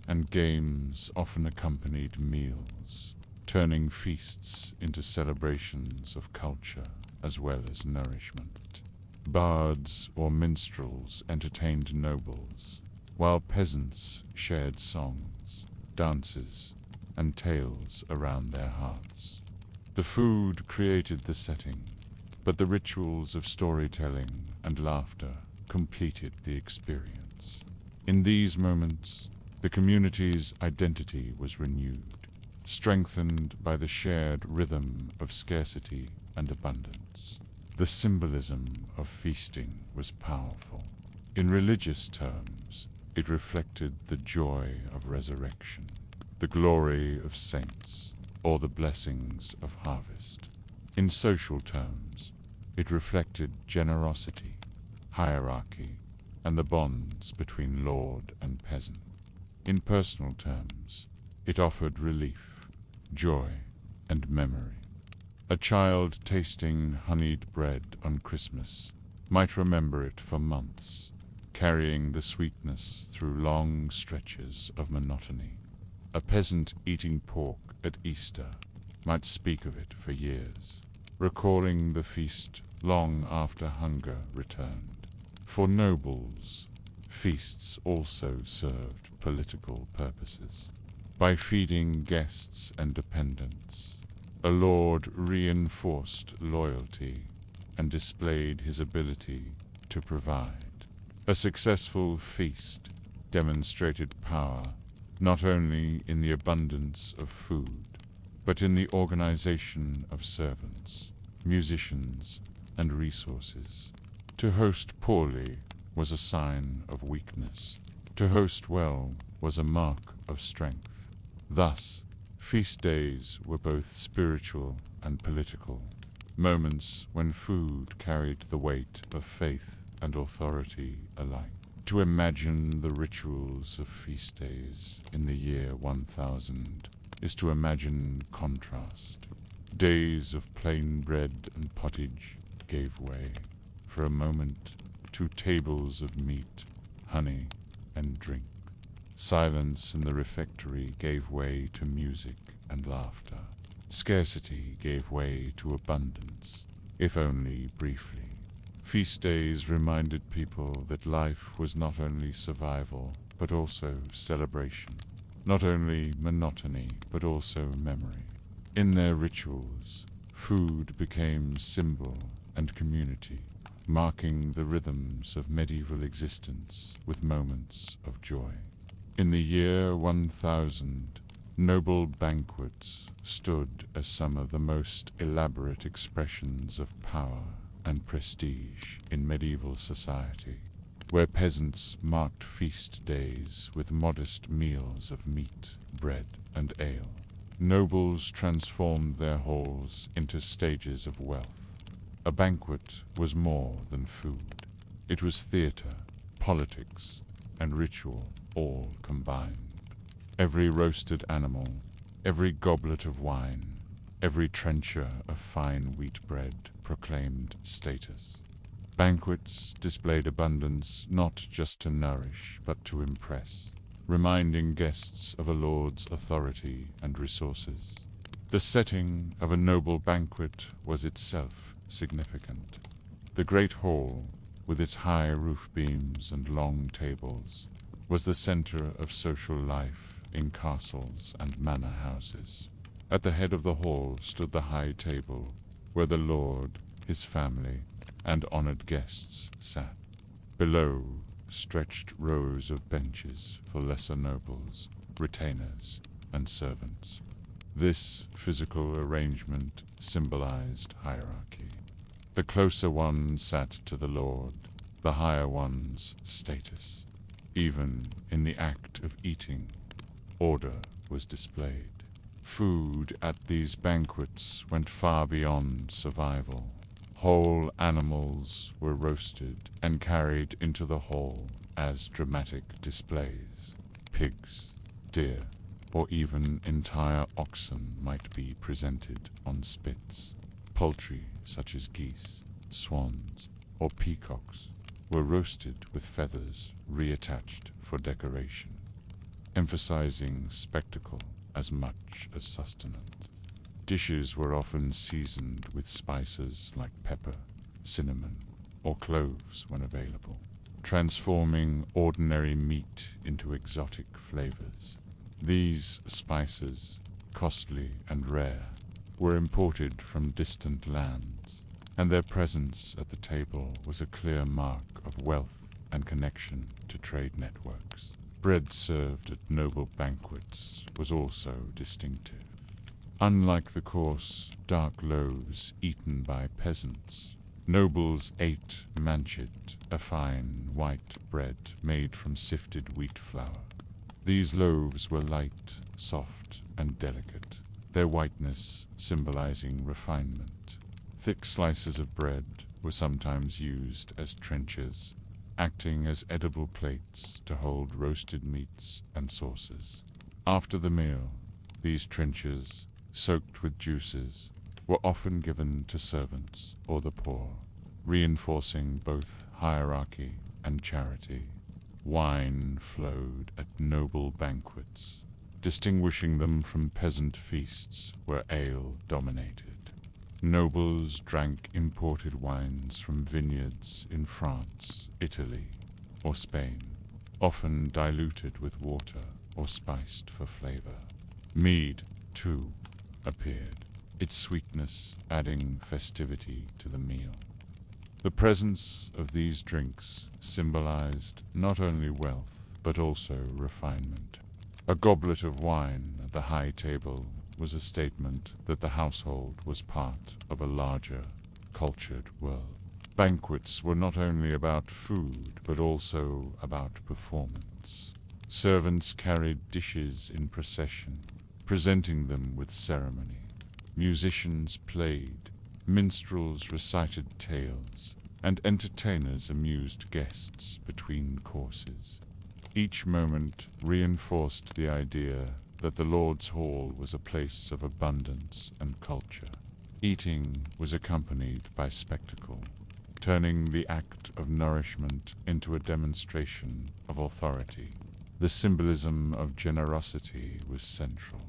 and games often accompanied meals, turning feasts into celebrations of culture as well as nourishment. Bards or minstrels entertained nobles, while peasants shared songs, dances, and tales around their hearths. The food created the setting, but the rituals of storytelling and laughter completed the experience. In these moments, the community's identity was renewed, strengthened by the shared rhythm of scarcity and abundance. The symbolism of feasting was powerful. In religious terms, it reflected the joy of resurrection, the glory of saints, or the blessings of harvest. In social terms, it reflected generosity, hierarchy, and the bonds between lord and peasant. In personal terms, it offered relief, joy, and memory. A child tasting honeyed bread on Christmas might remember it for months, carrying the sweetness through long stretches of monotony. A peasant eating pork at Easter might speak of it for years, recalling the feast long after hunger returned. For nobles, feasts also served political purposes. By feeding guests and dependents, a lord reinforced loyalty and displayed his ability to provide. A successful feast demonstrated power not only in the abundance of food, but in the organization of servants, musicians, and resources. To host poorly was a sign of weakness. To host well was a mark of strength. Thus, feast days were both spiritual and political, moments when food carried the weight of faith and authority alike. To imagine the rituals of feast days in the year 1000 is to imagine contrast. Days of plain bread and pottage gave way, for a moment, to tables of meat, honey, and drink. Silence in the refectory gave way to music and laughter. Scarcity gave way to abundance, if only briefly. Feast days reminded people that life was not only survival, but also celebration. Not only monotony, but also memory. In their rituals, food became symbol and community, marking the rhythms of medieval existence with moments of joy. In the year 1000, noble banquets stood as some of the most elaborate expressions of power and prestige in medieval society, where peasants marked feast days with modest meals of meat, bread, and ale. Nobles transformed their halls into stages of wealth. A banquet was more than food. It was theater, politics, and ritual all combined. Every roasted animal, every goblet of wine, every trencher of fine wheat bread proclaimed status. Banquets displayed abundance not just to nourish, but to impress, reminding guests of a lord's authority and resources. The setting of a noble banquet was itself significant. The great hall, with its high roof beams and long tables, was the center of social life in castles and manor houses. At the head of the hall stood the high table, where the lord, his family, and honored guests sat. Below stretched rows of benches for lesser nobles, retainers, and servants. This physical arrangement symbolized hierarchy. The closer ones sat to the lord, the higher one's status. Even in the act of eating, order was displayed. Food at these banquets went far beyond survival. Whole animals were roasted and carried into the hall as dramatic displays. Pigs, deer, or even entire oxen might be presented on spits. Poultry such as geese, swans, or peacocks were roasted with feathers reattached for decoration, emphasizing spectacle as much as sustenance. Dishes were often seasoned with spices like pepper, cinnamon, or cloves when available, transforming ordinary meat into exotic flavors. These spices, costly and rare, were imported from distant lands, and their presence at the table was a clear mark of wealth and connection to trade networks. Bread served at noble banquets was also distinctive. Unlike the coarse, dark loaves eaten by peasants, nobles ate manchet, a fine, white bread made from sifted wheat flour. These loaves were light, soft, and delicate, their whiteness symbolizing refinement. Thick slices of bread were sometimes used as trenchers, acting as edible plates to hold roasted meats and sauces. After the meal, these trenchers, soaked with juices, were often given to servants or the poor, reinforcing both hierarchy and charity. Wine flowed at noble banquets, distinguishing them from peasant feasts where ale dominated. Nobles drank imported wines from vineyards in France, Italy, or Spain, often diluted with water or spiced for flavor. Mead, too, appeared, its sweetness adding festivity to the meal. The presence of these drinks symbolized not only wealth, but also refinement. A goblet of wine at the high table was a statement that the household was part of a larger, cultured world. Banquets were not only about food, but also about performance. Servants carried dishes in procession, presenting them with ceremony. Musicians played, minstrels recited tales, and entertainers amused guests between courses. Each moment reinforced the idea that the Lord's Hall was a place of abundance and culture. Eating was accompanied by spectacle, turning the act of nourishment into a demonstration of authority. The symbolism of generosity was central.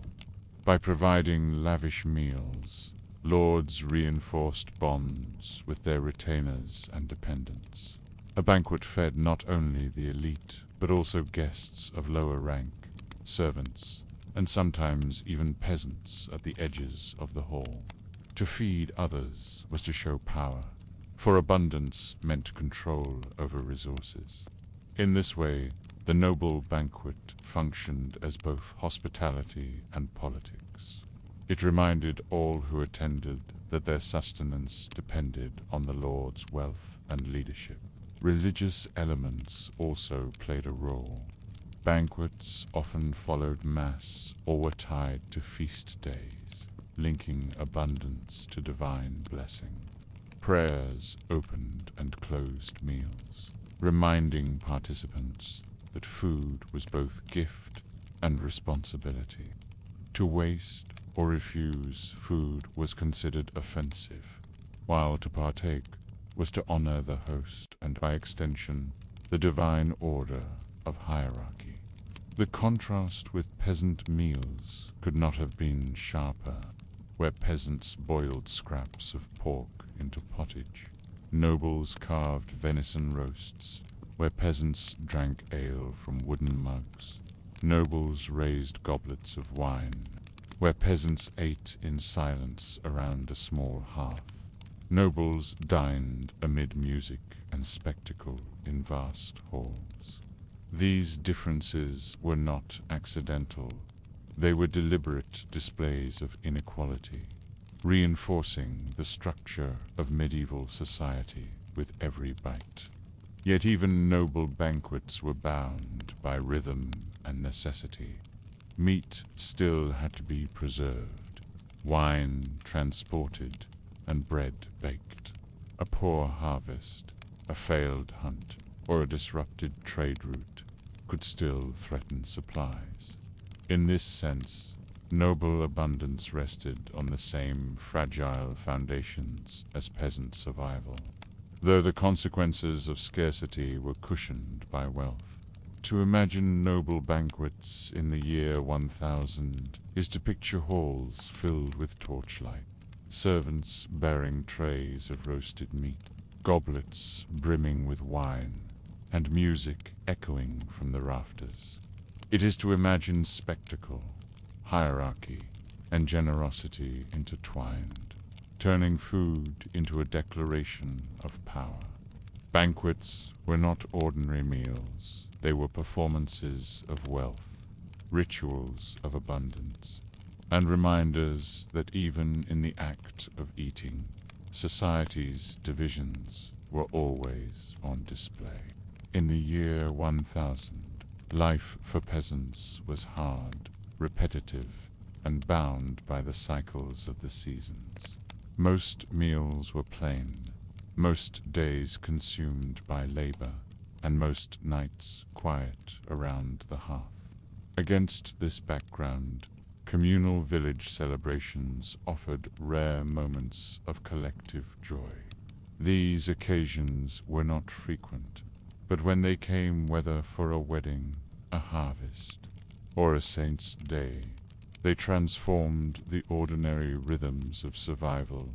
By providing lavish meals, lords reinforced bonds with their retainers and dependents. A banquet fed not only the elite, but also guests of lower rank, servants, and sometimes even peasants at the edges of the hall. To feed others was to show power, for abundance meant control over resources. In this way, the noble banquet functioned as both hospitality and politics. It reminded all who attended that their sustenance depended on the Lord's wealth and leadership. Religious elements also played a role. Banquets often followed Mass or were tied to feast days, linking abundance to divine blessing. Prayers opened and closed meals, reminding participants that food was both gift and responsibility. To waste or refuse food was considered offensive, while to partake was to honor the host and, by extension, the divine order of hierarchy. The contrast with peasant meals could not have been sharper, where peasants boiled scraps of pork into pottage. Nobles carved venison roasts, where peasants drank ale from wooden mugs. Nobles raised goblets of wine, where peasants ate in silence around a small hearth. Nobles dined amid music and spectacle in vast halls. These differences were not accidental. They were deliberate displays of inequality. reinforcing the structure of medieval society with every bite. Yet even noble banquets were bound by rhythm and necessity. Meat still had to be preserved, wine transported, and bread baked. A poor harvest, a failed hunt, or a disrupted trade route could still threaten supplies. In this sense, noble abundance rested on the same fragile foundations as peasant survival, though the consequences of scarcity were cushioned by wealth. To imagine noble banquets in the year 1000 is to picture halls filled with torchlight, servants bearing trays of roasted meat, goblets brimming with wine, and music echoing from the rafters. It is to imagine spectacle, hierarchy, and generosity intertwined, turning food into a declaration of power. Banquets were not ordinary meals. They were performances of wealth, rituals of abundance, and reminders that even in the act of eating, society's divisions were always on display. In the year 1000, life for peasants was hard, repetitive, and bound by the cycles of the seasons. Most meals were plain, most days consumed by labor, and most nights quiet around the hearth. Against this background, communal village celebrations offered rare moments of collective joy. These occasions were not frequent, but when they came, whether for a wedding, a harvest, or a saint's day, they transformed the ordinary rhythms of survival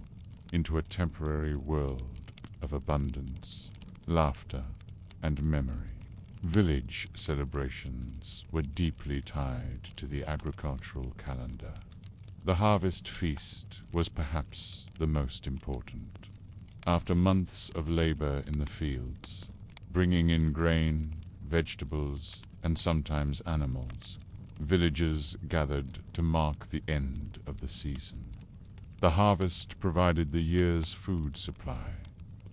into a temporary world of abundance, laughter, and memory. Village celebrations were deeply tied to the agricultural calendar. The harvest feast was perhaps the most important. After months of labor in the fields, bringing in grain, vegetables, and sometimes animals, villagers gathered to mark the end of the season. The harvest provided the year's food supply,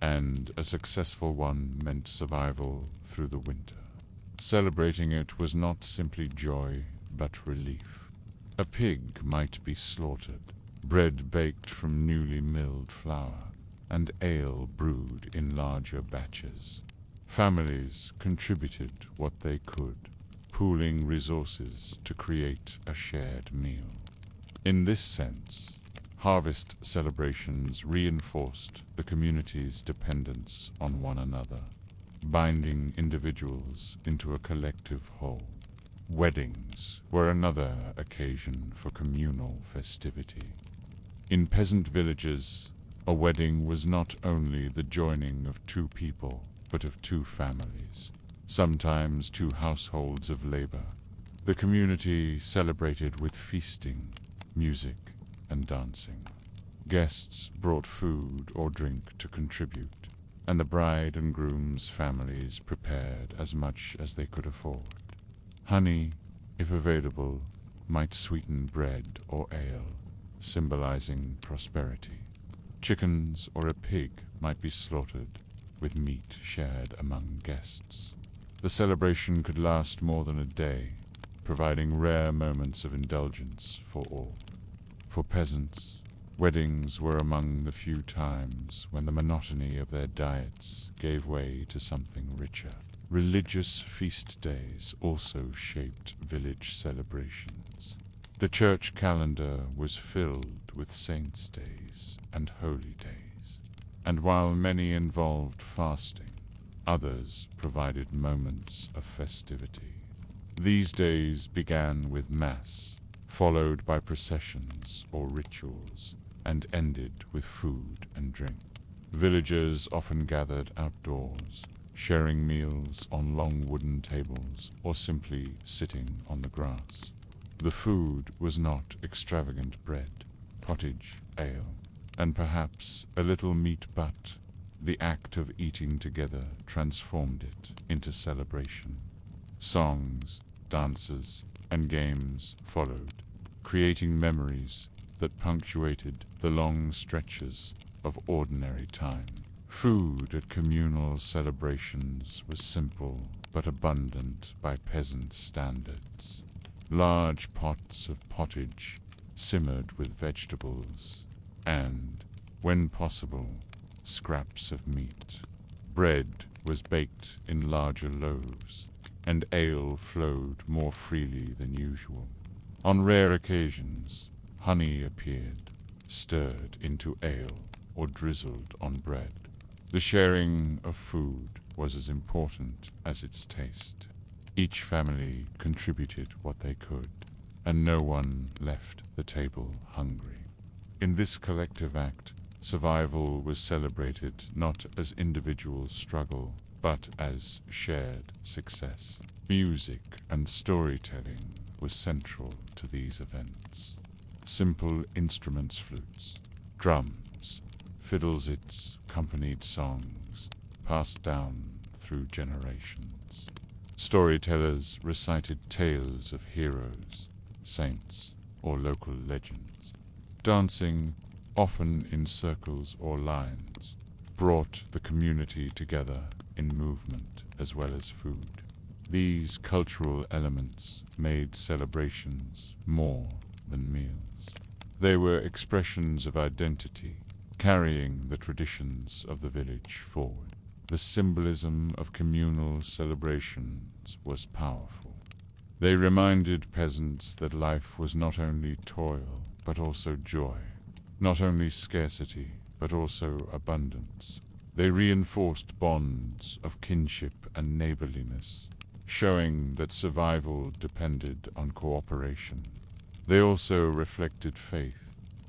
and a successful one meant survival through the winter. Celebrating it was not simply joy, but relief. A pig might be slaughtered, bread baked from newly milled flour, and ale brewed in larger batches. Families contributed what they could, pooling resources to create a shared meal. In this sense, harvest celebrations reinforced the community's dependence on one another, binding individuals into a collective whole. Weddings were another occasion for communal festivity. In peasant villages, a wedding was not only the joining of two people, but of two families, sometimes two households of labor. The community celebrated with feasting, music, and dancing. Guests brought food or drink to contribute, and the bride and groom's families prepared as much as they could afford. Honey, if available, might sweeten bread or ale, symbolizing prosperity. Chickens or a pig might be slaughtered, with meat shared among guests. The celebration could last more than a day, providing rare moments of indulgence for all. For peasants, weddings were among the few times when the monotony of their diets gave way to something richer. Religious feast days also shaped village celebrations. The church calendar was filled with saints' days and holy days, and while many involved fasting, others provided moments of festivity. These days began with Mass, followed by processions or rituals, and ended with food and drink. Villagers often gathered outdoors, sharing meals on long wooden tables or simply sitting on the grass. The food was not extravagant bread, pottage, ale, and perhaps a little meat, but the act of eating together transformed it into celebration. Songs, dances, and games followed, creating memories that punctuated the long stretches of ordinary time. Food at communal celebrations was simple but abundant by peasant standards. Large pots of pottage simmered with vegetables and, when possible, scraps of meat. Bread was baked in larger loaves, and ale flowed more freely than usual. On rare occasions, honey appeared, stirred into ale or drizzled on bread. The sharing of food was as important as its taste. Each family contributed what they could, and no one left the table hungry. In this collective act, survival was celebrated not as individual struggle, but as shared success. Music and storytelling was central to these events. Simple instruments, flutes, drums, fiddlesits, accompanied songs, passed down through generations. Storytellers recited tales of heroes, saints, or local legends. Dancing, often in circles or lines, brought the community together in movement as well as food. These cultural elements made celebrations more than meals. They were expressions of identity, carrying the traditions of the village forward. The symbolism of communal celebrations was powerful. They reminded peasants that life was not only toil, but also joy, not only scarcity, but also abundance. They reinforced bonds of kinship and neighborliness, showing that survival depended on cooperation. They also reflected faith,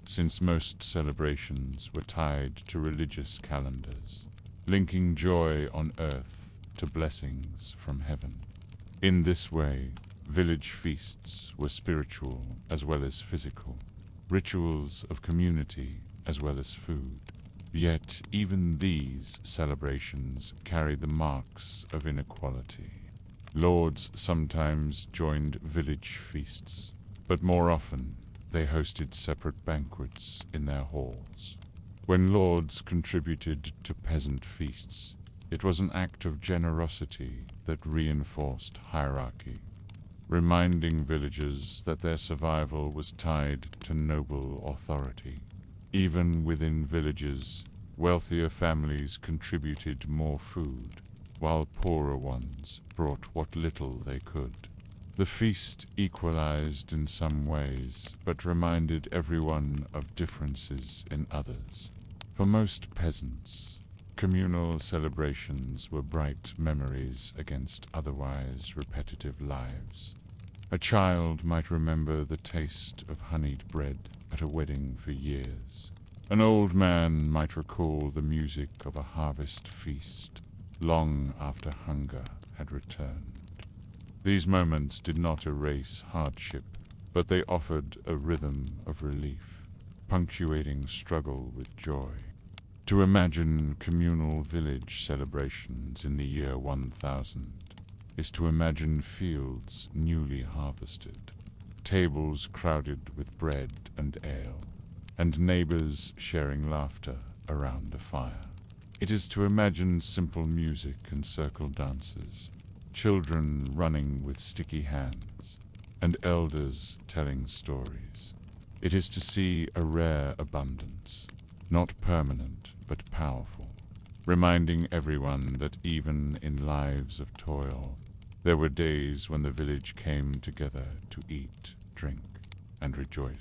since most celebrations were tied to religious calendars, linking joy on earth to blessings from heaven. In this way, village feasts were spiritual as well as physical, rituals of community as well as food. Yet even these celebrations carried the marks of inequality. Lords sometimes joined village feasts, but more often they hosted separate banquets in their halls. When lords contributed to peasant feasts, it was an act of generosity that reinforced hierarchy, reminding villagers that their survival was tied to noble authority. Even within villages, wealthier families contributed more food, while poorer ones brought what little they could. The feast equalized in some ways, but reminded everyone of differences in others. For most peasants, communal celebrations were bright memories against otherwise repetitive lives. A child might remember the taste of honeyed bread at a wedding for years. An old man might recall the music of a harvest feast long after hunger had returned. These moments did not erase hardship, but they offered a rhythm of relief, punctuating struggle with joy. To imagine communal village celebrations in the year 1000 is to imagine fields newly harvested, tables crowded with bread and ale, and neighbors sharing laughter around a fire. It is to imagine simple music and circle dances, children running with sticky hands, and elders telling stories. It is to see a rare abundance, not permanent but powerful, reminding everyone that even in lives of toil, there were days when the village came together to eat, drink, and rejoice.